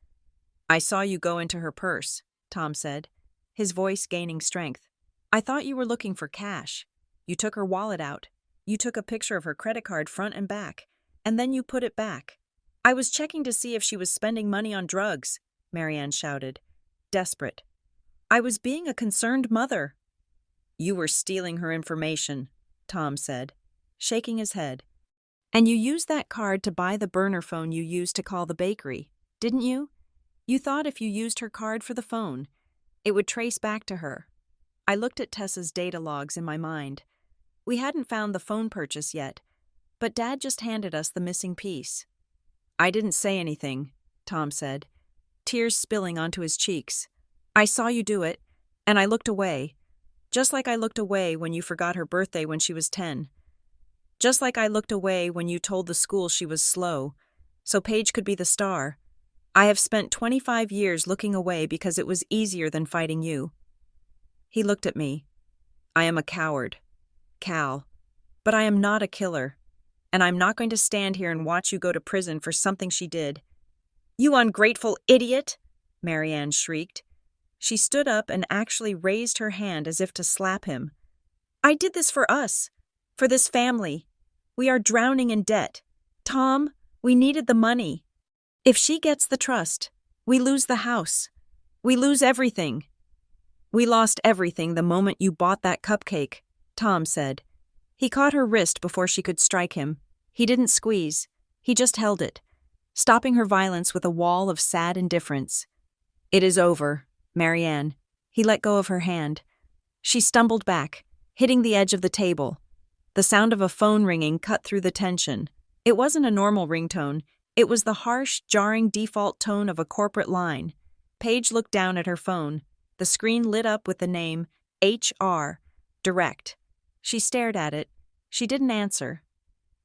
"I saw you go into her purse," Tom said, his voice gaining strength. "I thought you were looking for cash. You took her wallet out. You took a picture of her credit card front and back, and then you put it back." "I was checking to see if she was spending money on drugs," Marianne shouted, desperate. "I was being a concerned mother." "You were stealing her information," Tom said, shaking his head. "And you used that card to buy the burner phone you used to call the bakery, didn't you? You thought if you used her card for the phone, it would trace back to her." I looked at Tessa's data logs in my mind. We hadn't found the phone purchase yet, but Dad just handed us the missing piece. "I didn't say anything," Tom said, tears spilling onto his cheeks. I saw you do it, and I looked away. Just like I looked away when you forgot her birthday when she was 10. Just like I looked away when you told the school she was slow, so Paige could be the star. I have spent 25 years looking away because it was easier than fighting you. He looked at me. I am a coward, Cal, but I am not a killer, and I'm not going to stand here and watch you go to prison for something she did. You ungrateful idiot, Marianne shrieked. She stood up and actually raised her hand as if to slap him. I did this for us, for this family. We are drowning in debt. Tom, we needed the money. If she gets the trust, we lose the house. We lose everything. We lost everything the moment you bought that cupcake, Tom said. He caught her wrist before she could strike him. He didn't squeeze. He just held it, stopping her violence with a wall of sad indifference. It is over, Marianne. He let go of her hand. She stumbled back, hitting the edge of the table. The sound of a phone ringing cut through the tension. It wasn't a normal ringtone. It was the harsh, jarring default tone of a corporate line. Paige looked down at her phone. The screen lit up with the name HR, Direct. She stared at it. She didn't answer.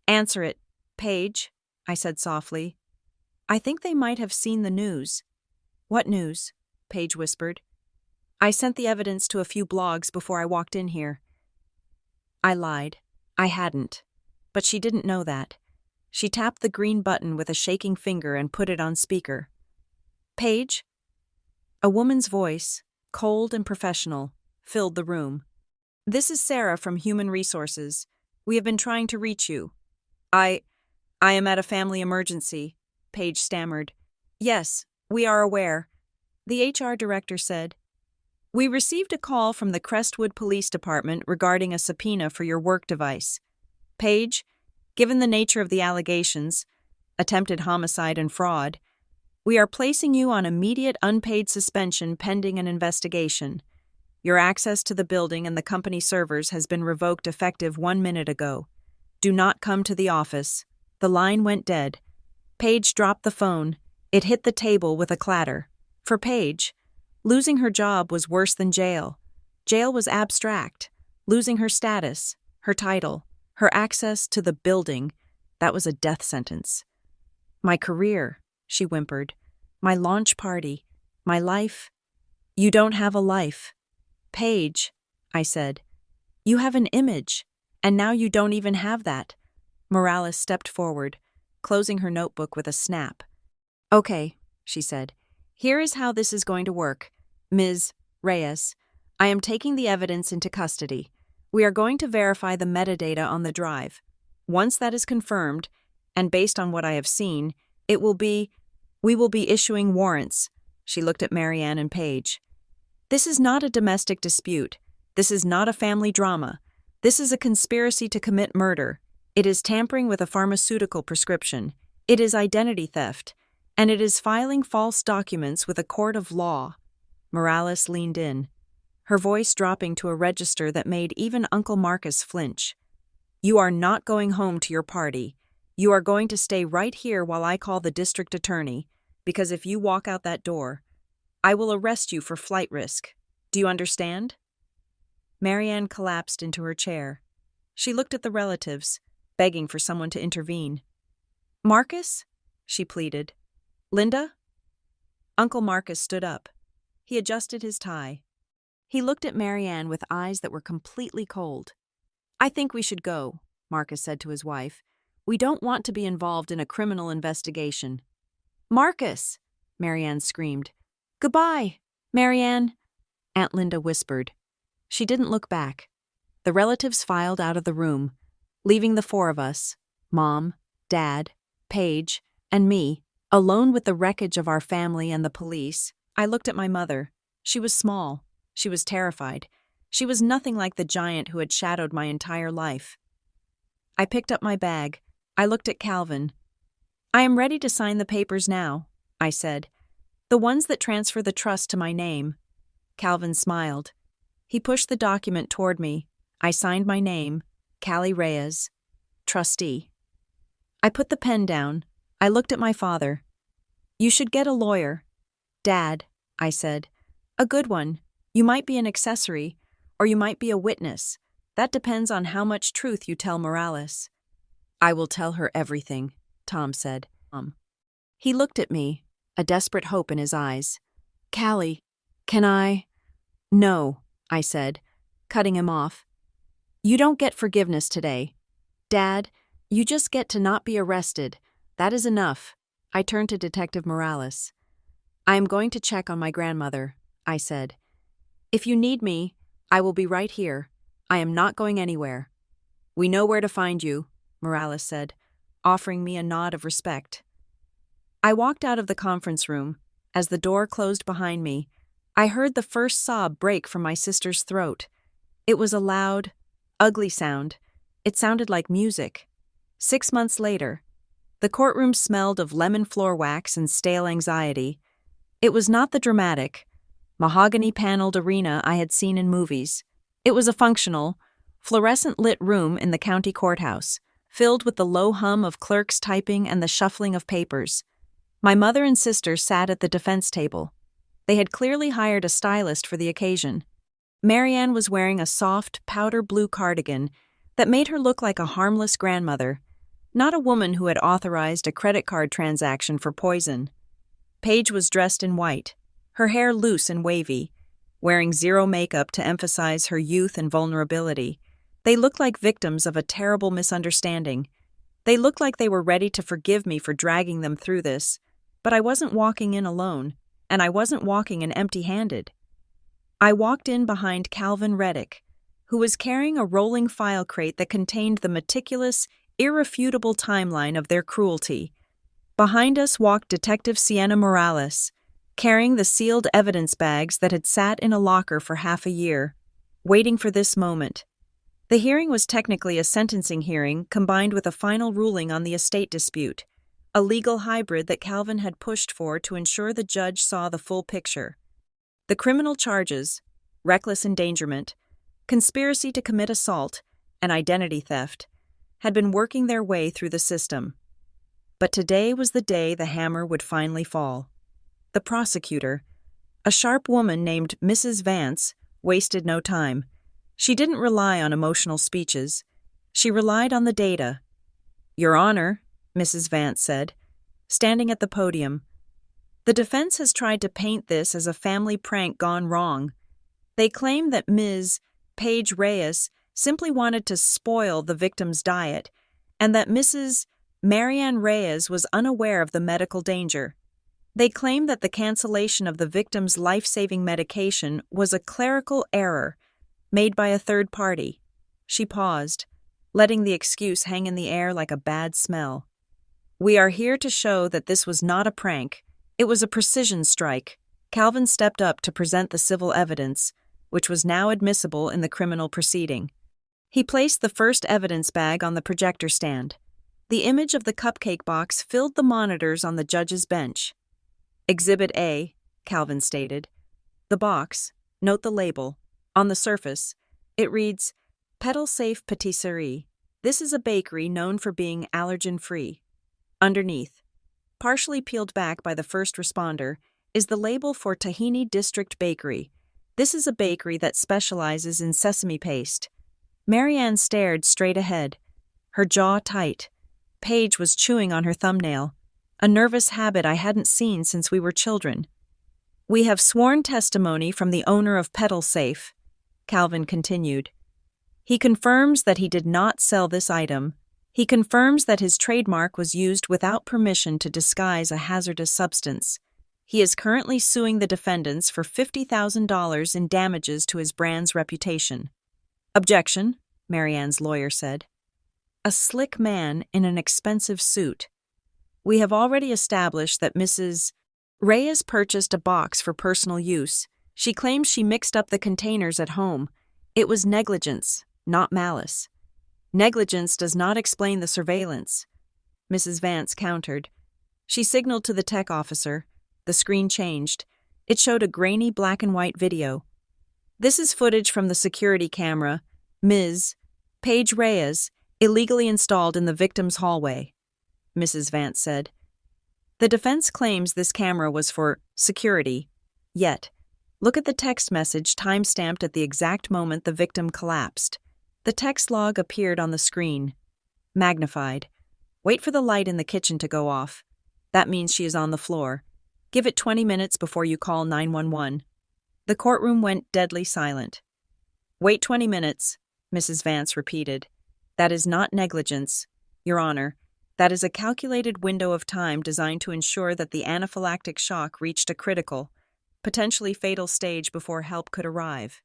Answer it, Paige, I said softly. I think they might have seen the news. What news? Paige whispered. I sent the evidence to a few blogs before I walked in here. I lied. I hadn't. But she didn't know that. She tapped the green button with a shaking finger and put it on speaker. Paige? A woman's voice, cold and professional, filled the room. This is Sarah from Human Resources. We have been trying to reach you. I am at a family emergency, Paige stammered. Yes, we are aware, the HR director said. We received a call from the Crestwood Police Department regarding a subpoena for your work device. Paige, given the nature of the allegations, attempted homicide and fraud, we are placing you on immediate unpaid suspension pending an investigation. Your access to the building and the company servers has been revoked effective 1 minute ago. Do not come to the office. The line went dead. Paige dropped the phone. It hit the table with a clatter. For Paige, losing her job was worse than jail. Jail was abstract. Losing her status, her title, her access to the building, that was a death sentence. My career, she whimpered. My launch party. My life. You don't have a life. Paige, I said. You have an image, and now you don't even have that. Morales stepped forward, closing her notebook with a snap. Okay, she said. Here is how this is going to work. Ms. Reyes, I am taking the evidence into custody. We are going to verify the metadata on the drive. Once that is confirmed, and based on what I have seen, we will be issuing warrants. She looked at Marianne and Paige. This is not a domestic dispute. This is not a family drama. This is a conspiracy to commit murder. It is tampering with a pharmaceutical prescription. It is identity theft. And it is filing false documents with a court of law. Morales leaned in, her voice dropping to a register that made even Uncle Marcus flinch. You are not going home to your party. You are going to stay right here while I call the district attorney, because if you walk out that door, I will arrest you for flight risk. Do you understand? Marianne collapsed into her chair. She looked at the relatives, begging for someone to intervene. Marcus? She pleaded. Linda? Uncle Marcus stood up. He adjusted his tie. He looked at Marianne with eyes that were completely cold. I think we should go, Marcus said to his wife. We don't want to be involved in a criminal investigation. Marcus! Marianne screamed. Goodbye, Marianne, Aunt Linda whispered. She didn't look back. The relatives filed out of the room, leaving the four of us, Mom, Dad, Paige, and me, alone with the wreckage of our family and the police. I looked at my mother. She was small. She was terrified. She was nothing like the giant who had shadowed my entire life. I picked up my bag. I looked at Calvin. I am ready to sign the papers now, I said. The ones that transfer the trust to my name. Calvin smiled. He pushed the document toward me. I signed my name, Callie Reyes, trustee. I put the pen down. I looked at my father. You should get a lawyer. Dad, I said. A good one. You might be an accessory, or you might be a witness. That depends on how much truth you tell Morales. I will tell her everything, Tom said. He looked at me, a desperate hope in his eyes. Callie, can I? No, I said, cutting him off. You don't get forgiveness today. Dad, you just get to not be arrested. That is enough. I turned to Detective Morales. I am going to check on my grandmother, I said. If you need me, I will be right here. I am not going anywhere. We know where to find you, Morales said, offering me a nod of respect. I walked out of the conference room. As the door closed behind me, I heard the first sob break from my sister's throat. It was a loud, ugly sound. It sounded like music. 6 months later, the courtroom smelled of lemon floor wax and stale anxiety. It was not the dramatic, mahogany-paneled arena I had seen in movies. It was a functional, fluorescent-lit room in the county courthouse, filled with the low hum of clerks typing and the shuffling of papers. My mother and sister sat at the defense table. They had clearly hired a stylist for the occasion. Marianne was wearing a soft, powder blue cardigan that made her look like a harmless grandmother, not a woman who had authorized a credit card transaction for poison. Paige was dressed in white, her hair loose and wavy, wearing zero makeup to emphasize her youth and vulnerability. They looked like victims of a terrible misunderstanding. They looked like they were ready to forgive me for dragging them through this, but I wasn't walking in alone, and I wasn't walking in empty-handed. I walked in behind Calvin Reddick, who was carrying a rolling file crate that contained the meticulous, irrefutable timeline of their cruelty. Behind us walked Detective Sienna Morales, carrying the sealed evidence bags that had sat in a locker for half a year, waiting for this moment. The hearing was technically a sentencing hearing combined with a final ruling on the estate dispute, a legal hybrid that Calvin had pushed for to ensure the judge saw the full picture. The criminal charges, reckless endangerment, conspiracy to commit assault, and identity theft, had been working their way through the system. But today was the day the hammer would finally fall. The prosecutor, a sharp woman named Mrs. Vance, wasted no time. She didn't rely on emotional speeches. She relied on the data. Your Honor, Mrs. Vance said, standing at the podium, the defense has tried to paint this as a family prank gone wrong. They claim that Ms. Paige Reyes simply wanted to spoil the victim's diet, and that Mrs. Marianne Reyes was unaware of the medical danger. They claim that the cancellation of the victim's life-saving medication was a clerical error made by a third party. She paused, letting the excuse hang in the air like a bad smell. We are here to show that this was not a prank. It was a precision strike. Calvin stepped up to present the civil evidence, which was now admissible in the criminal proceeding. He placed the first evidence bag on the projector stand. The image of the cupcake box filled the monitors on the judge's bench. Exhibit A, Calvin stated. The box, note the label. On the surface, it reads, Petal Safe Patisserie. This is a bakery known for being allergen-free. Underneath, partially peeled back by the first responder, is the label for Tahini District Bakery. This is a bakery that specializes in sesame paste. Marianne stared straight ahead, her jaw tight. Paige was chewing on her thumbnail, a nervous habit I hadn't seen since we were children. We have sworn testimony from the owner of Petal Safe, Calvin continued. He confirms that he did not sell this item. He confirms that his trademark was used without permission to disguise a hazardous substance. He is currently suing the defendants for $50,000 in damages to his brand's reputation. Objection, Marianne's lawyer said. A slick man in an expensive suit. We have already established that Mrs. Reyes purchased a box for personal use. She claims she mixed up the containers at home. It was negligence, not malice. Negligence does not explain the surveillance, Mrs. Vance countered. She signaled to the tech officer. The screen changed. It showed a grainy black and white video. This is footage from the security camera Ms. Paige Reyes illegally installed in the victim's hallway, Mrs. Vance said. The defense claims this camera was for security. Yet, look at the text message time-stamped at the exact moment the victim collapsed. The text log appeared on the screen. Magnified. Wait for the light in the kitchen to go off. That means she is on the floor. Give it 20 minutes before you call 911. The courtroom went deadly silent. Wait 20 minutes, Mrs. Vance repeated. That is not negligence, Your Honor. That is a calculated window of time designed to ensure that the anaphylactic shock reached a critical, potentially fatal stage before help could arrive.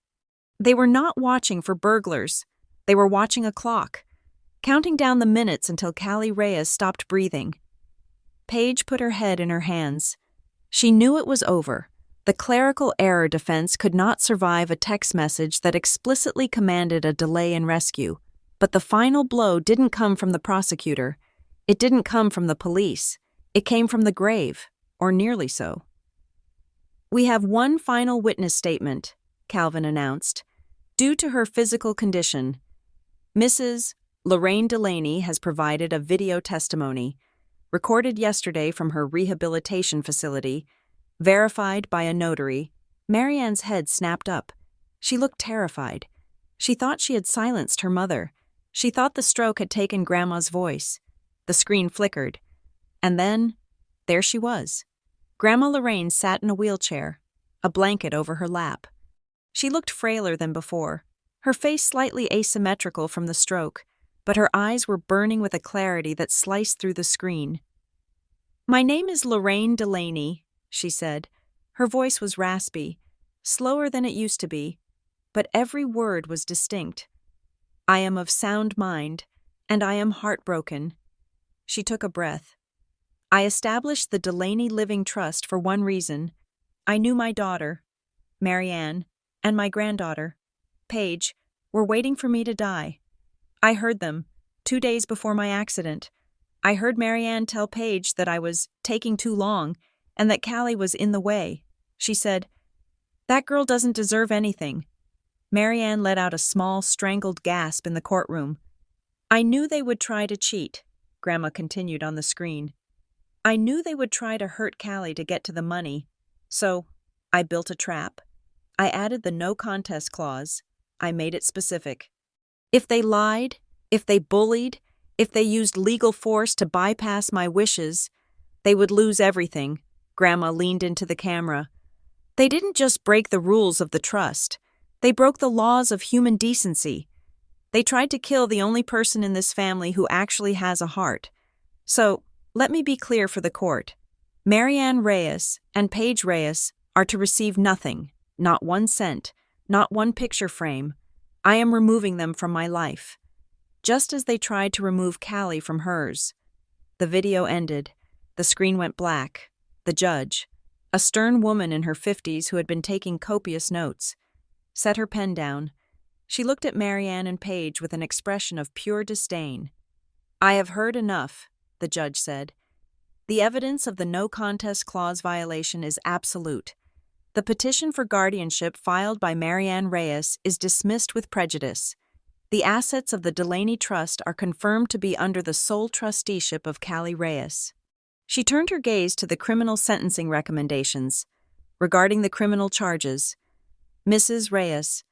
They were not watching for burglars. They were watching a clock, counting down the minutes until Callie Reyes stopped breathing. Paige put her head in her hands. She knew it was over. The clerical error defense could not survive a text message that explicitly commanded a delay in rescue. But the final blow didn't come from the prosecutor. It didn't come from the police. It came from the grave, or nearly so. We have one final witness statement, Calvin announced. Due to her physical condition, Mrs. Lorraine Delaney has provided a video testimony, recorded yesterday from her rehabilitation facility, verified by a notary. Marianne's head snapped up. She looked terrified. She thought she had silenced her mother. She thought the stroke had taken Grandma's voice. The screen flickered. And then, there she was. Grandma Lorraine sat in a wheelchair, a blanket over her lap. She looked frailer than before, her face slightly asymmetrical from the stroke, but her eyes were burning with a clarity that sliced through the screen. "My name is Lorraine Delaney," she said. Her voice was raspy, slower than it used to be, but every word was distinct. "I am of sound mind, and I am heartbroken." She took a breath. "I established the Delaney Living Trust for one reason. I knew my daughter, Marianne, and my granddaughter, Paige, were waiting for me to die. I heard them, 2 days before my accident. I heard Marianne tell Paige that I was taking too long and that Callie was in the way. She said, 'That girl doesn't deserve anything.'" Marianne let out a small, strangled gasp in the courtroom. "I knew they would try to cheat," Grandma continued on the screen. "I knew they would try to hurt Callie to get to the money. So, I built a trap. I added the no contest clause. I made it specific. If they lied, if they bullied, if they used legal force to bypass my wishes, they would lose everything." Grandma leaned into the camera. "They didn't just break the rules of the trust. They broke the laws of human decency. They tried to kill the only person in this family who actually has a heart. So, let me be clear for the court. Marianne Reyes and Paige Reyes are to receive nothing, not 1 cent, not one picture frame. I am removing them from my life, just as they tried to remove Callie from hers." The video ended. The screen went black. The judge, a stern woman in her 50s who had been taking copious notes, set her pen down. She looked at Marianne and Paige with an expression of pure disdain. "I have heard enough," the judge said. "The evidence of the no contest clause violation is absolute. The petition for guardianship filed by Marianne Reyes is dismissed with prejudice. The assets of the Delaney Trust are confirmed to be under the sole trusteeship of Callie Reyes." She turned her gaze to the criminal sentencing recommendations. Regarding the criminal charges, Ms. Reyes,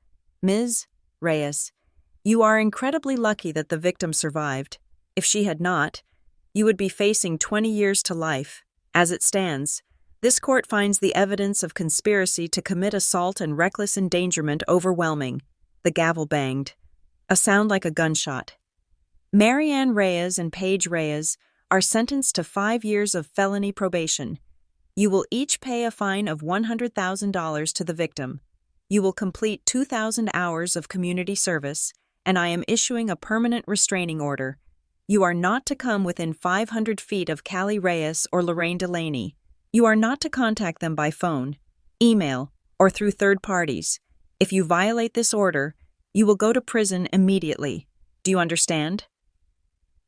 you are incredibly lucky that the victim survived. If she had not, you would be facing 20 years to life. As it stands, this court finds the evidence of conspiracy to commit assault and reckless endangerment overwhelming. The gavel banged, a sound like a gunshot. Marianne Reyes and Paige Reyes are sentenced to 5 years of felony probation. You will each pay a fine of $100,000 to the victim. You will complete 2,000 hours of community service, and I am issuing a permanent restraining order. You are not to come within 500 feet of Callie Reyes or Lorraine Delaney. You are not to contact them by phone, email, or through third parties. If you violate this order, you will go to prison immediately. Do you understand?"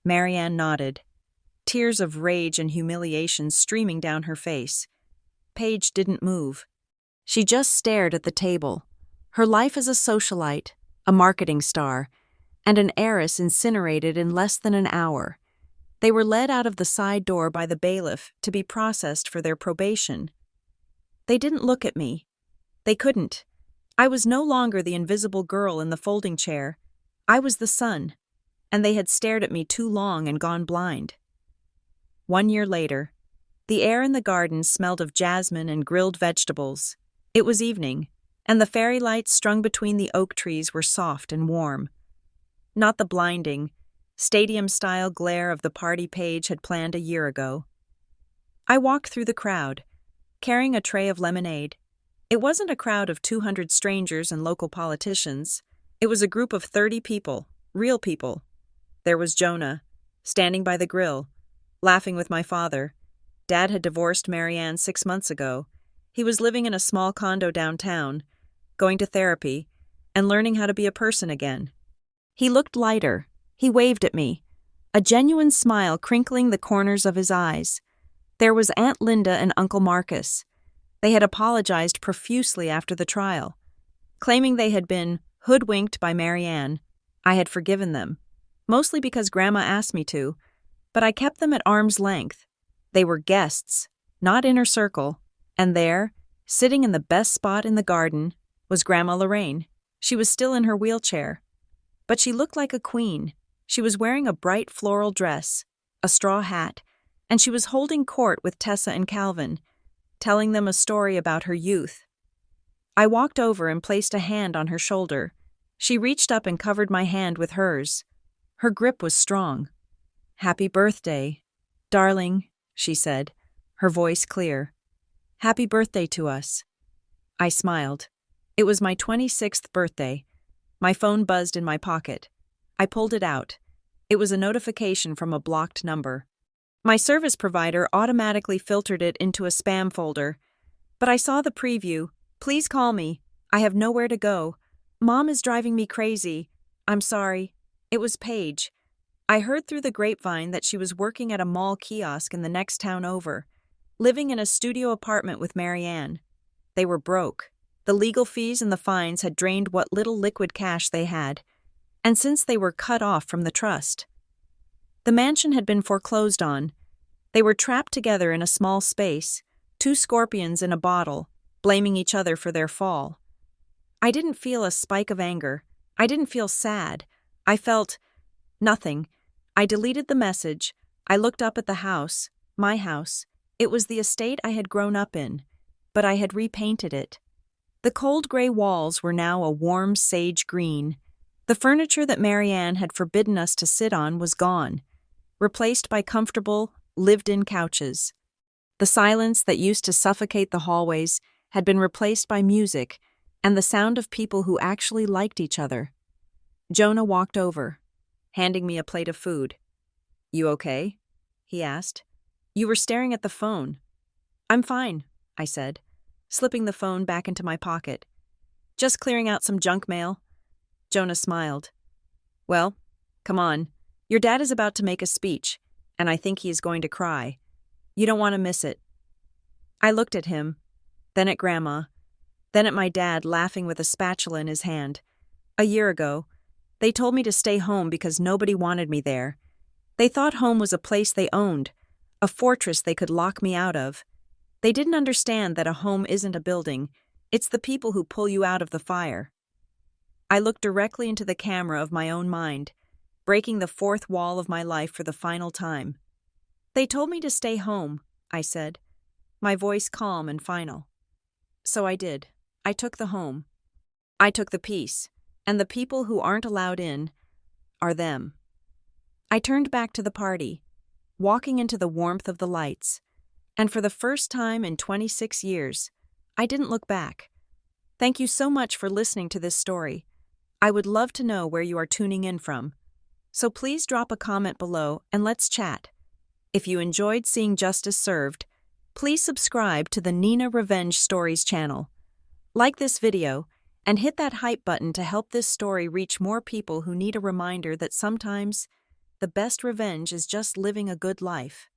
Marianne nodded, tears of rage and humiliation streaming down her face. Paige didn't move. She just stared at the table. Her life as a socialite, a marketing star, and an heiress incinerated in less than an hour. They were led out of the side door by the bailiff to be processed for their probation. They didn't look at me. They couldn't. I was no longer the invisible girl in the folding chair. I was the sun, and they had stared at me too long and gone blind. 1 year later, the air in the garden smelled of jasmine and grilled vegetables. It was evening, and the fairy lights strung between the oak trees were soft and warm. Not the blinding, stadium-style glare of the party Paige had planned a year ago. I walked through the crowd, carrying a tray of lemonade. It wasn't a crowd of 200 strangers and local politicians. It was a group of 30 people, real people. There was Jonah, standing by the grill, laughing with my father. Dad had divorced Marianne 6 months ago. He was living in a small condo downtown, going to therapy, and learning how to be a person again. He looked lighter. He waved at me, a genuine smile crinkling the corners of his eyes. There was Aunt Linda and Uncle Marcus. They had apologized profusely after the trial, claiming they had been hoodwinked by Marianne. I had forgiven them, mostly because Grandma asked me to, but I kept them at arm's length. They were guests, not inner circle, and there, sitting in the best spot in the garden, was Grandma Lorraine. She was still in her wheelchair, but she looked like a queen. She was wearing a bright floral dress, a straw hat, and she was holding court with Tessa and Calvin, telling them a story about her youth. I walked over and placed a hand on her shoulder. She reached up and covered my hand with hers. Her grip was strong. "Happy birthday, darling," she said, her voice clear. "Happy birthday to us." I smiled. It was my 26th birthday. My phone buzzed in my pocket. I pulled it out. It was a notification from a blocked number. My service provider automatically filtered it into a spam folder. But I saw the preview. "Please call me. I have nowhere to go. Mom is driving me crazy. I'm sorry." It was Paige. I heard through the grapevine that she was working at a mall kiosk in the next town over, living in a studio apartment with Marianne. They were broke. The legal fees and the fines had drained what little liquid cash they had, and since they were cut off from the trust. The mansion had been foreclosed on. They were trapped together in a small space, 2 scorpions in a bottle, blaming each other for their fall. I didn't feel a spike of anger. I didn't feel sad. I felt nothing. I deleted the message. I looked up at the house, my house. It was the estate I had grown up in, but I had repainted it. The cold gray walls were now a warm sage green. The furniture that Marianne had forbidden us to sit on was gone, replaced by comfortable, lived-in couches. The silence that used to suffocate the hallways had been replaced by music and the sound of people who actually liked each other. Jonah walked over, handing me a plate of food. "You okay?" he asked. "You were staring at the phone." "I'm fine," I said, slipping the phone back into my pocket. "Just clearing out some junk mail." Jonah smiled. "Well, come on. Your dad is about to make a speech, and I think he is going to cry. You don't want to miss it." I looked at him, then at Grandma, then at my dad laughing with a spatula in his hand. A year ago, they told me to stay home because nobody wanted me there. They thought home was a place they owned, a fortress they could lock me out of. They didn't understand that a home isn't a building, it's the people who pull you out of the fire. I looked directly into the camera of my own mind, breaking the fourth wall of my life for the final time. "They told me to stay home," I said, my voice calm and final. So I did. I took the home. I took the peace, and the people who aren't allowed in are them. I turned back to the party, walking into the warmth of the lights, and for the first time in 26 years, I didn't look back. Thank you so much for listening to this story. I would love to know where you are tuning in from. So please drop a comment below and let's chat. If you enjoyed seeing justice served, please subscribe to the Nina Revenge Stories channel. Like this video and hit that hype button to help this story reach more people who need a reminder that sometimes the best revenge is just living a good life.